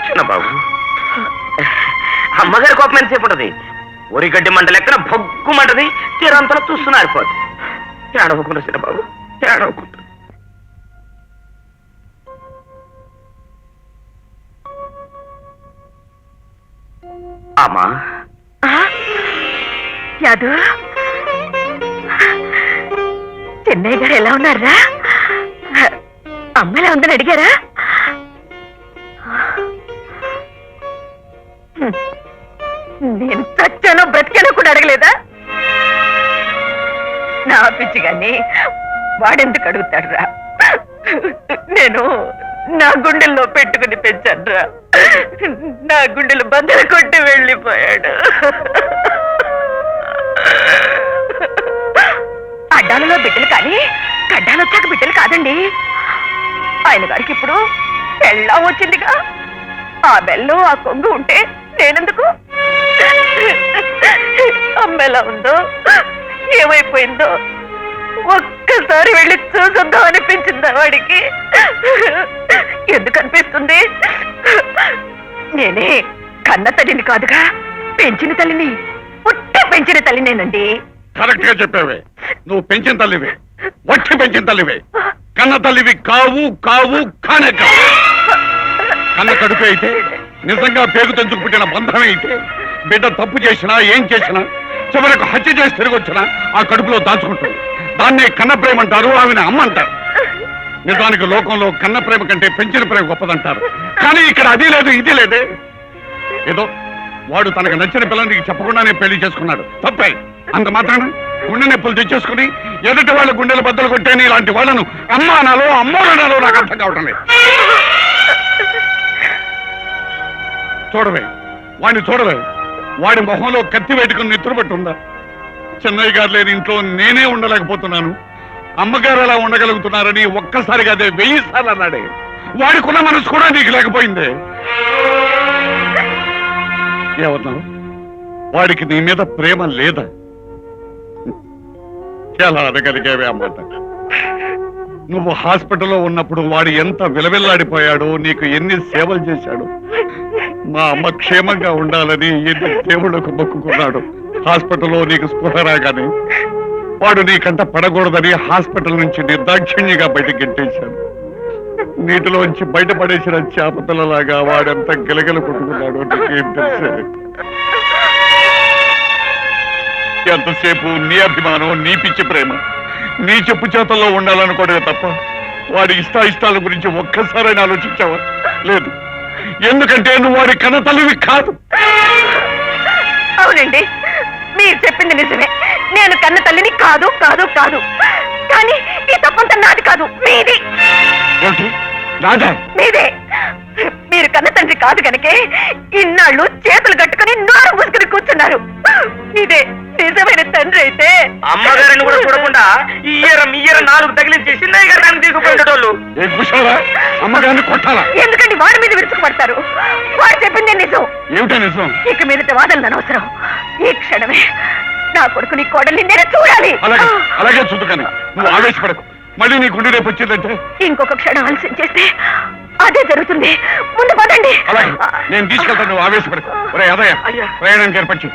చిన్నబాబు, అమ్మగారి కోపం ఎంతసేపు ఉంటది? ఒరిగడ్డి మంట లెక్కన భగ్గుమంటది, తీరంతలో చూస్తున్నారు పోదు. ఏడవకుండా చిన్నబాబు, ఏడవకుండా. అమ్మా యాదు, చెన్నయ్య గారు ఎలా ఉన్నారా? అమ్మ ఎలా ఉందని అడిగారా? నేను చచ్చానో బ్రతికానో కూడా అడగలేదా? నా పిచ్చిగాని వాడెందుకు అడుగుతాడు రా? నేను నా గుండెల్లో పెట్టుకుని పెంచాను రా. నా గుండెలు బద్దలు కొట్టి వెళ్ళిపోయాడు. అడ్డాలలో బిడ్డలు కానీ గడ్డాలు వచ్చాక బిడ్డలు కాదండి. ఆయన గారికి ఇప్పుడు పెళ్ళం వచ్చిందిగా, ఆ బెల్లం ఆ కొంగు ఉంటే నేనెందుకు? అమ్మ ఎలా ఉందో ఏమైపోయిందో ఒక్కసారి వెళ్ళి చూసొద్దాం అనిపించిందా వాడికి? ఎందుకు అనిపిస్తుంది? నేనే కన్న తల్లిని కాదుగా, పెంచిన తల్లిని, పుట్టి పెంచిన తల్లినేనండి. కరెక్ట్ గా చెప్పావే, నువ్వు పెంచిన తల్లివే, వచ్చి పెంచిన తల్లివే. కన్న తల్లివి కావు, కావు, కానే కావు. కన్న కడుపు అయితే, నిజంగా పేగు తెంచుకు పుట్టిన బంధమే అయితే, బిడ్డ తప్పు చేసినా ఏం చేసినా చివరకు హత్య చేసి తిరిగి వచ్చినా ఆ కడుపులో దాచుకుంటుంది. దాన్నే కన్న ప్రేమ అంటారు, ఆమెను అమ్మ అంటారు. నిజానికి లోకంలో కన్న ప్రేమ కంటే పెంచిన ప్రేమ గొప్పదంటారు. కానీ ఇక్కడ అది లేదు, ఇది లేదే. ఏదో వాడు తనకు నచ్చిన పిల్లనికి చెప్పకుండానే పెళ్లి చేసుకున్నాడు, తప్పే. అంత మాత్రాన గుండె నొప్పులు తెచ్చేసుకుని ఎదుటి వాళ్ళ గుండెలు బద్దలు కొట్టేని ఇలాంటి వాళ్ళను అమ్మ అనాలో అమ్మోరు అనాలో నాకు అర్థం కావటం లేదు. చూడవే, వాడిని చూడవే, వాడి మొహంలో కత్తి వేటుకుని నిద్రపట్టుందా? చెన్నయ్య గారు లేని ఇంట్లో నేనే ఉండలేకపోతున్నాను, అమ్మగారు ఎలా ఉండగలుగుతున్నారని ఒక్కసారిగా అదే 1000 సార్లు అన్నాడే. వాడికున్న మనసు కూడా నీకు లేకపోయిందే. ఏమన్నావు? వాడికి నీ మీద ప్రేమ లేదా? ఎలా అనగలిగేవే అమ్మాట? నువ్వు హాస్పిటల్లో ఉన్నప్పుడు వాడు ఎంత విలవిల్లాడిపోయాడో, నీకు ఎన్ని సేవలు చేశాడు. మా అమ్మ క్షేమంగా ఉండాలని ఎన్ని దేవుళ్ళకు మొక్కుకున్నాడు. హాస్పిటల్లో నీకు స్పృహ రాగానే వాడు నీకంట పడకూడదని హాస్పిటల్ నుంచి నిర్దాక్షిణ్యంగా బయటకు గెట్టేశాడు. నీటిలోంచి బయటపడేసిన చేపపిల్లలాగా వాడెంత గిలగిల కొట్టుకున్నాడు నీకేం తెలిసే? ఎంతసేపు నీ అభిమానం, నీ పిచ్చి ప్రేమ, నీ చెప్పు చేతల్లో ఉండాలనుకోవడమే తప్ప వాడి ఇష్టాయిష్టాల గురించి ఒక్కసారైనా ఆలోచించావా? లేదు. ఎందుకంటే నువ్వు వాడి కన్న తల్లివి కాదు. అవునండి, మీరు చెప్పింది నిజమే. నేను కన్న తల్లిని కాదు కాదు కాదు. కానీ ఈ తప్పంతా నాది కాదు, మీది. రాజా, మీదే. మీరు కన్న తండ్రి కాదు కనుకే ఇన్నాళ్ళు చేతులు కట్టుకుని నోరు మూసుకుని కూర్చున్నారు. ఇదే నిజమైన తండ్రి అయితే అమ్మగారిని కూడా చూడకుండా ఇయ్యర 4 తగిలించి చిన్నయ్య గారు నన్ను తీసుకుపోయేటోళ్ళు. అమ్మగారిని కొట్టాలా? ఎందుకంటే వాడి మీద విరుచుకుపడతారు? వాడు చెప్పిందే నిజం. ఏమిటా నిజం? ఇక మీదట వాదనలు అనవసరం. ఈ క్షణమే నా కొడుకు నీ కోడల్ని నేను చూడాలి. అలాగే చూదుకని నువ్వు ఆవేశపడకు. మళ్ళీ నీ గుండె రేపు వచ్చిందంటే ఇంకొక క్షణం ఆలస్యం చేస్తే అదే జరుగుతుంది. ముందు పదండి. అలాగే నేను తీసుకెళ్తాను, నువ్వు ఆవేశపడకు. ఒరే అదయ్య, ప్రయాణానికి ఏర్పచ్చు.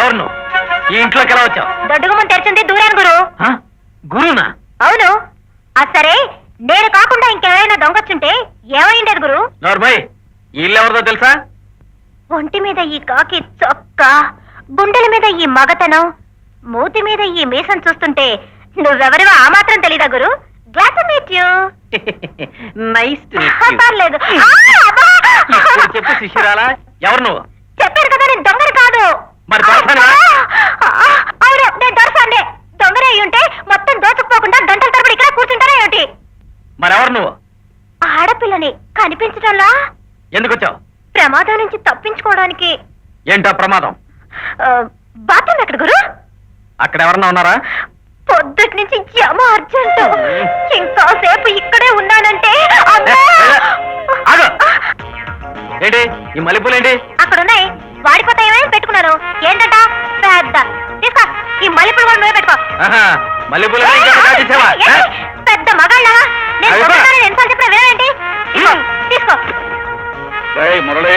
ఎవరు ఈ ఇంట్లోకి ఎలా వచ్చావు? దొడ్డుగుమ్మం తెరిచింది దూరాను గురు. గురునా? అవును. సరే, నేను కాకుండా ఇంకెవరైనా దొంగొచ్చుంటే ఏమైండేది గురు? నోర్మయ్, ఈ ఇల్లు ఎవరిదో తెలుసా? ఒంటి మీద ఈ కాకి చొక్క, గుండెల మీద ఈ మగతనం, మూతి మీద ఈ మీసం చూస్తుంటే నువ్వెవరివో ఆ మాత్రం తెలీదా గురు? Glad to meet you. Nice to పర్లేదు. చెప్పు శిష్యురాలా, ఎవరు నువ్వు? చెప్పారు కదా నేను దొంగని కాదు. మరి దొరసానా? అవును, నేను దొరసానే. దొంగనే అయి ఉంటే మొత్తం దోచుకుపోకుండా గంటల తరబడి ఇక్కడ కూర్చుంటారా ఏమిటి? మరెవరు నువ్వు? ఆడపిల్లని కనిపించడంలా. ఎందుకు వచ్చావు? ప్రమాదం నుంచి తప్పించుకోవడానికి. ఏంటా ప్రమాదం? బాత్రూమ్ ఎక్కడ గురు? అక్కడ ఎవరన్నా ఉన్నారా? పొద్దుటి నుంచి జమ అర్జెంటు. ఇంకాసేపు ఇక్కడే ఉన్నానంటే ఆగు. ఏంటి ఈ మల్లెపూలేంటి? అక్కడున్నాయి, వాడిపోతాయేమని పెట్టుకున్నాను. ఏంటంట పెద్ద తీసుకో, ఈ మల్లెపూలు కూడా నువ్వే పెట్టుకో. మల్లెపూలు పెద్ద మగాళ్ళ నేను ఎన్నిసార్లు చెప్పినా వినేంటి? తీసుకో. మురళి,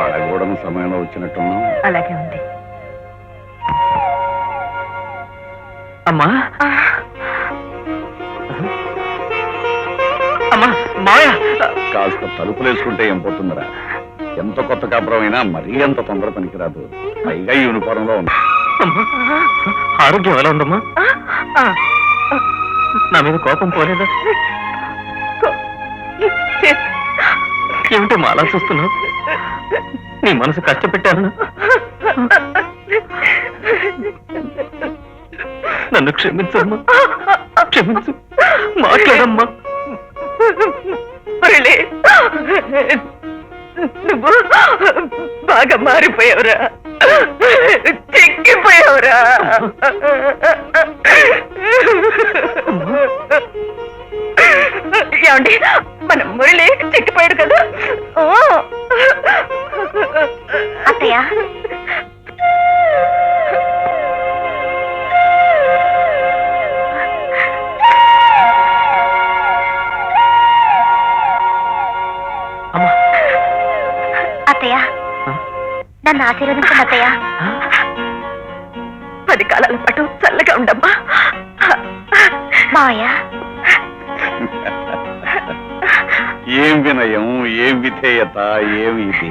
అడగూడని సమయంలో వచ్చినట్టున్నావు. అలాగే ఉంది. అమ్మా అమ్మా, మావయ్య కాస్త తలుపులేసుకుంటే ఏం పోతుందిరా? ఎంత కొత్త కాపురం అయినా మరీ అంత తొందర పనికిరాదు. పైగా యూనిఫారంలో ఉంది. ఆరోగ్యం ఎలా ఉందమ్మా? నా మీద కోపం పోలేదా? ఏమిటో అలా చూస్తున్నావు? నీ మనసు కష్టపెట్టాను. నన్ను క్షమించమ్మా, క్షమించు. మాట్లాడమ్మా. నువ్వు బాగా మారిపోయావురా, చెక్కిపోయావురా. ఏమండి, మన మురళి చెక్కిపోయాడు కదా? అత్తయ్య, అత్తయ్య నన్ను ఆశీర్వదించండి అత్తయ్య. 10 కాలాల పాటు చల్లగా ఉండమ్మా. మావయ్య, ఏం వినయం, ఏం విధేయత, ఏమి ఇది?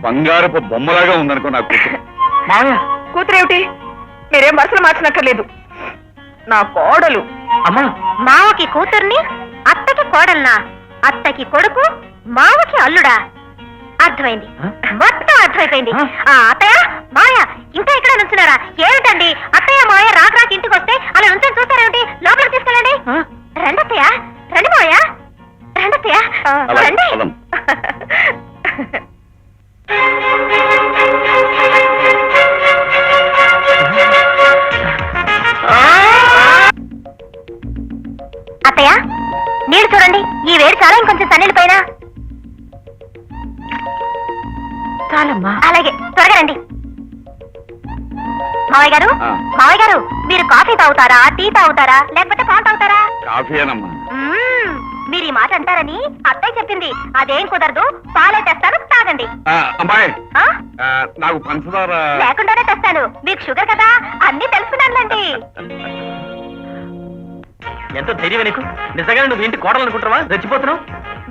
బంగారపు బొమ్మలాగా ఉందనుకో నా కూతురు. మావయ్య, కూతురేమిటి? మీరేం మనసులో మార్చనక్కర్లేదు. నా కోడలు. అమ్మా, మావకి కూతుర్ని, అత్తకి కోడల్నా? అత్తకి కొడుకు, మావకి అల్లుడా? అర్థమైంది, మొత్తం అర్థమైపోయింది. అత్తయ్య మాయ ఇంకా ఎక్కడ నుంచున్నారా? ఏమిటండి అత్తయ్య మాయ రాక ఇంటికి వస్తే అలా నుంచొని చూస్తారేమిటి? లోపలికి తీసుకెళ్ళండి. రండి అత్తయ్య, రండి మాయ, రండి అత్తయ్య, రండి. అత్తయ్య నీళ్ళు చూడండి, ఈ వేడి చాలా, ఇంకొంచెం సన్నీళ్ళ పైన. చాలమ్మా. అలాగే, త్వరగా రండి. మావయ్య గారు, మావయ్య గారు, మీరు కాఫీ తాగుతారా, టీ తాగుతారా, లేకపోతే పాలు తాగుతారా? కాఫీయేనమ్మా. మీరు ఈ మాట అంటారని అత్తయ్య చెప్పింది. అదేం కుదరదు, పాలే తెస్తాను, తాగండి. అమ్మాయి, ఆ? నాకు పంచదార లేకుండానే తెస్తాను, మీకు షుగర్ కదా, అన్ని తెలుసుకున్నానులేండి. ఎంతో ధైర్యం నీకు. నిజంగా నువ్వు ఇంటి కోడలు అనుకుంటున్నావా? రెచ్చిపోతున్నావు.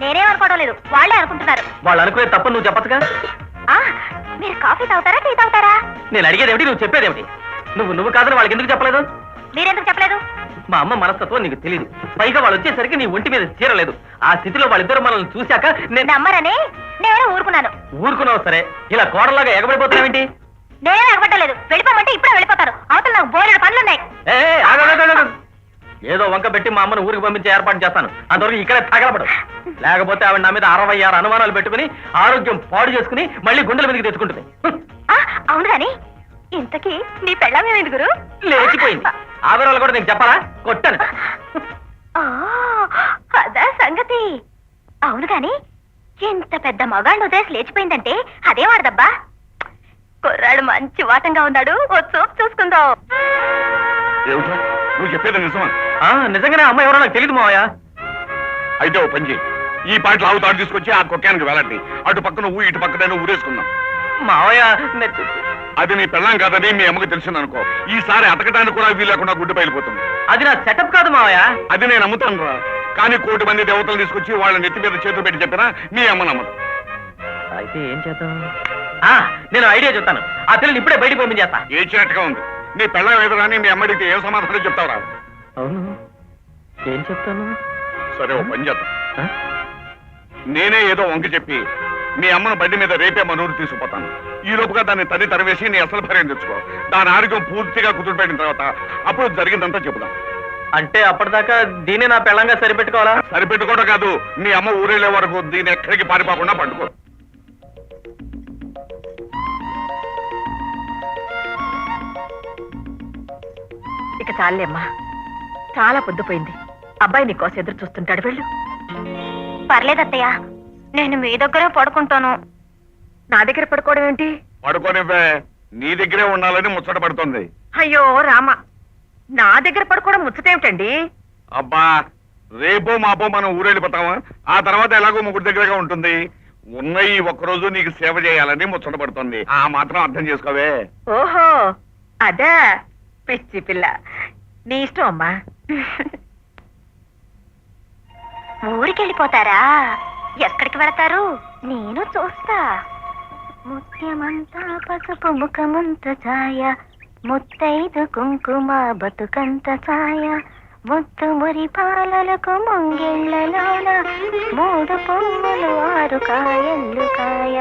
నేనేం అనుకోవడం లేదు, వాళ్ళే అనుకుంటున్నారు. వాళ్ళు అనుకునే తప్ప నువ్వు చెప్పచ్చుగా. ఆ, మీరు కాఫీ తాగుతారా, టీ తాగుతారా? నేను అడిగేది ఏమిటి, నువ్వు చెప్పేది ఏమిటి? నువ్వు కాదని వాళ్ళకి ఎందుకు చెప్పలేదు? మీరెందుకు చెప్పలేదు? మా అమ్మ మనస్తత్వం నీకు తెలియదు. పైగా వాళ్ళు వచ్చేసరికి నీ ఒంటి మీద చీరలేదు. ఆ స్థితిలో వాళ్ళిద్దరు మనల్ని చూశాక నేను నమ్మరని నేను ఊరుకున్నాను. ఊరుకున్నావు సరే, ఇలా కోడలాగా ఎగబడిపోతున్నావేంటి? నేనేం ఎగబట్టలేదు, వెళ్ళిపోమంటే ఇప్పుడే వెళ్ళిపోతారు. అవతల నాకు బోలెడు పనులున్నాయి. ఏదో వంక పెట్టి మా అమ్మను ఊరికి పంపించే ఏర్పాటు చేస్తాను. అంతవరకు ఇక్కడే తగలబడు. లేకపోతే ఆవిడ నా మీద 66 అనుమానాలు పెట్టుకుని ఆరోగ్యం పాడు చేసుకుని మళ్ళీ గుండెల మీదకి తెచ్చుకుంటుంది. అవును గాని ఇంతకీ నీ పెళ్ళమేమైంది గురు? లేచిపోయింది. ఆ వివరాలు కూడా నీకు చెప్పాలా? కొట్టాను. అదా సంగతి. అవును గాని ఇంత పెద్ద మగాళ్ళు ఉదయం లేచిపోయిందంటే అదే వాడదబ్బా. కుర్రాడు మంచి వాటంగా ఉన్నాడు, ఓ చూపు చూసుకుందాం. నువ్వు చెప్పేది నిజమా? నిజంగానే అమ్మ ఎవరో నాకు తెలియదు మావయ్య. అయితే ఓ పని చేయి, ఈ పాటలు ఆవుతాడు తీసుకొచ్చి ఆ కుక్కానికి వెళ్ళండి. అటు పక్కన నువ్వు, ఇటు పక్కన ఊరేసుకుందాం. మావయ్య అది నీ పెళ్ళాం కాదని మీ అమ్మకి తెలిసింది అనుకో, ఈసారి అతకటానికి కూడా వీలు లేకుండా గుడ్డు బయలుపోతుంది. అది నా సెటప్ కాదు మావయ్య. అది నేను నమ్ముతాను రా, కానీ 1 కోటి మంది దేవతలు తీసుకొచ్చి వాళ్ళ నెత్తి మీద చేతులు పెట్టి చెప్పినా మీ అమ్మ నమ్మదు. అయితే ఏం చేద్దాం? నేను ఐడియా చెప్తాను. ఆ పిల్లని ఇప్పుడే బయటికి పంపించేస్తా. ఏడ్చినట్టుగా ఉంది. నీ పెళ్ళం ఎదురాని మీ అమ్మడికి ఏం సమాధానం చెప్తావురా? అవును, ఏం చెప్తాను? సరే ఓ పని చేద్దాం, నేనే ఏదో వంక చెప్పి మీ అమ్మను బండి మీద రేపే మనూరు తీసుకుపోతాను. ఈ లోపుగా దాన్ని తరివేసి నీ అసలు భార్యను తెచ్చుకో. దాని ఆరోగ్యం పూర్తిగా కుదురుపెట్టిన తర్వాత అప్పుడు జరిగిందంతా చెబుదాం. అంటే అప్పటిదాకా దీన్ని నా పెళ్ళంగా సరిపెట్టుకోవాలా? సరిపెట్టుకోవడం కాదు, మీ అమ్మ ఊరెళ్ళే వరకు దీన్ని ఎక్కడికి పారిపోకుండా పట్టుకో. ఇక చాలేమ్మా, చాలా పొద్దుపోయింది. అబ్బాయి నీకోసం ఎదురు చూస్తుంటాడు, వెళ్ళు. పర్లేదత్తయ్య, నేను మీ దగ్గరే పడుకుంటాను. నా దగ్గర పడుకోవడం ఏంటి? పడుకోనివ్వే, నీ దగ్గరే ఉండాలని ముచ్చట పడుతుంది. అయ్యో రామ, నా దగ్గర పడుకోవడం ముచ్చటేమిటండి? అబ్బా, రేపో మాపో మనం ఊరెళ్ళిపోతామా? ఆ తర్వాత ఎలాగో ముగ్గురు దగ్గరగా ఉంటుంది. ఉన్న ఈ ఒక్కరోజు నీకు సేవ చేయాలని ముచ్చట పడుతుంది. ఆ మాత్రం అర్థం చేసుకోవే. ఓహో అదా, పిచ్చి పిల్ల, నీ ఇష్టం అమ్మా. ఊరికెళ్ళిపోతారా? ఎక్కడికి వెళతారు? నేను చూస్తా. ముత్యమంతా పసుపు ముఖమంత ఛాయ, ముత్తైదు కుంకుమ బతుకంత ఛాయ, ముత్తు మురి పాలలకు ముంగిళ్ళలోన 3 పువ్వులు 6 కాయలు కాయ.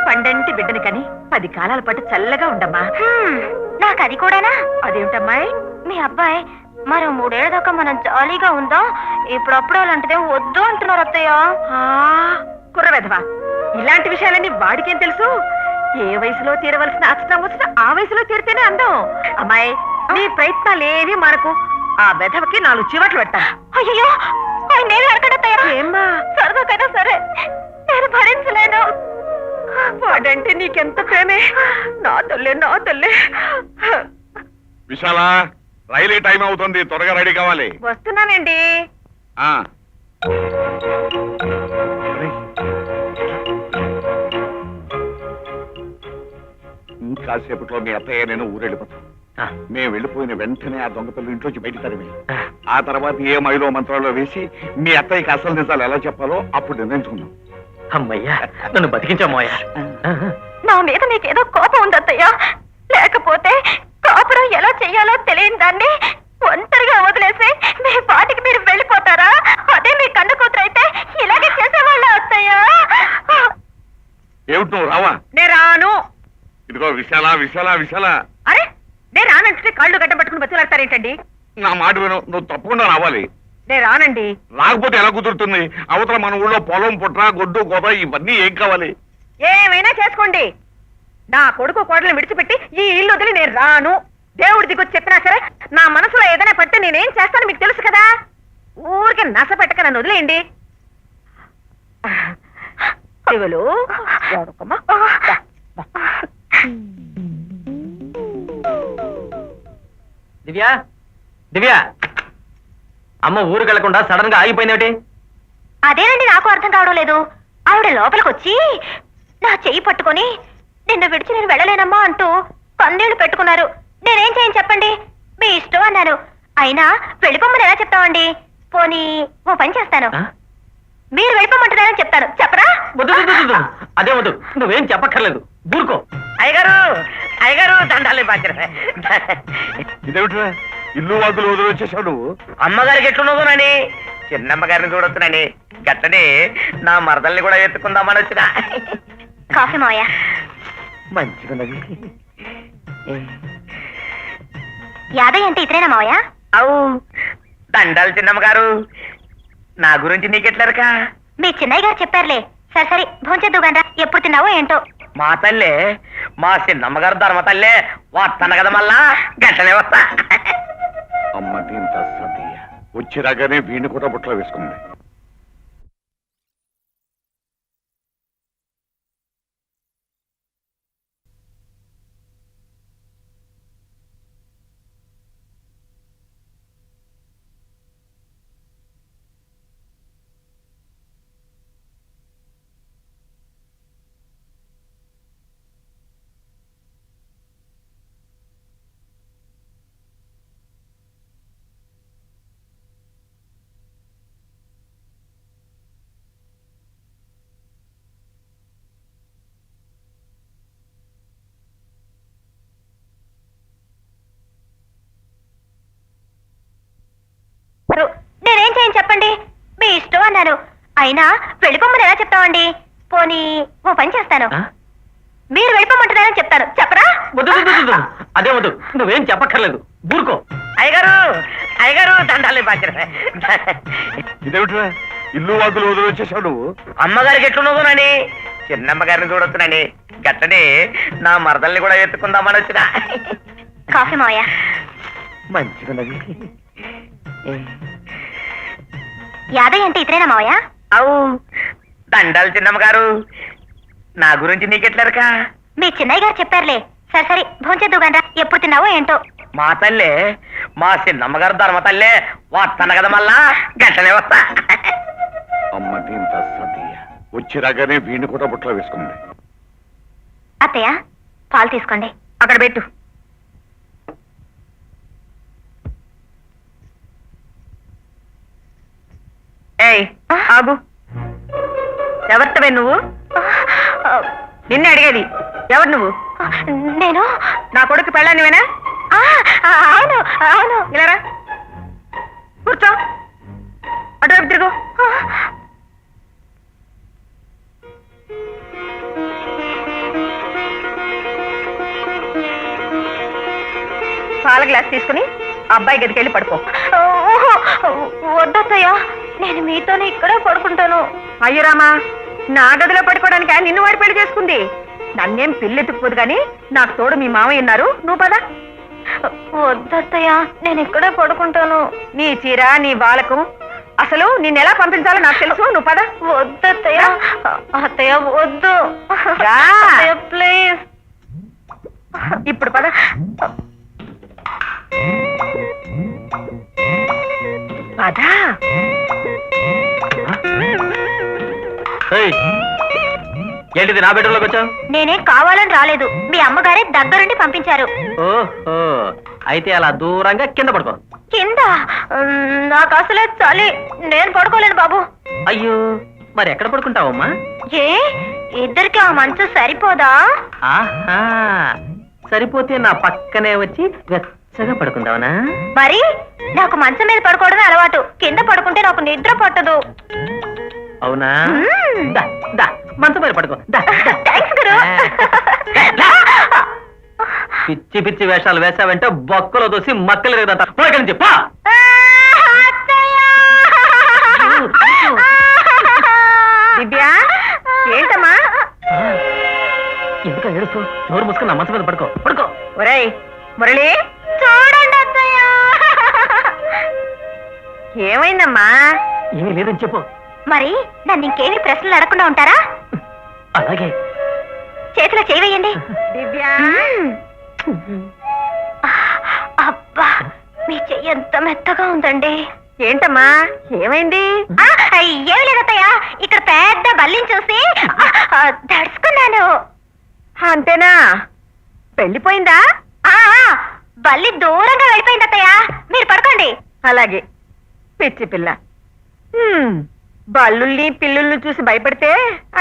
పండంటి బిడ్డని కని 10 కాలాల పాటు చల్లగా ఉండమ్మా. నాకు అది కూడానా? అదేమిటమ్మాయి? మీ అబ్బాయి మరో 3 ఏళ్ల దాకా మనం జాలీగా ఉందాం, ఇప్పుడప్పుడు అలాంటిదే వద్దు అంటున్నారు అత్తయ్య. కుర్రవెధవా, ఇలాంటి విషయాలన్నీ వాడికేం తెలుసు? ఏ వయసులో తీరవలసిన అక్షరం వచ్చినా ఆ వయసులో తీరితేనే అందం. అమ్మాయి, నీ ప్రయత్నాలు ఏవి మనకు. ఆ వెధవకి 4 చివట్లు పెట్టాను. అయ్యో, ఆయన అడగడత్తయ్య. ఏమ్మా? సరదా కదా, సరే, నేను భరించలేను. వాడంటే నీకెంత ప్రేమే. నా తల్లే, నా తల్లే. విశాల, రైలే టైం అవుతుంది, త్వరగా రెడీ కావాలి. వస్తున్నానండి. ఆ కాసేపట్లో మీ అత్తయ్య నేను ఊరెళ్ళిపోతాం. ఆ, మేము వెళ్ళిపోయిన వెంటనే ఆ దొంగ పిల్లలు ఇంట్లోంచి బయట తరిమి ఆ, ఆ తర్వాత ఏ మైలో మంత్రాల్లో వేసి మీ అత్తయ్యకి అసలు నిజాలు ఎలా చెప్పాలో అప్పుడు నిర్ణయించుకుందాం. అమ్మయ్యా నన్ను బతికించామోయా. నా మీద మీకేదో కోపం ఉంది అత్తయ్య. లేకపోతే కాపురం ఎలా చెయ్యాలో తెలియని దాన్ని ఒంటరిగా వదిలేసి మీ పాటికి మీరు వెళ్ళిపోతారా? అదే మీ కన్ను కూతురు అయితే ఇలాగే చేసేవాళ్ళ అత్తయ్య. ఏమిటి నువ్వు రావా? నేను రాను. ఇదిగో విశాల విశాల విశాల, అరే నేను రానంటే కాళ్ళు గడ్డ పట్టుకుని బతులాడతారేంటండి? నా మాట విను, నువ్వు తప్పకుండా రావాలి. నేను రానండి. రాకపోతే ఎలా కుదురుతుంది? అవతల మన ఊళ్ళో పొలం పుట్ర గొడ్డు గోద ఇవన్నీ ఏం కావాలి? ఏమైనా చేసుకోండి. నా కొడుకు కోడలు విడిచిపెట్టి ఈ ఇల్లు వదిలి నేను రాను. దేవుడి దిగొచ్చి చెప్పినా సరే నా మనసులో ఏదైనా పడితే నేనేం చేస్తానో మీకు తెలుసు కదా. ఊరికి నస పెట్టక నన్ను వదిలేయండి. శివులు, ఏడవకమ్మా. దా, దా. దివ్య దివ్య, అమ్మ ఊరికి వెళ్లకుండా సడన్ గా ఆగిపోయిందేమిటి? అదేనండి నాకు అర్థం కావడం లేదు. ఆవిడ లోపలికి వచ్చి నా చెయ్యి పట్టుకొని నిన్ను విడిచి నేను వెళ్ళలేనమ్మా అంటూ కన్నీళ్లు పెట్టుకున్నారు. నేనేం చేయను చెప్పండి? మీ ఇష్టం అన్నాను. అయినా వెళ్ళిపోమ్మని ఎలా చెప్తామండి? పోనీ ఓ పని చేస్తాను, ఆ? మీరు వెళ్ళిపోమంటున్నారని చెప్తాను. చెప్పరా? వద్దు వద్దు, వద్దు, వద్దు. అదే వద్దు, నువ్వేం చెప్పక్కర్లేదు, ఊరుకో. అయ్యగారు అయ్యగారు దండాలి బాధ్యత. ఇదేమిట్రా ఇల్లు వాదులు వదిలి వచ్చేసావు నువ్వు? అమ్మగారికి ఎట్లున్నదోనని చిన్నమ్మగారిని చూడొచ్చునని గట్టనే నా మరదల్ని కూడా ఎత్తుకుందామని వచ్చిన. కాఫీ మావయ్య. మంచిగున్నది. యాదయ్య అంటే ఇతరేనా మావయ్య? అవు దండాలు చిన్నమ్మగారు, నా గురించి నీకెట్లరక? మీ చిన్నయ్య గారు చెప్పారులే. సరే సరే భోంచేద్దు గండ్రా. ఎప్పుడు తిన్నావో ఏంటో. మా తల్లే, మా చిన్నమ్మగారు ధర్మ తల్లే వస్తాను కదా మళ్ళా గట్టనే వస్తా. అమ్మ దీంత సతీయ వచ్చి రాగానే వీణి కూడా బుట్టలో వేసుకుంది. నేనేం చేయను చెప్పండి? మీ ఇష్టం అన్నాను. అయినా వెళ్ళిపోమ్మని ఎలా చెప్తామండి? పోనీ ఓ పని చేస్తాను, ఆ? మీరు వెళ్ళిపోమంటున్నారని చెప్తాను. చెప్పరా? వద్దు వద్దు, వద్దు, వద్దు. అదే వద్దు, నువ్వేం చెప్పక్కర్లేదు, ఊరుకో. అయ్యగారు అయ్యగారు దండాలి బాధ్యత. ఇదేమిట్రా ఇల్లు వాదులు వదిలి వచ్చేసావు నువ్వు? అమ్మగారికి ఎట్లున్నదోనని చిన్నమ్మగారిని చూడొచ్చునని గట్టనే నా మరదల్ని కూడా ఎత్తుకుందామని వచ్చిన. కాఫీ మావయ్య. మంచిగున్నది. యాదయ్య అంటే ఇతరేనా మావయ్య? అవు దండాలు చిన్నమ్మగారు, నా గురించి నీకెట్లరక? మీ చిన్నయ్య గారు చెప్పారులే. సరే సరే భోంచేద్దు గండ్రా. ఎప్పుడు తిన్నావో ఏంటో. మా తల్లే, మా చిన్నమ్మగారు ధర్మ తల్లే వస్తాను కదా మళ్ళా గట్టనే వస్తా. అమ్మ దీంత సతీయ వచ్చి రాగానే వీణి కూడా బుట్టలో వేసుకుంది. అత్తయ్య పాలు తీసుకోండి. అక్కడ పెట్టు. ఏయ్ ఆగు. ఎవరితవే నువ్వు? నిన్నే అడిగేది. ఎవరు నువ్వు? నేను నా కొడుకు పెళ్ళానివేనా? అవును అవును. ఇలా రా. కూర్చో. అటువైపు తిరుగు. పాల గ్లాస్ తీసుకుని అబ్బాయి గదికి వెళ్ళి పడుకో. వద్దత్తయ్య, నేను మీతోనే ఇక్కడే పడుకుంటాను. అయ్యో రామా, నా గదిలో పడుకోవడానికి నిన్ను వాడి పెళ్లి చేసుకుంది. నన్నేం పిల్లెత్తుకుపోదు గాని నాకు తోడు మీ మామయ్య ఉన్నారు. నువ్వు పద. వద్దత్తయ్య, నేను ఇక్కడే పడుకుంటాను. నీ చీర నీ బాలకు అసలు నిన్నెలా పంపించాలో నాకు తెలుసు. నువ్వు పద. వద్దత్తయ్య. అత్తయ్య వద్దు. రా. అత్తయ్య ప్లీజ్. ఇప్పుడు పద. పద. ఏయ్, ఏంటిది నా బెడ్రూమ్లోకి వచ్చావు? నేనేం కావాలని రాలేదు, మీ అమ్మగారే దగ్గరుండి పంపించారు. ఓహో, అయితే అలా దూరంగా కింద పడుకో. కింద నాకు అసలే చలి, నేను పడుకోలేను బాబు. అయ్యో, మరి ఎక్కడ పడుకుంటావమ్మా? ఏ ఇద్దరికి ఆ మంచం సరిపోదా? ఆహా, సరిపోతే నా పక్కనే వచ్చి వెచ్చగా పడుకుంటావనా? మరి నాకు మంచం మీద పడుకోవడమే అలవాటు, కింద పడుకుంటే నాకు నిద్ర పట్టదు. అవునా? దా, దా, మంచం మీద పడుకో. దా, దా. థాంక్స్ గురు. పిచ్చి పిచ్చి వేషాలు వేసావంటే బొక్కలో దోసి మక్కలు లేదంట. పోయి చెప్పా. దివ్య, ఏంటమ్మా? ఎందుకు ఏడుస్తూ? నోరు మూసుకుని నా మంచం మీద పడుకో. పడుకో. ఒరేయ్ మురళి, చూడండి అత్తయ్య. ఏమైందమ్మా? ఏమీ లేదని చెప్పు. మరి నన్ను ఇంకేమి ప్రశ్నలు అడగకుండా ఉంటారా? అలాగే. చేతిలో చేయవేయండి. దివ్య, అబ్బా, మీ చెయ్యి ఎంత మెత్తగా ఉందండి. ఏంటమ్మా ఏమైంది? ఏమి లేదత్తయ్య, ఇక్కడ పెద్ద బల్లిని చూసి దడుచుకున్నాను. అంతేనా? పెళ్లిపోయిందా? బల్లి దూరంగా వెళ్ళిపోయింది అత్తయ్య, మీరు పడుకోండి. అలాగే పిచ్చి పిల్ల. బల్లుల్ని పిల్లుల్ని చూసి భయపడితే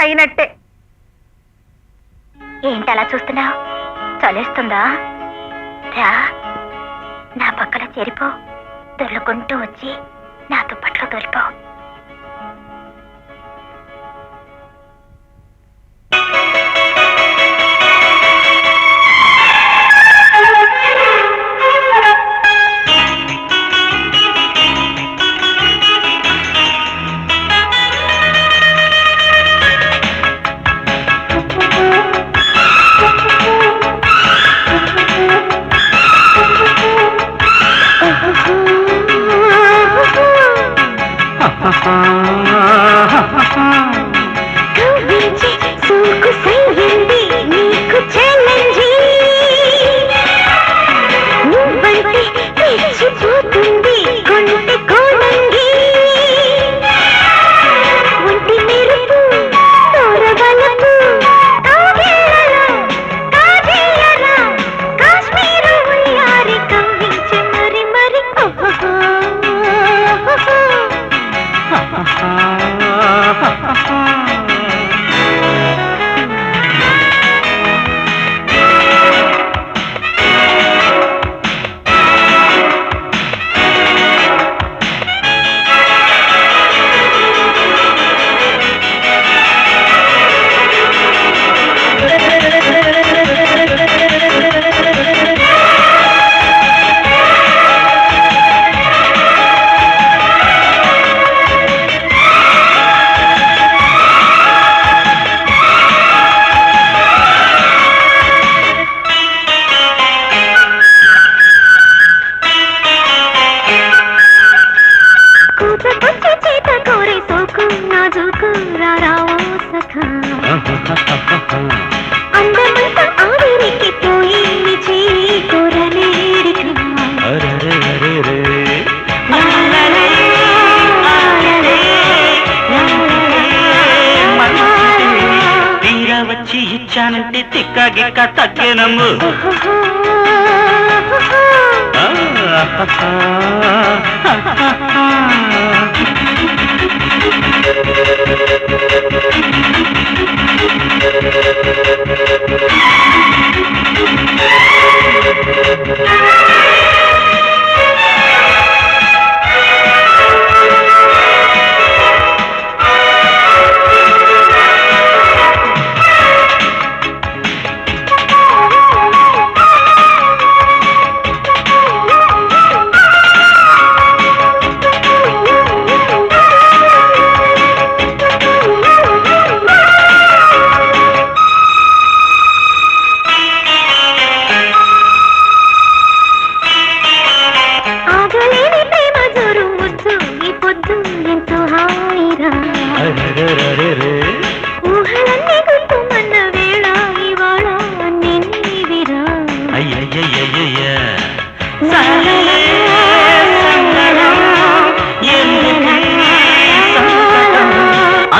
అయినట్టే. ఏంటి అలా చూస్తున్నావు? చలేస్తుందా? రా, నా పక్కన చేరిపో, దొర్లుకుంటూ వచ్చి నా దుప్పట్లో దొరిపో. వచ్చి ఇచ్చానంటే తిక్క గిక్క తగ్గేనమ్ము.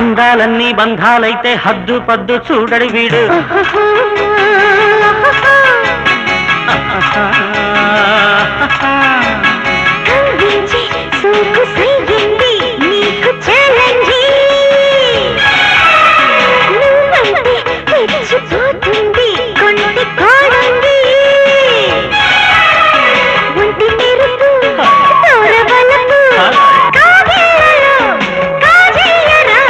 అందాలన్నీ బంధాలైతే హద్దు పద్దు చూడడి వీడు కవ్వించి సోకు సైగింది నీకు ఛాలెంజి నువ్వంటే తెచ్చిపోతుంది కొంటి కోడంగి ఒంటి మెరుపు తోరవలపు కావేరలో కాజేయరా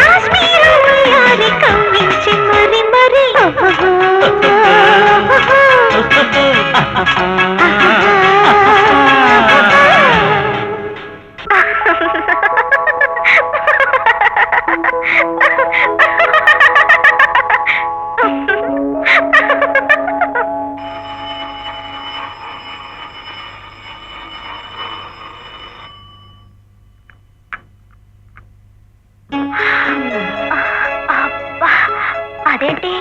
కాశ్మీరు ఉయ్యారి కవ్వించి మరి మరి అబ్బా, అదేంటి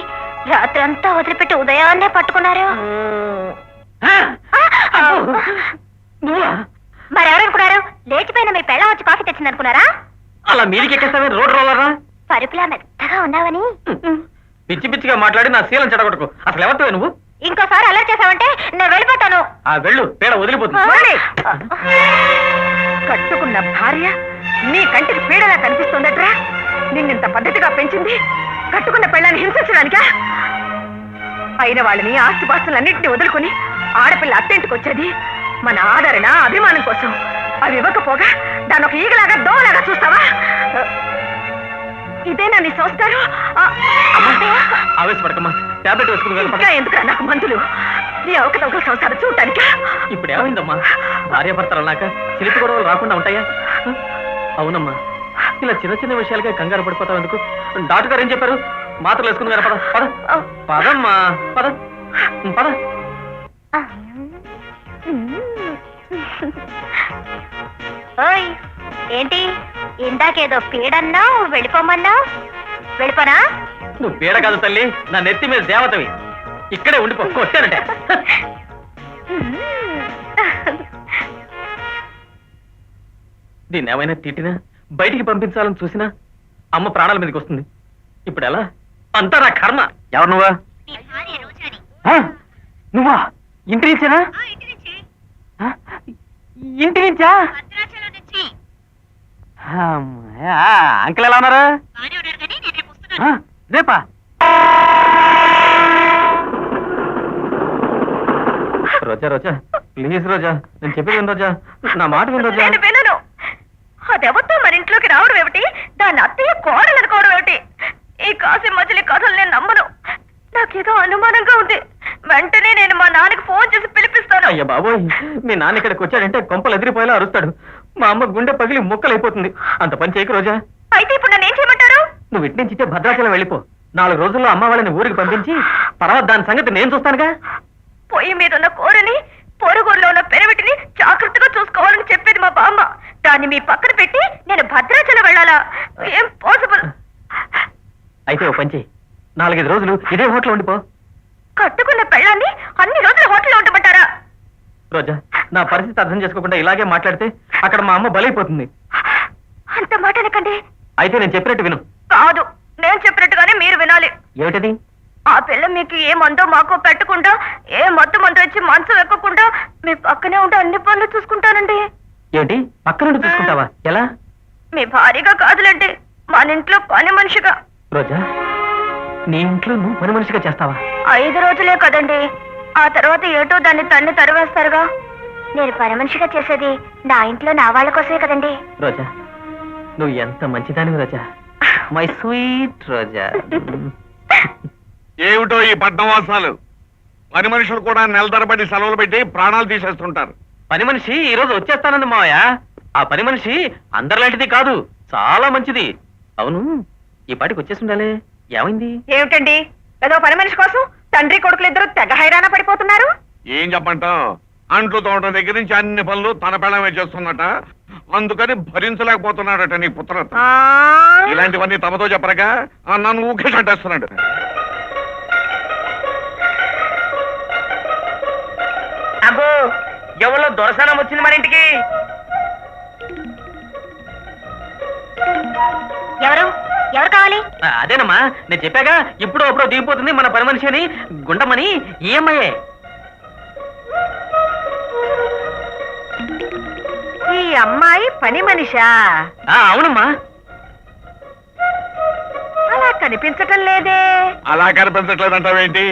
రాత్రంతా వదిలిపెట్టి ఉదయాన్నే పట్టుకున్నారు మరెవరనుకున్నారు లేచిపోయిన మీ పెళ్ళ వచ్చి కాఫీ తెచ్చిందనుకున్నారా అలా మీదికి ఎక్కేస్తావే రోడ్ రోలరా పరుపులా మెత్తగా ఉన్నావని పిచ్చి పిచ్చిగా మాట్లాడి నా శీలం చెడగొట్టుకో. అసలు ఎవరితో నువ్వు? ఇంకోసారి అల్లరి చేసావంటే నేను వెళ్ళిపోతాను ఆ వెళ్ళు, పేడ వదిలిపోతుంది. చూడండి, కట్టుకున్న భార్య నీ కంటికి పీడలా కనిపిస్తుందట్రా. నిన్నింత పద్ధతిగా పెంచింది కట్టుకున్న పెళ్ళాన్ని హింసించడానికా? అయిన వాళ్ళని ఆస్తిపాస్తులన్నింటినీ వదులుకుని ఆడపిల్ల అత్తింటికి వచ్చేది మన ఆదరణ అభిమానం కోసం. అవి ఇవ్వకపోగా దాన్ని ఒక ఈగలాగా దోవలాగా చూస్తావా? ఇదేనా నీ సంస్కారం? ఆవేశపడకమ్మా, టాబ్లెట్ వేసుకుని ఇంకా ఎందుకురా నాకు మందులు? నీ అవకతవకల సంసారం చూడటానికా? ఇప్పుడు ఏమైందమ్మా? భార్యాభర్తలు అన్నాక చిలిపి గొడవలు రాకుండా ఉంటాయా? అవునమ్మా, ఇలా చిన్న చిన్న విషయాలకే కంగారు పడిపోతావు ఎందుకు? డాక్టర్ గారు ఏం చెప్పారు? మాత్రలు వేసుకుని పద పద పదమ్మా, పద పద. ఓయ్ ఏంటి ఇందాకేదో పీడన్నావు వెళ్ళిపోమన్నావు? వెళ్ళిపోనా? నువ్వు పీడ కాదు తల్లి, నా నెత్తి మీద దేవతవి. ఇక్కడే ఉండిపో, కొట్టానంటే. దీన్ని ఏమైనా తిట్టినా బయటికి పంపించాలని చూసినా అమ్మ ప్రాణాల మీదకి వస్తుంది. ఇప్పుడు ఎలా? అంతా నా కర్మ. ఎవరు నువ్వా? నువ్వా? ఇంటి నుంచేనా? ఇంటి నుంచా? అంకుల్ ఎలా ఉన్నారా? రేపా? రోజా రోజా ప్లీజ్ రోజా, నేను చెప్పేది విను రోజా, నా మాట విను రోజా. నేను వినను. అదెవరితో మన ఇంట్లోకి రావడం ఏమిటి? దాన్ని అత్తయ్య కోడలు అనుకోవడం ఏమిటి? ఈ కాసి మజిలీ కథలు నేను నమ్మను. నాకేదో అనుమానంగా ఉంది. వెంటనే నేను మా నాన్నకి ఫోన్ చేసి పిలిపిస్తాను. అయ్యా బాబోయ్, మీ నాన్న ఇక్కడికి వచ్చాడంటే కొంపలు ఎదిరిపోయేలా అరుస్తాడు. మా అమ్మ గుండె పగిలి ముక్కలైపోతుంది. అంత పని చేయకు రోజా. అయితే ఇప్పుడు నన్ను ఏం చేయమంటారు? నువ్వు ఇటు నుంచి భద్రాచలం వెళ్ళిపో. 4 రోజుల్లో అమ్మ వాళ్ళని ఊరికి పంపించి తర్వాత దాని సంగతి నేను చూస్తానుగా. పొయ్యి మీద ఉన్న కూరని పొరుగురులో ఉన్న పెరవిటిని జాగ్రత్తగా చూసుకోవాలని చెప్పేది మా బామ్మ. దాన్ని మీ పక్కన పెట్టి నేను భద్రాచలం వెళ్ళాలా? ఏం పాసిబుల్? అయితే ఓ పంచి 4-5 రోజులు ఇదే హోటల్ ఉండిపో. కట్టుకున్న పెళ్ళాన్ని అన్ని రోజులు హోటల్లో ఉండమంటారా? రోజా, నా పరిస్థితి అర్థం చేసుకోకుండా ఇలాగే మాట్లాడితే అక్కడ మా అమ్మ బలైపోతుంది. అంత మాట అనకండి. అయితే నేను చెప్పినట్టు విను. కాదు, నేను చెప్పినట్టుగానే మీరు వినాలి. ఏమిటది? ఆ పిల్ల మీకు ఏ మందో మాకో పెట్టకుండా, ఏ మత్తు మందు వచ్చి మంచం ఎక్కకుండా మీ పక్కనే ఉంటే అన్ని పనులు చూసుకుంటానండి. ఏంటి పక్క నుండి చూసుకుంటావా? ఎలా? మీ భారీగా కాదులండి, మన ఇంట్లో పని మనిషిగా. రోజా, నీ ఇంట్లో నువ్వు పని మనిషిగా చేస్తావా? 5 రోజులే కదండి, ఆ తర్వాత ఏటో దాన్ని తన్ని తరివేస్తారుగా. నేను పని మనిషిగా చేసేది నా ఇంట్లో నా వాళ్ళ కోసమే కదండి. రోజా, నువ్వు ఎంత మంచిదానివి రోజా, మై స్వీట్ రోజా. ఏమిటో ఈ పట్నవాసాలు? పని మనుషులు కూడా నెల తరబడి సెలవులు పెట్టి ప్రాణాలు తీసేస్తుంటారు. పని మనిషి ఈ రోజు వచ్చేస్తానంది మావయ్య. ఆ పని మనిషి అందరిలాంటిది కాదు, చాలా మంచిది. అవును, ఈ పాటికి వచ్చేసి ఉండాలి. ఏమైంది? ఏమిటండి, ఏదో పని మనిషి కోసం తండ్రి కొడుకులు ఇద్దరు తెగ హైరాణ పడిపోతున్నారు. ఏం చెప్పంటాం? అంట్లు తోట దగ్గర నుంచి అన్ని పనులు తన పెళ్ళమే చేస్తున్నట, అందుకని భరించలేకపోతున్నాడట నీ పుత్రత. ఇలాంటివన్నీ తమతో చెప్పరగా నన్ను ఊకే చంటేస్తున్నాడు. అబ్బో, ఎవరో దొరసనం వచ్చింది మన ఇంటికి. ఎవరు? ఎవరు కావాలి? అదేనమ్మా నేను చెప్పాగా ఇప్పుడు అప్పుడు దిగిపోతుంది మన పని మనిషి అని గుండమని ఈఎంఐ. ఈ అమ్మాయి పని మనిషా? అవునమ్మా. అలా కనిపించటం లేదే. అలా కనిపించట్లేదంటావేంటి?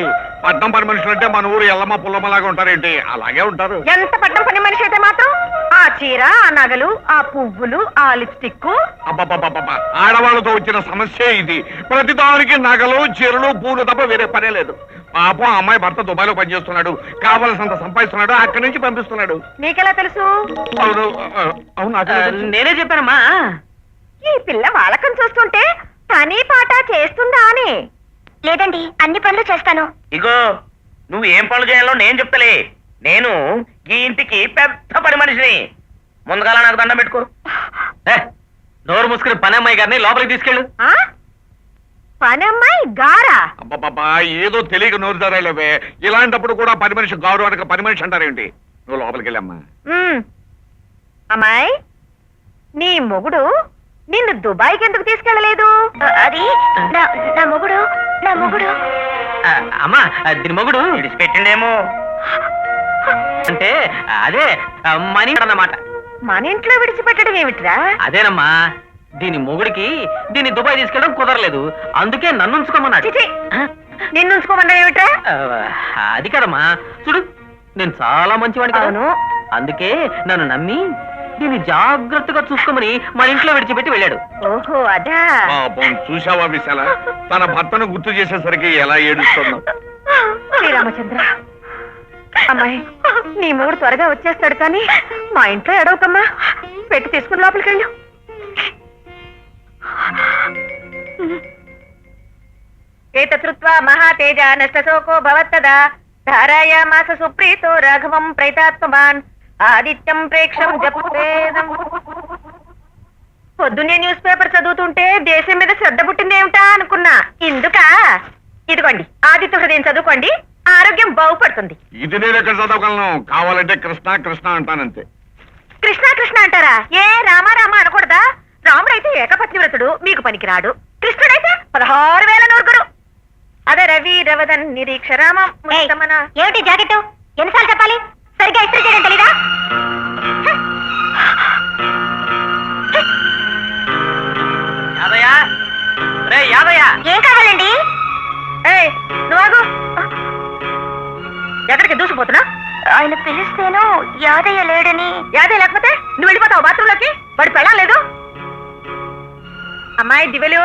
పట్నం పని మనుషులు అంటే మన ఊరు ఎల్లమ్మ పుల్లమ్మలాగా ఉంటారేంటి? అలాగే ఉంటారు. ఎంత పట్నం పని మనిషి అయితే మాత్రం ఆ చీర, ఆ నగలు, ఆ పువ్వులు, ఆ లిప్స్టిక్. అబ్బబ్బబ్బబ్బ, ఆడవాళ్ళతో వచ్చిన సమస్య ఇది. ప్రతిదానికి నగలు, చీరలు, పూలు తప్ప వేరే పనే లేదు. పాపం ఆ అమ్మాయి భర్త దుబాయ్లో పనిచేస్తున్నాడు, కావలసినంత సంపాదిస్తున్నాడు, అక్కడి నుంచి పంపిస్తున్నాడు. నీకెలా తెలుసు? అవును అవును, నాకు తెలుసు. నేనే చెప్పానమ్మా. ఈ పిల్ల వాళ్ళకం చూస్తుంటే పని పాట చేస్తుందా అని. లేదండి, అన్ని పనులు చేస్తాను. ఇగో నువ్వు ఏం పనులు చేయాలో నేను చెప్తలే. నేను ఈ ఇంటికి పెద్ద పని మనిషిని. ముందుగా నాకు దండం పెట్టుకో. నోరు మూసుకుని పని అమ్మాయి గారిని లోపలికి తీసుకెళ్ళు. ఆ? పనమ్మాయి గారా? అబ్బబ్బబ్బా, ఏదో తెలియక నోరు ధరలేవే. ఇలాంటప్పుడు కూడా పని మనిషి గౌరవ అనక పని మనిషి అంటారేంటి? నువ్వు లోపలికి వెళ్ళమ్మా. అమ్మాయి, నీ మొగుడు నిన్ను దుబాయ్కి ఎందుకు తీసుకెళ్ళలేదు? అది నా మొగుడు. అమ్మా దీని మొగుడు పెట్టిండేమో. అంటే అదే మనీ అన్నమాట. మన ఇంట్లో విడిచిపెట్టడం ఏమిట్రా? అదేనమ్మా, దీని మొగుడికి దీన్ని దుబాయ్ తీసుకెళ్ళడం కుదరలేదు, అందుకే నన్ను ఉంచుకోమన్నాడు. చిచి, నిన్ను ఉంచుకోమన్నా ఏమిట్రా? అది కదమ్మా, చూడు నేను చాలా మంచివాడిని కదా. అవును. అందుకే నన్ను నమ్మి దీన్ని జాగ్రత్తగా చూసుకోమని మన ఇంట్లో విడిచిపెట్టి వెళ్ళాడు. ఓహో అదా. పాపం, చూశావా విశాల, తన భర్తను గుర్తు చేసేసరికి ఎలా ఏడుస్తుందో. శ్రీరామచంద్ర, అమ్మాయి నీ మూడు త్వరగా వచ్చేస్తాడు కానీ మా ఇంట్లో ఎడవకమ్మా. పెట్టి తీసుకుని లోపలికి వెళ్ళు. ఏతృత్వా మహాతేజ నష్టశోకో భవత్తదా ధారాయామాస సుప్రీతో రాఘవం ప్రైతాత్మవాన్ ఆదిత్యం ప్రేక్షం జపేదం. పొద్దున్నే న్యూస్ పేపర్ చదువుతుంటే దేశం మీద శ్రద్ధ పుట్టిందేమిటా అనుకున్నా. ఇందుకా? ఇదిగోండి ఆదిత్య హృదయం చదువుకోండి, ఆరోగ్యం బాగుపడుతుంది. ఇది నేను ఎక్కడ చదవగలను? కావాలంటే కృష్ణ కృష్ణ అంటానంతే. కృష్ణ కృష్ణ అంటారా? ఏ రామ రామ అనకూడదా? రాముడైతే ఏకపత్నివ్రతుడు, మీకు పనికిరాడు. కృష్ణుడైతే 16,000 నూరుగురు. అదే రవి రవదన్ నిరీక్ష రామం. ఏమిటి జాకెట్? ఎన్నిసార్లు చెప్పాలి? సరిగ్గా ఇస్త్రీ చేయడం తెలీదా? యాదయ్య, రే యాదయ్య, ఏం కావాలండి? నువ్వు ఎక్కడికి దూసిపోతున్నా? ఆయన పిలిస్తేను యాదయ్య లేడని. యాదే లేకపోతే నువ్వు వెళ్ళిపోతావు బాత్రూంలోకి? వాడు పెళ్ళాలేదు. అమ్మాయి దివెలు,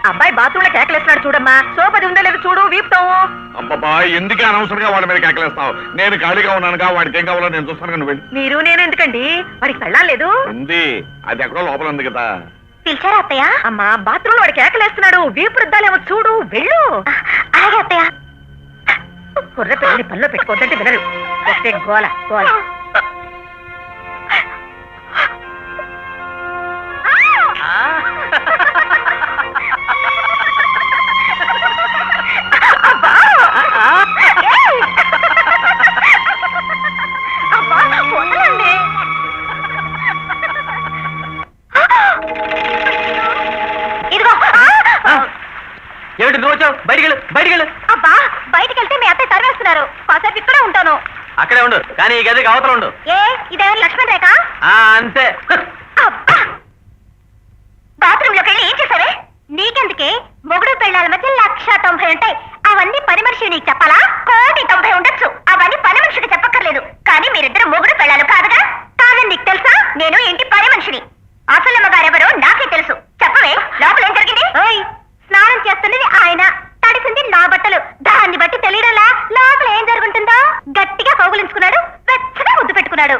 అబ్బాయి బాత్రూమ్ లో కేకలేస్తున్నాడు చూడమ్మా. సోపది ఉందో లేదో చూడు, వీపుతావు. అబ్బబ్బా, ఎందుకే అనవసరంగా వాడి మీద కేకలేస్తావు? నేను ఖాళీగా ఉన్నానుగా, వాడికి ఏం కావాలో నేను చూస్తాను. నువ్వు వెళ్ళి. మీరు నేను ఎందుకండి? వాడికి పెళ్ళాలేదు. ఉంది, అది ఎక్కడో లోపల ఉంది కదా. పిలిచారా అత్తయ్య? అమ్మా బాత్రూమ్ లో వాడు కేకలేస్తున్నాడు, వీపు రుద్దాలేమో చూడు, వెళ్ళు. అలాగే అత్తయ్య. కుర్ర పిల్లని పనిలో పెట్టుకోవద్దంటే వినరు. ఒకటే గోల గోల. ఇదిగో. ఏమిటి నువ్వు వచ్చావు? బయటికెళ్ళు. అబ్బా, బయటికి వెళ్తే మీ అత్తయ్య తరివేస్తున్నారు. కాసేపు ఇక్కడే ఉంటాను. అక్కడే ఉండు, కానీ ఈ గదికి అవతల ఉండు. ఏ ఇదేమైనా లక్ష్మణ్ రేఖ? అంతే. బాత్రూమ్ లోకి వెళ్ళి ఏం చేశావే? నీకెందుకే? మొగుడు పెళ్ళాల మధ్య 190 ఉంటాయి. అవన్నీ పని మనిషి నీకు చెప్పాలా? 190 ఉండొచ్చు. అవన్నీ పని మనిషికి చెప్పక్కర్లేదు. కానీ మీరిద్దరు మొగుడు పెళ్ళాలు కాదుగా? కాదని నీకు తెలుసా? నేను ఇంటి పని మనిషిని. అసలమ్మ గారెవరో నాకే తెలుసు. చెప్పవే, లోపల ఏం జరిగింది? స్నానం చేస్తున్నది ఆయన, తడిసింది నా బట్టలు. దాన్ని బట్టి తెలియడలా లోపల ఏం జరుగుతుందో? గట్టిగా కౌగులించుకున్నాడు, వెచ్చగా ముద్దు పెట్టుకున్నాడు.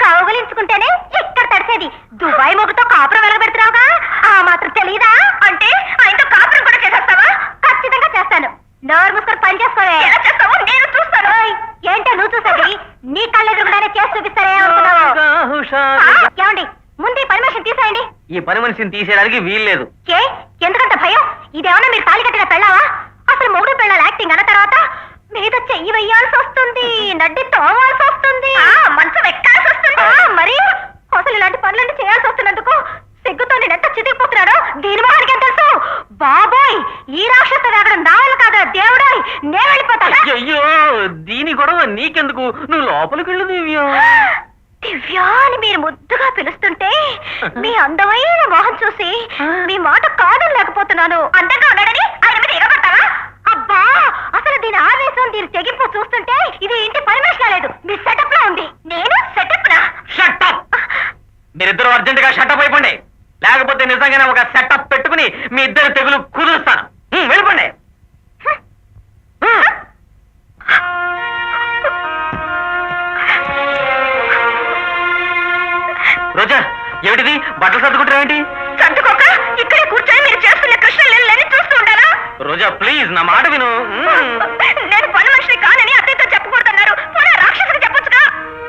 కౌగులించుకుంటేనే ఇక్కడ తడిసేది. దుబాయ్ మొగుతో కాపురం వెలగబెడుతున్నావుగా, ఆ మాత్రం తెలీదా? అంటే ఆయనతో కాపురం కూడా చేసేస్తావా? ఖచ్చితంగా చేస్తాను. నోరు మూసుకొని పని చేసుకోవే. ఎలా చేస్తావో నేను చూస్తాను. ఏంటో నువ్వు చూసేది? నీ కళ్ళెదురుగానే చేసి చూపిస్తారే అనుకున్నావు. ఏమండి, ముందు పని మనిషిని తీసేయండి. ఈ పని మనిషిని తీసేయడానికి వీల్లేదు. ఏ ఎందుకంత భయం? ఇదేమన్నా మీరు తాళి కట్టిన పెళ్ళావా? అసలు మూడు పెళ్ళాల యాక్టింగ్ అన్న తర్వాత మీద చెయ్యి వెయ్యాల్సి వస్తుంది, నడ్డి తోమాల్సి వస్తుంది, మంచం ఎక్కాల్సి వస్తుంది. మరి అసలు ఇలాంటి పనులన్నీ చేయాల్సి వస్తున్నందుకు సిగ్గు సిగ్గుతో నేను ఎంత చితికిపోతున్నాడో దీని మొహానికి ఏం తెలుసు? బాబోయ్, ఈ రాక్షస రాగడం నా వల్ల కాదు దేవుడా, నేను వెళ్ళిపోతానా? అయ్యో దీని గొడవ నీకెందుకు, నువ్వు లోపలికి వెళ్ళు దివ్య. దివ్యా అని మీరు ముద్దుగా పిలుస్తుంటే మీ అందమైన మొహం చూసి మీ మాట కాదని లేకపోతున్నాను. అందంగా ఉన్నాడని ఆయన మీద ఎగబడతావా? అబ్బా, అసలు దీని ఆవేశం, దీని తెగింపు చూస్తుంటే ఇది ఇంటి పర్మిషన్ లేదు, మీ సెటప్ లో ఉంది. నేను సెటప్ నా షట్టప్. మీరిద్దరు అర్జెంట్ గా షట్టప్ అయిపోండి, లేకపోతే నిజంగానే ఒక సెటప్ పెట్టుకుని మీ ఇద్దరు తెగులు కుదురుస్తాను. వెళ్ళిపోండి. రోజా, ఏమిటిది బట్టలు సర్దుకుంటారేంటి? సర్దుకోక ఇక్కడే కూర్చొని మీరు చేస్తున్న కృష్ణలని చూస్తూ ఉండాలా? రోజా ప్లీజ్ నా మాట విను. నేను పని మనిషిని కానని అత్తయ్యతో చెప్పకూడదన్నారు, పోనీ రాక్షసుడు చెప్పొచ్చుగా.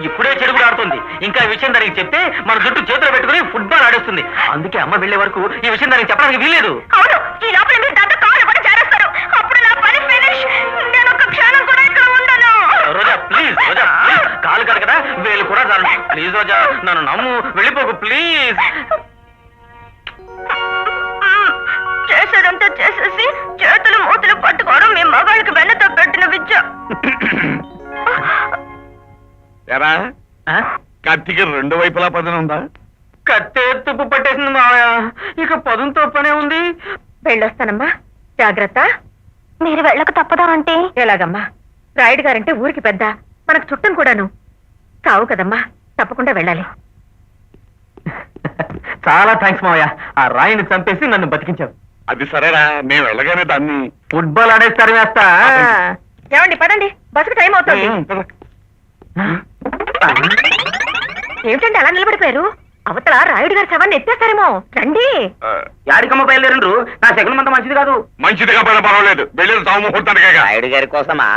ఇప్పుడే చెడుగుడు ఆడుతుంది, ఇంకా ఈ విషయం దానికి చెప్తే మన జుట్టు చేతిలో పెట్టుకుని ఫుట్బాల్ ఆడేస్తుంది. అందుకే అమ్మ వెళ్లే వరకు ఈ విషయం దానికి చెప్పడానికి వీల్లేదు. అవును, ఈ లోపల మీరు దాంతో కాలు కూడా జారేస్తారు, అప్పుడు నా పని ఫినిష్. నేను ఒక క్షణం కూడా ఇక్కడ ఉండను. రోజా ప్లీజ్, రోజా ప్లీజ్, కాలు కాదు కదా వేలు కూడా చాలు. ప్లీజ్ రోజా, నన్ను నమ్ము, వెళ్ళిపోకు ప్లీజ్. చేసేదంతా చేసేసి చేతులు మూతులు పట్టుకోవడం మీ మగాళ్ళకి వెన్నతో పెట్టిన విద్య. ఎరా ఆ? కత్తికి రెండు వైపులా పదన ఉందా? కత్తే తుప్పు పట్టేసింది మావయ్య, ఇక పదుంతో పనే ఉంది. వెళ్ళొస్తానమ్మా, జాగ్రత్త. మీరు వెళ్ళక తప్పదా అంటే? ఎలాగమ్మా, రాయుడు గారంటే ఊరికి పెద్ద, మనకు చుట్టం కూడాను. చావు కదమ్మా, తప్పకుండా వెళ్ళాలి. చాలా థ్యాంక్స్ మావయ్య, ఆ రాయిని చంపేసి నన్ను బతికించావు. అది సరేరా, మేము వెళ్ళగానే దాన్ని ఫుట్బాల్ ఆడేస్తారు వేస్తా. ఏమండి పదండి, బస్సుకు టైం అవుతుంది. ఏమిటండి అలా నిలబడిపోయారు? అవతల రాయుడు గారి శవాన్ని ఎత్తేస్తారేమో, రండి. యాడికమ్మ బయలుదేరండ్రు, నా శకునం అంత మంచిది కాదు. మంచిదిగా పైన పర్వాలేదు, వెళ్ళిన సాగు ముహూర్తానికే. రాయుడు గారి కోసమా?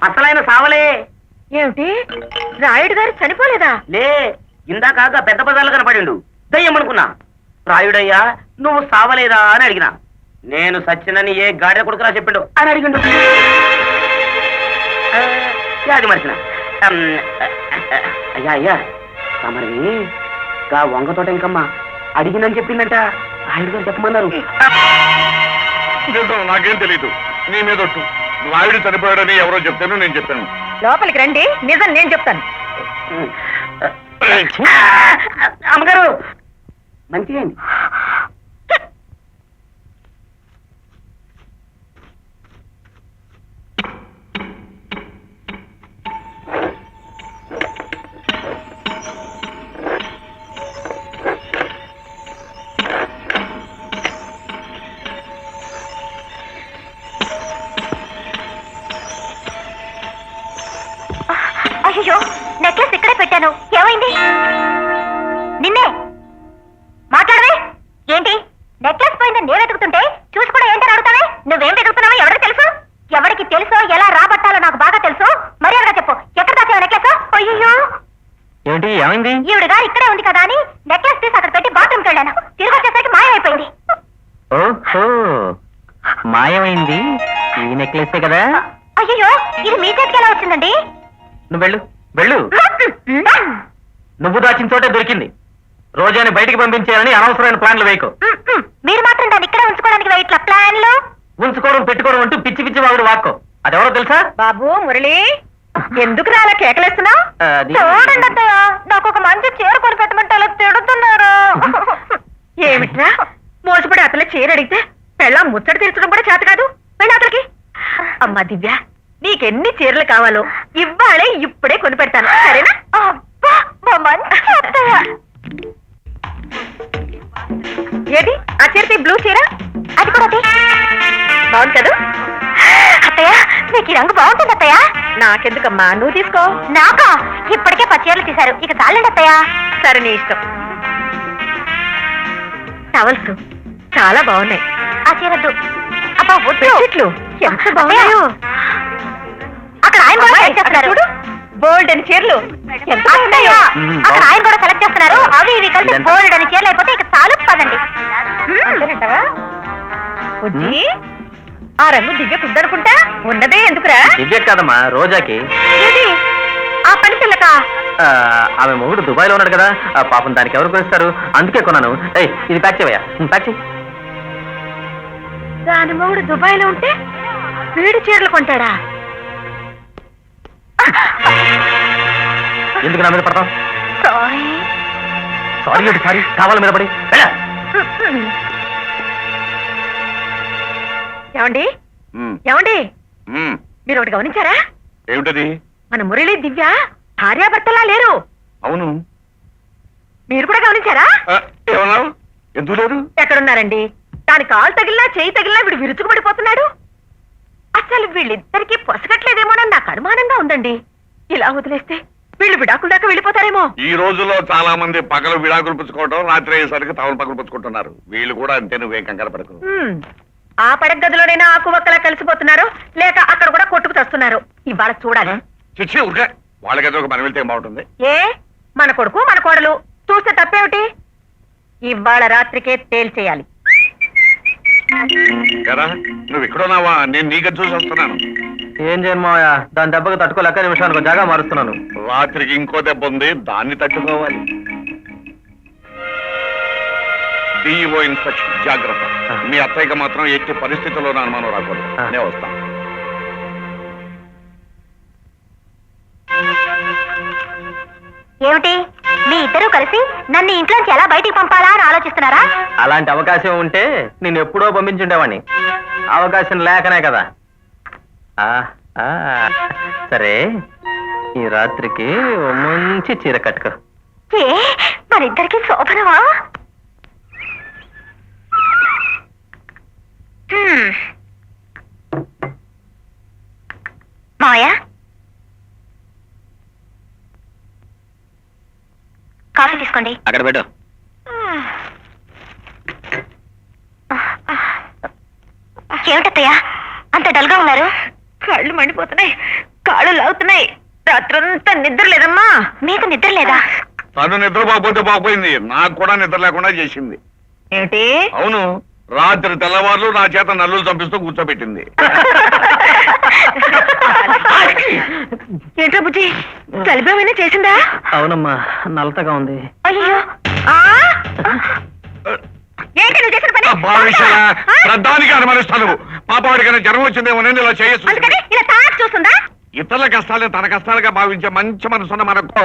అసలైన సావలే. ఏమిటి, రాయుడు గారు చనిపోలేదా? లే, ఇందాక పెద్ద పదాలు కనపడిండు, దయ్యమనుకున్నా. రాయుడయ్యా నువ్వు సావలేదా అని అడిగినా. నేను సచ్చినని ఏ గాడిద కొడుకురా చెప్పిండు అని అడిగిండు. అది మర్చిన. అయ్యా అయ్యా తమరి గా వంగ తోట ఇంకమ్మా అడిగిందని చెప్పిందంట, రాయుడు గారు చెప్పమన్నారు. నాకేం తెలీదు, నీ మీద ఒట్టు. రాయుడు చనిపోయాడని ఎవరో చెప్తాను, నేను చెప్పాను. లోపలికి రండి, నిజం నేను చెప్తాను. అమ్మగారు మంచిగా అయ్యో, నెక్లెస్ ఇక్కడే పెట్టాను, ఏమైంది? నిన్నే మాట్లాడవే. ఏంటి నెక్లెస్ పోయిందని నేను వెతుకుతుంటే చూసి కూడా ఏంటని అడుగుతావే? నువ్వేం వెతుకుతున్నావో ఎవరికి తెలుసు? ఎవరికి తెలుసో ఎలా రాబట్టాలో నాకు బాగా తెలుసు. మర్యాదగా చెప్పు, ఎక్కడ దాచావు నెక్లెస్? అయ్యో, ఏంటి ఏమైంది? ఈవిడ గారు ఇక్కడే ఉంది కదా అని నెక్లెస్ తీసి అక్కడ పెట్టి బాత్రూమ్కి వెళ్ళాను. తిరిగి వచ్చేసరికి మాయమైపోయింది. ఓహో, మాయమైంది ఈ నెక్లెసే కదా. అయ్యో, ఇది మీ చేతికి ఎలా వచ్చిందండి? నువ్వు వెళ్ళు వెళ్ళు, నువ్వు దాచిన చోటే దొరికింది. రోజాని బయటికి పంపించేయాలని అనవసరమైన ప్లాన్లు వేయకు. మీరు మాత్రం దాన్ని ఇక్కడే ఉంచుకోవడానికి ఇట్లా ప్లాన్లు ఉంచుకోవడం పెట్టుకోవడం అంటూ పిచ్చి పిచ్చి వాగుడు వాక్కో. అదెవరో తెలుసా? బాబు మురళి, ఎందుకు అలా కేకలేస్తున్నావు? అది- చూడండి అత్తయ్య, నాకు ఒక మంచి చీర కొని పెట్టమంటే అలా తిడుతున్నారు. ఏమిట్రా, మోసపడి అతల చీర అడిగితే పెళ్ళా ముచ్చట తీర్చడం కూడా చేత కాదు. వెళ్ళి అతలకి. అమ్మా దివ్య, నీకెన్ని చీరలు కావాలో ఇవ్వాలే ఇప్పుడే కొని పెడతాను, సరేనా? అబ్బా, మా మంచి అత్తయ్య. ఏది ఆ చీర, బ్లూ చీర? అది కూడా బాగుంది కదా? అత్తయ్య, మీకు ఈ రంగు బాగుంటుంది అత్తయ్య. నాకెందుకమ్మా, నువ్వు తీసుకో. నాకా? ఇప్పటికే 10 చీరలు తీశారు, ఇక చాలండి అత్తయ్య. సరే నీ ఇష్టం. టవల్స్ చాలా బాగున్నాయి. ఆ చీరద్దు. అబ్బా వద్దు. బెడ్షీట్లు ఎంత బాగున్నాయో. అక్కడ ఆయన కూడా అమ్మాయి, సెలెక్ట్ అక్కడ చేస్తున్నారు. చూడు, బోల్డ్ అని చీరలు ఎంత అత్తయ్య, బాగున్నాయో. అక్కడ ఆయన కూడా సెలెక్ట్ చేస్తున్నారు. అవి ఇవి కలిసి ఇదెంత? బోల్డ్ అని చీరలు అయిపోతే ఇక చాలు పదండి. అంతేనంటావా? బుజ్జి, ఆ రంగు దివ్య కుద్దనుకుంటా, ఉన్నదే ఎందుకురా? దివ్య కాదమ్మా, రోజాకి. ఏది? ఆ పని పిల్లక ఆమె మొగుడు దుబాయ్లో ఉన్నాడు కదా, పాపం దానికి ఎవరు కొనిస్తారు, అందుకే కొన్నాను. ఏయ్, ఇది ప్యాక్ చేయవయ్యా, ప్యాక్ చేయి. దాని మొగుడు దుబాయ్లో ఉంటే వీడి చీరలు కొంటాడా? ఎందుకు నా మీద పడతావు? సారీ. సారీ ఏంటి సారీ, కావాల మీద పడి వెళ్ళా. ఏమండి ఏమండి, మీరు ఒకటి గమనించారా? ఏమిటది? మన మురళి దివ్య భార్యాభర్తలా లేరు. అవును. మీరు కూడా గమనించారా? ఏమన్నావు? ఎందుకు లేరు? ఎక్కడున్నారండి? దాని కాలు తగిలినా చేయి తగిలినా వీడు విరుచుకుపడిపోతున్నాడు. అసలు వీళ్ళిద్దరికీ పొసగట్లేదేమోనని నాకు అనుమానంగా ఉందండి. ఇలా వదిలేస్తే వీళ్ళు విడాకుల దాకా వెళ్ళిపోతారేమో. ఈ రోజుల్లో చాలా మంది పగలు విడాకులు పుచ్చుకోవడం, రాత్రి అయ్యేసరికి తవలు పగలు పుచ్చుకుంటున్నారు. వీళ్ళు కూడా అంతే, నువ్వేం కంగారు పడకు. ఆ పడక గదిలోనైనా ఆకువక్కలా కలిసిపోతున్నారు, లేక అక్కడ కూడా కొట్టుకు తెస్తున్నారు. ఇవాళ చూడాలి. చిచ్చి ఊరికే వాళ్ళకేదో మనం వెళ్తే బాగుంటుంది. ఏ మన కొడుకు మన కోడలు చూస్తే తప్పేమిటి? ఇవాళ రాత్రికే తేల్చేయాలి. కదా నువ్వు ఇక్కడున్నావా? నేను నీకు చూసి వస్తున్నాను. ఏం చేయను మావయ్య, దాని దెబ్బకు తట్టుకోలేక నిమిషానికి జాగా మారుస్తున్నాను. రాత్రికి ఇంకో దెబ్బ ఉంది, దాన్ని తట్టుకోవాలి. డిఓ ఇన్స్పెక్షన్ జాగ్రత్త. మీ అత్తయ్యకి మాత్రం ఎట్టి పరిస్థితుల్లో నా అనుమానం రాకూడదు. నేను వస్తాను. ఏమిటి మీ ఇద్దరూ కలిసి నన్ను ఇంట్లోంచి ఎలా బయటికి పంపాలా అని ఆలోచిస్తున్నారా? అలాంటి అవకాశం ఉంటే నేను ఎప్పుడో పంపించుండేవాడిని. అవకాశం లేకనే కదా. సరే, ఈ రాత్రికి ఓ మంచి చీర కట్టుకో. ఏ మనిద్దరికి శోభనమా? మావయ్య, కాఫీ తీసుకోండి. అక్కడ పెట్టు. ఏమిటత్తయ్యా అంత డల్గా ఉన్నారు? కళ్ళు మండిపోతున్నాయి, కాళ్ళు లాగుతున్నాయి. రాత్రంతా నిద్ర లేదమ్మా. మీకు నిద్ర లేదా? తను నిద్రపోకపోతే బాగుపోయింది, నాకు కూడా నిద్ర లేకుండా చేసింది. ఏమిటి? అవును, రాత్రి తెల్లవారులు నా చేత నల్లులు చంపిస్తూ కూర్చోబెట్టింది. ఏంట్రా బుజ్జి, కలిపేమైనా చేసిందా? అవునమ్మా, నలతగా ఉంది. అయ్యో, ఏంటి నువ్వు చేసిన పని? శ్రద్ధానికి అనుమానిస్తాను. పాపవాడికైనా జ్వరం వచ్చిందేమో నేను ఇలా చేయొచ్చు. అందుకని ఇలా తాకి చూస్తుందా? ఇతరుల కష్టాలే తన కష్టాలుగా భావించే మంచి మనసున్న మనకు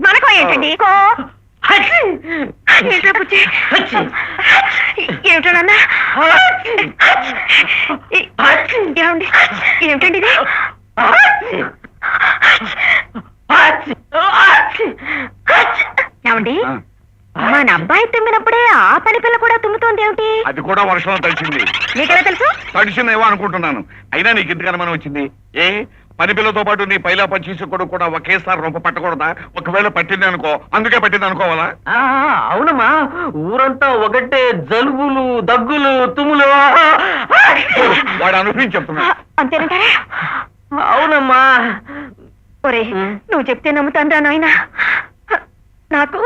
మనకో ఏంటండి? ఏంట్రా బుజ్జి, ఏమిటో నాన్న? ఏమండి, ఏమిటండి ఇది? ఏమండి, మన అబ్బాయి తుమ్మినప్పుడే ఆ పని పిల్ల కూడా తుమ్ముతోంది ఏమిటి? అది కూడా వర్షంలో తడిచింది. నీకెలా తెలుసు? తడిచిందేమో అనుకుంటున్నాను. అయినా నీకు ఇంతకు అనుమానం వచ్చింది ఏ? పని పిల్లతో పాటు నీ పైలా పచ్చేసి కొడుకు కూడా ఒకేసారి రొంప పట్టకూడదా? ఒకవేళ పట్టింది అనుకో, అందుకే పట్టింది అనుకోవాలా? అవునమ్మా, ఊరంతా ఒకటే జలుబులు, దగ్గులు, తుమ్ములు. వాడు అనుభవించి చెప్తున్నా. అంతేనంటారా? అవునమ్మా. ఒరే, నువ్వు చెప్తే నమ్ముతాను నాయనా. నాకు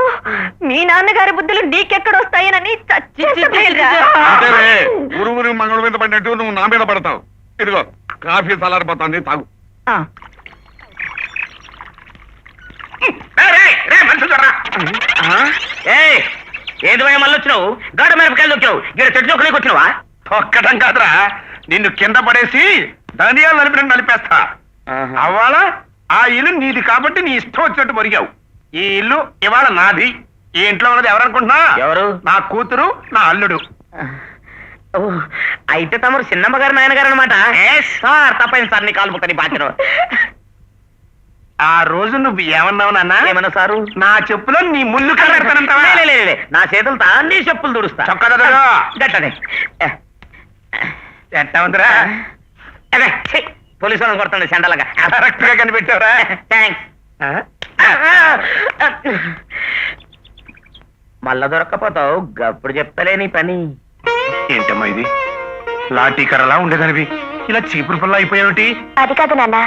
మీ నాన్నగారి బుద్ధులు నీకెక్కడొస్తాయనని అంతేలే, ఊరు మంగళ మీద పడినట్టు నువ్వు నా మీద పడతావు. ఇదిగో కాఫీ చల్లారిపోతుంది, తాగు. ఏది మళ్ళీ వచ్చినావు? గాడ మిరపకాయలు వచ్చావు, గిడ చెట్లు ఒకరికి వచ్చినావా? ఒక్కటం కాదురా, నిన్ను కింద పడేసి ధనియాలు నలిపినట్టు నలిపేస్తా. అవాళ ఆ ఇల్లు నీది కాబట్టి నీ ఇష్టం వచ్చినట్టు మరిగావు. ఈ ఇల్లు ఇవాళ నాది. ఈ ఇంట్లో ఉన్నది ఎవరనుకుంటున్నా? ఎవరు? నా కూతురు, నా అల్లుడు. అయితే తమరు చిన్నమ్మ గారు, నాయనగారు అనమాట. సార్ తప్పైంది సార్, నీ కాలు ముక్కని బాధ్యత. ఆ రోజు నువ్వు ఏమన్నావు నాన్న? ఏమన్నా సారు? నా చెప్పులో నీ ముళ్ళు కడతానంటావా? నా చేతులతో అన్ని చెప్పులు తుడుస్తా. గట్టనే ఎట్టా ఉందిరా? పోలీసు వాళ్ళని కొడుతుంది సెండలగా. కరెక్ట్ గా కనిపెట్టావురా. థ్యాంక్స్. మళ్ళా దొరక్కపోతావు, గప్పుడు చెప్తలే నీ పని. ఏంటమ్మా ఇది? లాఠీ కర్రలా ఉండేదానివి ఇలా చీపురు పుల్ల అయిపోయావుటి? అది కాదు నాన్న.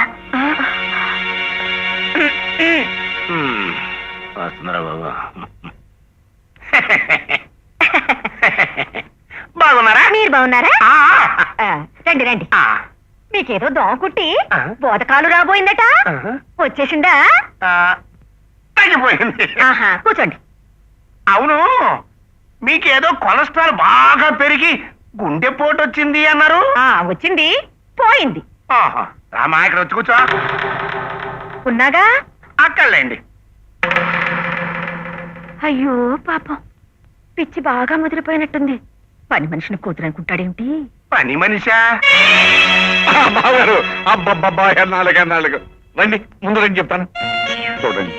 వస్తున్నారా బాబా? బాగున్నారా? మీరు బాగున్నారా? రండి రండి. మీకేదో దోమ కుట్టి ఆ? బోధకాలు రాబోయిందట ఆహా. వచ్చేసిందా ఆ, తగ్గిపోయింది. ఆహా కూర్చోండి. అవును, మీకేదో కొలెస్ట్రాల్ బాగా పెరిగి గుండెపోటు వచ్చింది అన్నారు. వచ్చింది పోయింది. ఆహా. రామా, ఇక్కడ వచ్చి కూర్చో. ఉన్నాగా. అక్కర్లేండి. అయ్యో పాపం పిచ్చి బాగా ముదిరిపోయినట్టుంది. పని మనిషిని కూతురు అనుకుంటాడేమిటి? పని మనిషా? బావగారు అబ్బబ్బబ్బా ఎన్నాళ్ళకు రండి, ముందు రండి చెప్తాను. చూడండి,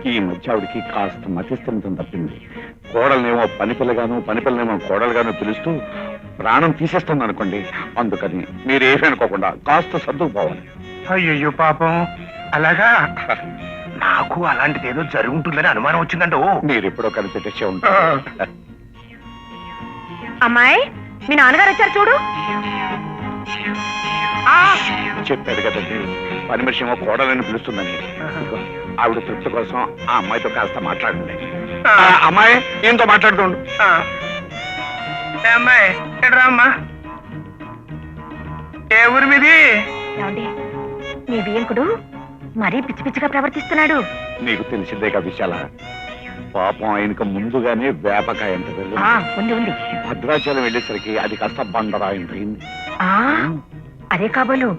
ఈ మధ్య ఆవిడికి కాస్త మతిస్థితం తప్పింది. కోడలనేమో పనిపిల్లగాను, పనిపిల్లనేమో కోడలుగాను పిలుస్తూ ప్రాణం తీసేస్తుంది అనుకోండి. అందుకని మీరేమనుకోకుండా కాస్త సర్దుకుపోవాలి. అయ్యయ్యో పాపం, అలాగా? నాకు అలాంటిది ఏదో జరుగుంటుందని అనుమానం వచ్చిందంట. మీరు ఎప్పుడో కనిపెట్టేసే ఉంటారు. అమ్మాయి, మీ నాన్నగారు వచ్చారు చూడు. చెప్పాడు కదండి, పని మనిషి ఏమో కోడలని పిలుస్తుందని. ఇదిగో, ఆవిడ తృప్తి కోసం ఆ అమ్మాయితో కాస్త మాట్లాడండి. అమ్మాయి ఈయనతో మాట్లాడుకోండి. అమ్మాయి ఎడరా అమ్మా, ఏ ఊరి మీది? ఏమండి, మీ బియ్యంకుడు మరీ పిచ్చి పిచ్చిగా ప్రవర్తిస్తున్నాడు. నీకు తెలిసిందేగా విశాల, పాపం ఆయనకు ముందుగానే వేపకాయ ఎంత ఉంది ఉంది. భద్రాచలం వెళ్ళేసరికి అది కాస్త బండరాయింది. అదే కాబోలు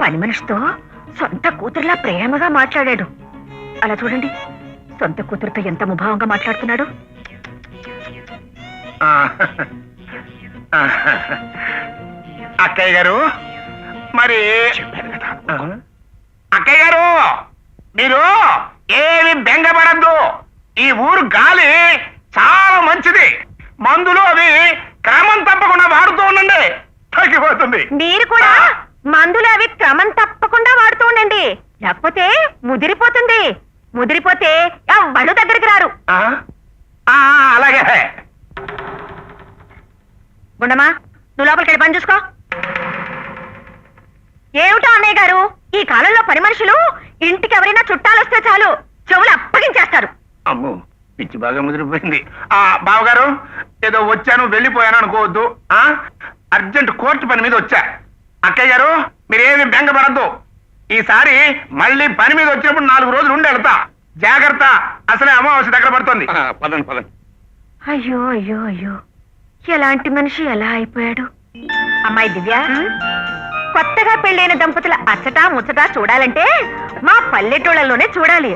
పని మనిషితో సొంత కూతురులా ప్రేమగా మాట్లాడాడు. అలా చూడండి, సొంత కూతురుతో ఎంత ముభావంగా మాట్లాడుతున్నాడు. అక్కయ్య గారు, మరి అక్కయ్య గారు మీరు ఏమి బెంగపడద్దు. ఈ ఊరు గాలి చాలా మంచిది. మందులు అవి క్రమం తప్పకుండా వాడుతూ ఉండండి, తగ్గిపోతుంది. మీరు కూడా మందులు అవి క్రమం తప్పకుండా వాడుతూ ఉండండి, లేకపోతే ముదిరిపోతుంది. ముదిరిపోతే ఎవ్వడు దగ్గరికి రారు. అలాగే. గుండమ్మా, నువ్వు లోపలికి వెళ్ళి పని చూసుకో. ఏమిటో అన్నయ్య గారు, ఈ కాలంలో పని మనుషులు ఇంటికి ఎవరైనా చుట్టాలు వస్తే చాలు చెవులు అప్పగించేస్తారు. అమ్మో, పిచ్చి బాగా ముదిరిపోయింది. బావగారు, ఏదో వచ్చాను వెళ్ళిపోయాను అనుకోవద్దు. అర్జెంట్ కోర్టు పని మీద వచ్చా. అక్కయ్య గారు, మీరేమి బెంగపడద్దు. ఈసారి మళ్ళీ పని మీద వచ్చినప్పుడు 4 రోజులు ఉండి వెళ్తా. జాగ్రత్త, అసలే అమావాస్య దగ్గర పడుతుంది. పదండి పదండి. అయ్యో అయ్యో అయ్యో, ఎలాంటి మనిషి ఎలా అయిపోయాడు. అమ్మాయి దివ్య, కొత్తగా పెళ్ళైన దంపతుల అచ్చటా ముచ్చటా చూడాలంటే మా పల్లెటూళ్ళలోనే చూడాలి.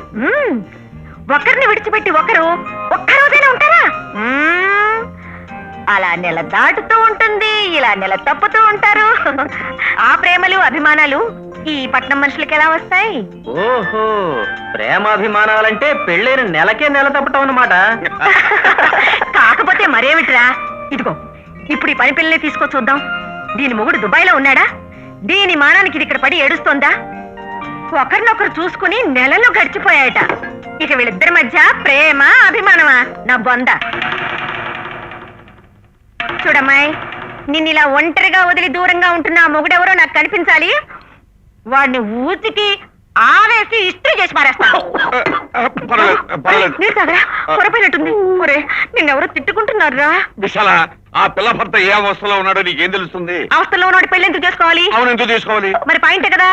ఒకరిని విడిచిపెట్టి ఒకరు ఒక్క రోజైనా ఉంటారా? అలా నెల దాటుతూ ఉంటుంది, ఇలా నెల తప్పుతూ ఉంటారు. ఆ ప్రేమలు అభిమానాలు ఈ పట్నం మనుషులకి ఎలా వస్తాయి? ఓహో, ప్రేమాభిమానాలంటే పెళ్ళైన నెలకే నెల తప్పటం అన్నమాట. కాకపోతే మరేమిట్రా, ఇదిగో ఇప్పుడు ఈ పని పిల్లని తీసుకో చూద్దాం. దీని మొగుడు దుబాయ్లో ఉన్నాడా? దీని మానానికి ఇది ఇక్కడ పడి ఏడుస్తోందా? ఒకరినొకరు చూసుకుని నెలలు గడిచిపోయాయట. ఇక వీళ్ళిద్దరి మధ్య ప్రేమ అభిమానమా? నా బొంద. చూడమ్మాయి, నిన్ను ఇలా ఒంటరిగా వదిలి దూరంగా ఉంటున్న ఆ మొగుడెవరో నాకు కనిపించాలి. వాడిని ఊతికి ఆవేసి ఇస్త్రీ చేసి పారేస్తాను. నీరు తాగరా, పొరపోయినట్టుంది. ఒరే, నిన్నెవరో తిట్టుకుంటున్నారా? విశాల, ఆ పిల్ల భర్త ఏ అవస్థలో ఉన్నాడో నీకేం తెలుస్తుంది? అవస్థలో ఉన్నాడు పెళ్లి ఎందుకు చేసుకోవాలి? అవును, ఎందుకు తీసుకోవాలి? మరి పాయింటే కదా.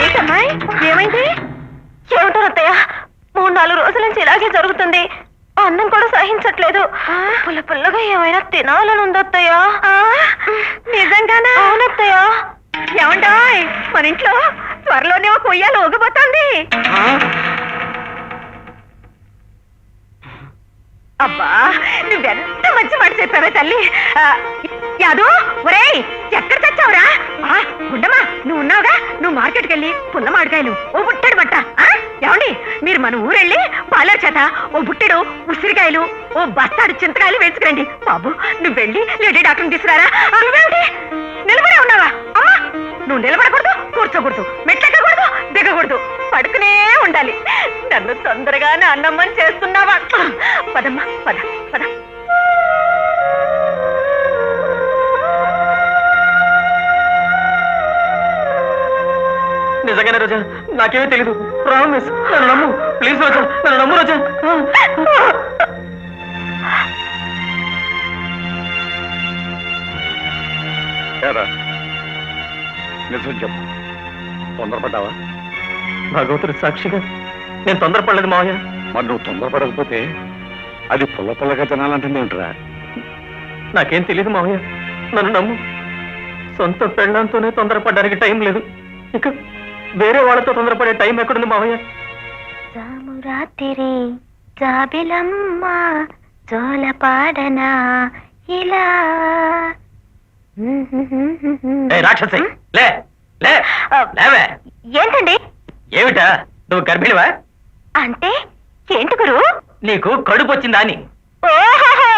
ఏంటమ్మాయి, ఏమైంది? ఏమిటో అత్తయ్య, 3-4 రోజుల నుంచి ఇలాగే జరుగుతుంది. అన్నం కూడా సహించట్లేదు. పుల్ల పుల్లగా ఏమైనా తినాలని ఉందత్తయ్య. నిజంగానా? అవునత్తయ్య. ఏమంటాయ్, మన ఇంట్లో త్వరలోనే ఒక ఉయ్యాలు ఊగబోతోంది. అబ్బా, నువ్వెంత మంచి మాట చెప్పావే తల్లి. యాదు, ఒరేయ్, ఎక్కడ తెచ్చావురా? గుండమ్మా, నువ్వు ఉన్నావుగా, నువ్వు మార్కెట్కి వెళ్ళి పుల్ల మామిడికాయలు ఓ బుట్టెడు బట్ట. ఏమండి, మీరు మన ఊరెళ్ళి పాలర్ చేత ఓ బుట్టెడు ఉసిరికాయలు ఓ బస్తాడు చింతకాయలు వేసుకురండి. బాబు, నువ్వు వెళ్ళి లేడీ డాక్టర్ని తీసుకురారా. నువ్వేమిటి నిలబడే ఉన్నావా? అమ్మా, నువ్వు నిలబడకూడదు, కూర్చోకూడదు, మెట్లెక్కకూడదు, దిగకూడదు, పడుకునే ఉండాలి. నన్ను తొందరగా నా అన్నమ్మని చేస్తున్నావా? పదమ్మా, పద పద. నిజంగా నిజంగానే రోజా, నాకేమీ తెలీదు. ప్రామిస్, నన్ను నమ్ము ప్లీజ్ రోజా, నన్ను నమ్ము రోజా. ఏరా, నిజం చెప్పు, తొందరపడ్డావా? భగవంతుడి సాక్షిగా నేను తొందరపడలేదు మావయ్య. మరి నువ్వు తొందరపడకపోతే అది పుల్ల పుల్లగా తినాలంటుందేమిట్రా? నాకేం తెలియదు మావయ్య, నన్ను నమ్ము. సొంత పెళ్ళంతోనే తొందరపడడానికి టైం లేదు, ఇక వేరే వాళ్ళతో తొందరపడే టైం ఎక్కడుంది మావయ్య? రాత్రి జాబిలమ్మ జోలపాడనా ఇలా. రాక్షసి, లే లే లేవే. ఏంటండి? ఏమిటా, నువ్వు గర్భిణివా? అంటే ఏంటి గురు? నీకు కడుపు వచ్చిందా అని. ఓహో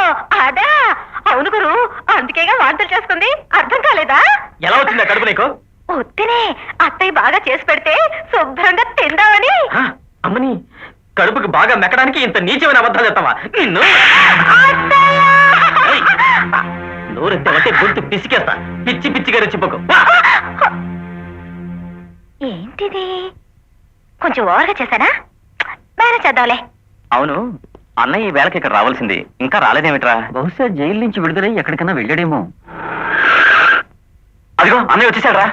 అదా, అవును గురు, అందుకేగా వాంతులు చేసుకుంది. అర్థం కాలేదా? ఎలా వచ్చిందా కడుపు నీకు? వద్దునే, అత్తయ్య బాగా చేసి పెడితే శుభ్రంగా తిందామని. అమ్మని, కడుపుకి బాగా మెక్కడానికి ఇంత నీచమైన అబద్ధాలు చెప్తావా? నిన్ను నోరెత్తావంటే గొంతు పిసికేస్తా. పిచ్చి పిచ్చిగా రెచ్చిపోకు. ఏంటిది, కొంచెం ఓవర్గా చేశానా? బాగా చేద్దాంలే. అవును, అన్నయ్య ఈ వేళకి ఇక్కడ రావాల్సింది, ఇంకా రాలేదేమిట్రా? బహుశా జైలు నుంచి విడుదలై ఎక్కడికైనా వెళ్ళాడేమో. అదిగో అన్నయ్య వచ్చేసాడ్రా.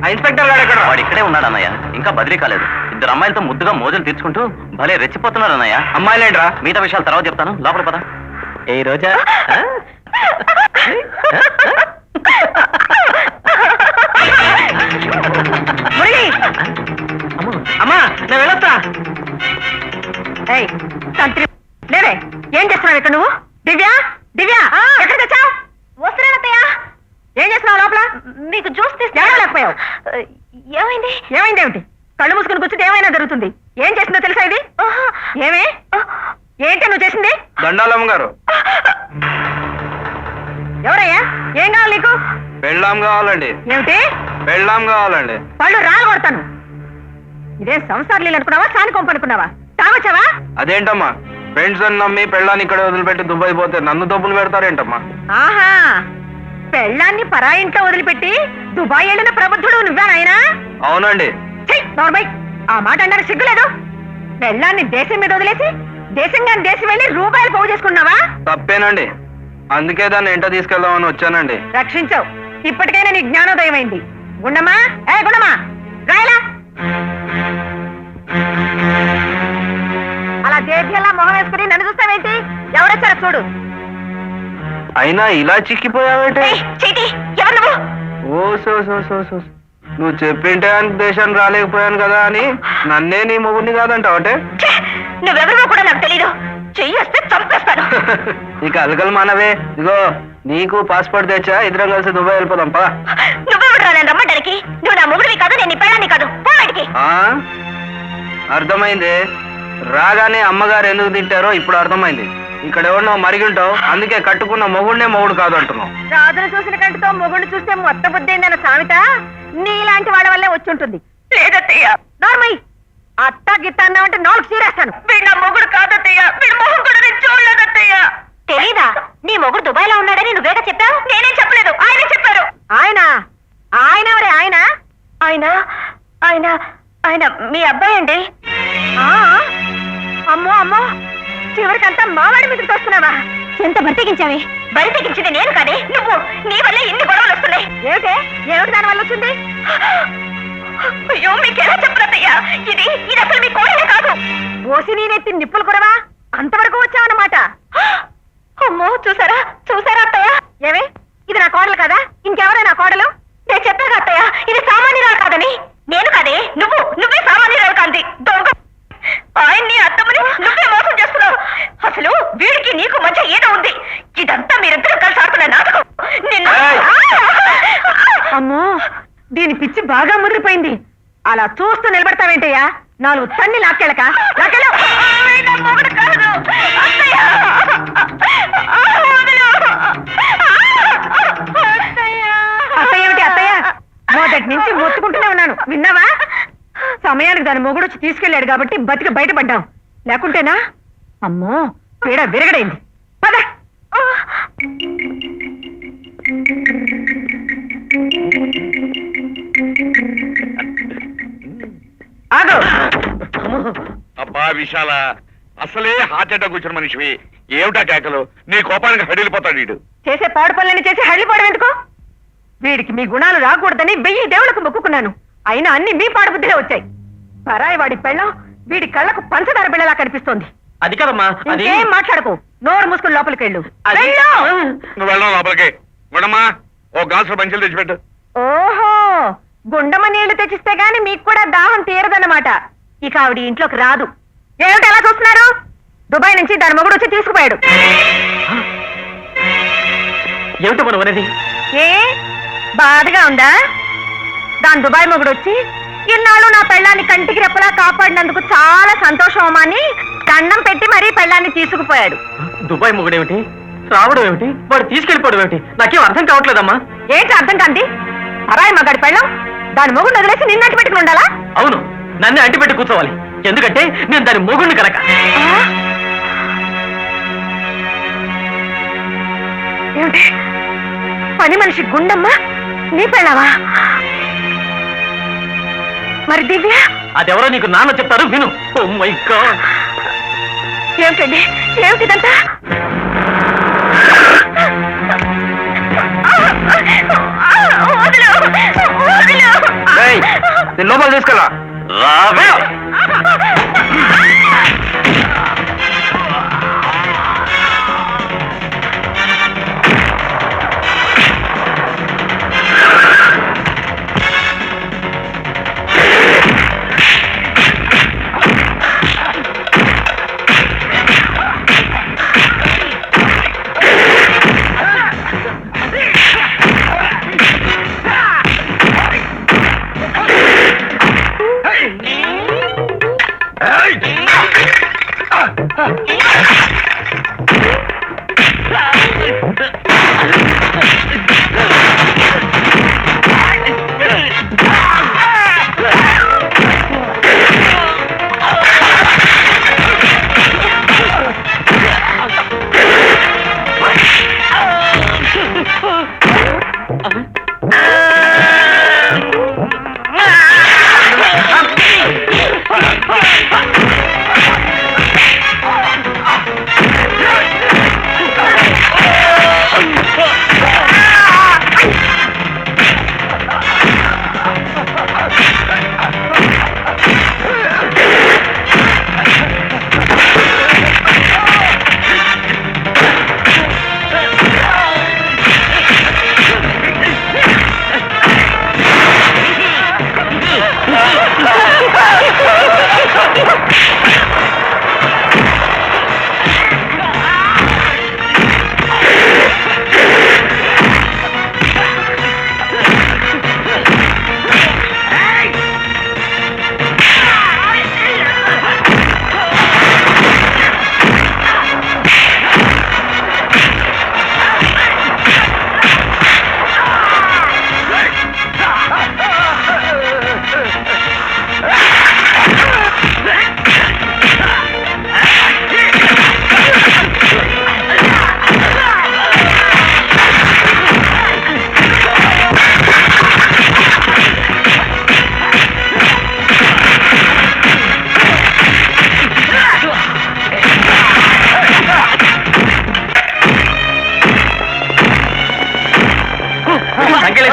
ఆ ఇన్స్పెక్టర్ గారు ఎక్కడ? వాడు ఇక్కడే ఉన్నాడు అన్నయ్య, ఇంకా బదిలీ కాలేదు. ఇద్దరు అమ్మాయిలతో ముద్దుగా మోజులు తీర్చుకుంటూ భలే రెచ్చిపోతున్నారు అన్నయ్య. అమ్మాయిలేంట్రా? మిగతా విషయాలు తర్వాత చెప్తాను, లోపల పద. ఏ రోజా, అమ్మా నేను వెళ్ళొస్తా. సంత్రి లేవే, ఏం చేస్తున్నావు ఇక్కడ నువ్వు? దివ్య, దివ్య ఎక్కడ తెచ్చావు? వస్తున్నానత్తయ్య. ఏం చేస్తున్నావు లోపల? మీకు జ్యూస్ లేకపోయావు. ఏమైంది? ఏమైందేమిటి? కళ్ళు మూసుకుని కూర్చుంటే ఏమైనా జరుగుతుంది. ఏం చేసిందో తెలుసా ఇది? ఏమే, ఏంటి నువ్వు చేసింది? దండాలమ్మ గారు. ఎవరయ్యా? ఏం కావాలి నీకు? పెళ్ళాం కావాలండి. ఏమిటి? పెళ్ళాం కావాలండి. పళ్ళు రాలు కొడతాను. ఇదే సంసార నీళ్ళు అనుకున్నావా, సాని కొంపు అనుకున్నావా? తాగొచ్చావా? అదేంటమ్మా, ఫ్రెండ్స్ అని నమ్మి పెళ్ళాన్ని ఇక్కడ వదిలిపెట్టి దుబాయ్ పోతే నన్ను డబ్బులు పెడతారేంటమ్మా? ఆహా, పెళ్ళాన్ని పరాయింట్లో వదిలిపెట్టి దుబాయ్ వెళ్ళిన ప్రబుద్ధుడు నువ్వే నాయనా? అవునండి. నార్మల్, ఆ మాట అన్నారు సిగ్గులేదు? పెళ్ళాన్ని దేశం మీద వదిలేసి దేశంగా దేశం వెళ్ళి రూపాయలు పోగు చేసుకున్నావా? తప్పేనండి, అందుకే దాన్ని ఎంట తీసుకెళ్దామని వచ్చానండి. రక్షించావు. ఇప్పటికైనా నీ జ్ఞానోదయం అయింది. గుండమ్మా, గుండమ్మా రాయలా. అలా దేశంలా మొహం వేసుకుని నన్ను చూస్తావేంటి? ఎవరొచ్చారో చూడు. అయినా ఇలా చిక్కిపోయావేంటి? చీటి, ఎవరు నువ్వు? ఓ సో సో సో సో, నువ్వు చెప్పింటే అని దేశానికి రాలేకపోయాను కదా అని నన్నే నీ మొగుడిని కాదంటావటే? నువ్వెవరో కూడా నాకు తెలీదు. చెయ్యి వస్తే చంపేస్తాను. ఇక అలకలు మానవే. ఇదిగో నీకు పాస్పోర్ట్ తెచ్చా, ఇద్దరం కలిసి దుబాయ్ వెళ్ళిపోదాం పా. నువ్వెవరు నేను రమ్మడానికి? నువ్వు నా మొగుడివి కాదు, నేను నీ పెళ్ళాన్ని కాదు. పోవాడికి. అర్థమైంది. రాగానే అమ్మగారు ఎందుకు తింటారో ఇప్పుడు అర్థమైంది. ఇక్కడ ఎవరినో మరిగి ఉంటావు, అందుకే కట్టుకున్న మొగుడినే మొగుడు కాదు అంటున్నావు. రాజును చూసిన కంటితో మొగుడిని చూస్తే మొత్త బుద్ధైందన్న సామెత నీలాంటి వాడి వల్లే వచ్చి ఉంటుంది. లేదత్తయ్య. నార్మల్, అత్త గిత్త అన్నావంటే నాలుగు చీరేస్తాను. వీడు నా మొగుడు కాదత్తయ్య. వీడు మొహం కూడా నేను చూడలేదత్తయ్య. తెలీదా? నీ మొగుడు దుబాయ్ లో ఉన్నాడని నువ్వేగా చెప్పావు? నేనేం చెప్పలేదు, ఆయనే చెప్పారు. ఆయన ఆయన ఎవరే? ఆయన ఆయన ఆయన ఆయన మీ అబ్బాయి అండి. అమ్మో అమ్మో, చివరికంతా మావాడి మీదకి వస్తున్నావా? ఎంత బరితెగించావే? బరితెగించింది నేను కాదే, నువ్వు. నీ వల్ల ఇన్ని గొడవలు వస్తున్నాయి. ఏమిటే? ఏమిటి దాని వల్ల వచ్చింది? అయ్యో, మీకెలా చెప్పరత్తయ్యా? ఇది ఇది అసలు మీ కోడలే కాదు. ఓసి నేనెత్తి నిప్పులు కొరవా? అంతవరకు వచ్చావన్నమాట. అమ్మో, చూసారా చూసారా అత్తయ్య? ఏమే, ఇది నా కోడలు కదా? ఇంకెవరే నా కోడలు? నేను చెప్పాను అత్తయ్య, ఇది సామాన్యురాలు కాదని. నేను కాదే, నువ్వే సామాన్యురాలు కాంతి. దొంగ. ఆయన్ని అత్తమ్మని నువ్వే మోసం చేస్తున్నావు. అసలు వీడికి నీకు మధ్య ఏదో ఉంది. ఇదంతా మీరిద్దరూ కలిసి ఆడుతున్న నాటకం. నిన్ను. అమ్మో, దీని పిచ్చి బాగా ముదిరిపోయింది. అలా చూస్తూ నిలబడతావేంటయ్యా? నాలుగు తన్ని లాక్కెళ్ళక. అత్తయ్య ఏమిటి అత్తయ్య? మొదటి నుంచి మొత్తుకుంటూనే ఉన్నాను, విన్నావా? సమయానికి దాని మొగుడు వచ్చి తీసుకెళ్లాడు కాబట్టి బతికి బయటపడ్డాం. లేకుంటేనా అమ్మో పీడ విరగడైంది. పద. ఆగు. అబ్బా విశాల, అసలే హార్ట్ అటాక్ వచ్చిన మనిషివి, ఏమిటా కేకలు? నీ కోపానికి హడిలిపోతాడు వీడు. చేసే పాడు పనులని చేసి హళ్ళిపోవడం ఎందుకు? వీడికి మీ గుణాలు రాకూడదని 1000 దేవులకు మొక్కుకున్నాను. అయినా అన్ని మీ పాడుబుద్ధిలో వచ్చాయి. పరాయి వాడి పెళ్ళం వీడి కళ్ళకు పంచదార బిళ్ళలా కనిపిస్తోంది. అది కదమ్మా, అది ఏం మాట్లాడకు, నోరు మూసుకుని లోపలికి వెళ్ళు. అది- వెళ్ళు. నువ్వు వెళ్ళావు లోపలికి. గుణమ్మా, ఓ గ్లాసులో మంచిలు తెచ్చిపెట్టు. ఓహో, గుండమ్మ నీళ్లు తెచ్చిస్తే గాని మీకు కూడా దాహం తీరదన్నమాట. ఇక ఆవిడ ఇంట్లోకి రాదు. ఏమిటి ఎలా చూస్తున్నారు? దుబాయ్ నుంచి దాని మొగుడు వచ్చి తీసుకుపోయాడు. ఏమిటో మనం అనేది? ఏ బాధగా ఉందా? దాని దుబాయ్ మొగుడు వచ్చి ఇన్నాళ్ళు నా పెళ్ళాన్ని కంటికి రెప్పలా కాపాడినందుకు చాలా సంతోషం అని దండం పెట్టి మరీ పెళ్ళాన్ని తీసుకుపోయాడు. దుబాయ్ మొగుడేమిటి, రావడం ఏమిటి, వాడు తీసుకెళ్ళిపోవడం ఏమిటి? నాకేం అర్థం కావట్లేదమ్మా. ఏంటి అర్థం కాంది? పరాయి మగాడి పెళ్ళం దాని మొగుడు వదిలేసి నిన్నట్టు పెట్టుకుని ఉండాలా? అవును, నన్నే అంటిపెట్టి కూర్చోవాలి. ఎందుకంటే నేను దాని మొగుడిని కనుక. ఏమిటి పని మనిషి గుండమ్మ నీ పెళ్ళావా? మరి దివ్య అదెవరో నీకు నాన్న చెప్తారు, విను. ఓ మై గాడ్, ఏమిటండి ఏమిటిదంతా? నేను లోపల తీసుకెళ్ళా. రావే.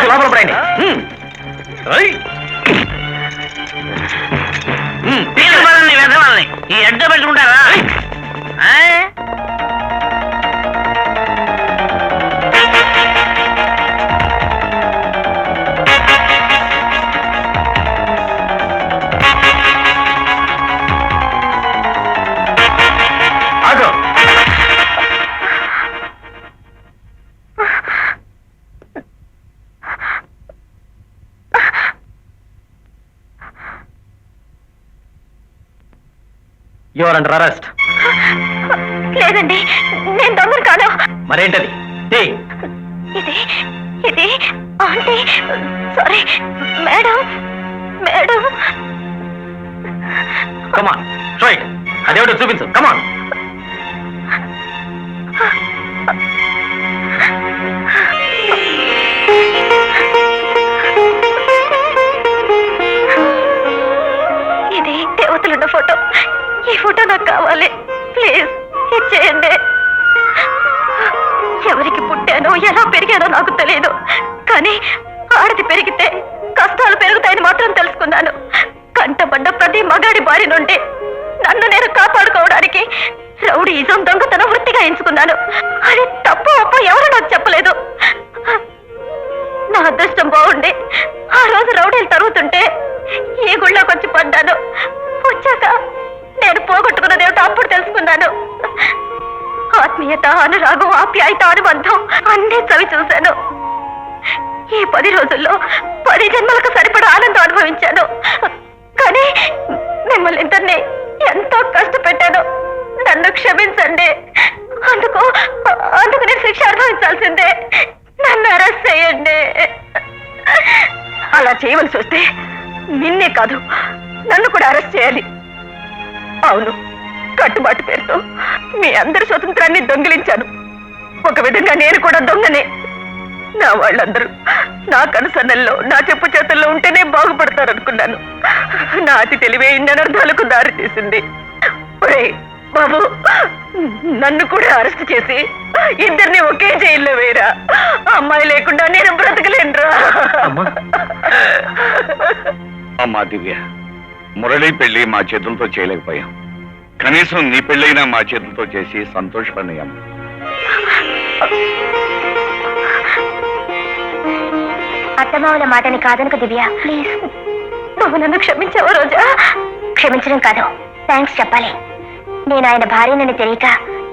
లోపల పడండి. ఈ అడ్డ పెట్టుకుంటారా? Your under arrest. లేదండి, నేను దొంగను కాను. మరేంటది? ఇది ఇది aunty, sorry madam, madam. Come on show it. అదేవిడో చూపించు. కమాన్. తీసుకున్న ఫోటో. ఈ ఫోటో నాకు కావాలి, ప్లీజ్ ఇచ్చేయండి. ఎవరికి పుట్టానో ఎలా పెరిగానో నాకు తెలియదు, కానీ ఆడది పెరిగితే కష్టాలు పెరుగుతాయని మాత్రం తెలుసుకున్నాను. కంటపడ్డ ప్రతి మగాడి బారి నుండి నన్ను నేను కాపాడుకోవడానికి రౌడీజం, దొంగతనం వృత్తిగా ఎంచుకున్నాను. అది తప్పు ఒప్ప ఎవరు నాకు చెప్పలేదు. నా అదృష్టం బాగుండి ఆ రోజు రౌడీలు తరుగుతుంటే ఈ గుళ్ళోకి వచ్చి పడ్డాను. వచ్చాక నేను పోగొట్టుకున్నదేమిటో అప్పుడు తెలుసుకున్నాను. ఆత్మీయత, అనురాగం, ఆప్యాయత, అనుబంధం అన్నీ చవి చూశాను. ఈ 10 రోజుల్లో 10 జన్మలకు సరిపడా ఆనందం అనుభవించాను. కానీ మిమ్మల్ని ఇద్దరిని ఎంతో కష్టపెట్టాను. నన్ను క్షమించండి. అందుకు నేను శిక్ష అనుభవించాల్సిందే. నన్ను అరెస్ట్ చేయండి. అలా చేయవలసి వస్తే నిన్నే కాదు, నన్ను కూడా అరెస్ట్ చేయాలి. అవును, కట్టుబాటు పేరుతో మీ అందరి స్వతంత్రాన్ని దొంగిలించాను. ఒక విధంగా నేను కూడా దొంగనే. నా వాళ్ళందరూ నా కనుసన్నల్లో, నా చెప్పు చేతుల్లో ఉంటేనే బాగుపడతారనుకున్నాను. నా అతి తెలివే ఇన్ని అనర్థాలకు దారి తీసింది. ఒరేయ్ బాబు, నన్ను కూడా అరెస్ట్ చేసి ఇద్దరిని ఒకే జైల్లో వేయరా. అమ్మాయి లేకుండా నేను బ్రతకలేనురా. అమ్మా దివ్య, మురళి పెళ్లి మా చేతులతో చేయలేకపోయాం. కనీసం నీ పెళ్ళైనా మా చేతులతో చేసి సంతోషపడినాం. అత్తమావుల మాటని కాదనుకు దివ్య, ప్లీజ్. నువ్వు నన్ను క్షమించావు రోజా? క్షమించడం కాదు, థ్యాంక్స్ చెప్పాలి. నేను ఆయన భార్యనని తెలియక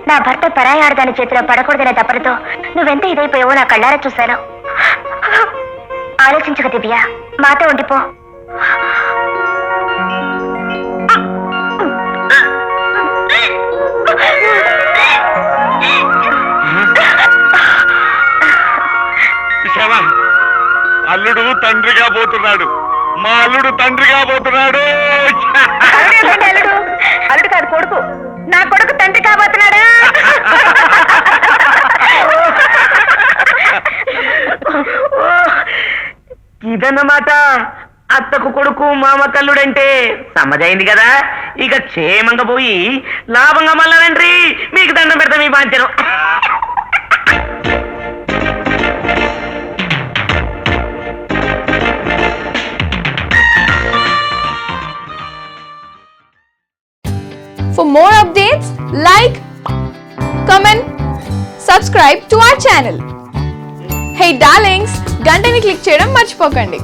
నా భర్త పరాయి ఆడదాని చేతిలో పడకూడదనే తప్పలతో నువ్వెంత ఇదైపోయావో నా కళ్ళారా చూశాను. ఆలోచించక దివ్య, మాతో ఉండిపో. అల్లుడు తండ్రిగా పోతున్నాడు. మా అల్లుడు తండ్రిగా పోతున్నాడు. అల్లుడు అల్లుడు కాదు, కొడుకు. నా కొడుకు తండ్రి కాబోతున్నాడా? ఇదన్నమాట అత్తకు కొడుకు, మామ కల్లుడంటే. సమ్మదైంది కదా, ఇక క్షేమంగా పోయి లాభంగా మళ్ళా రండి. మీకు దండం పెడతా మీ బాంచను. For more updates, like, comment, subscribe to our channel. Hey darlings, గంటని click చేయడం మర్చిపోకండి.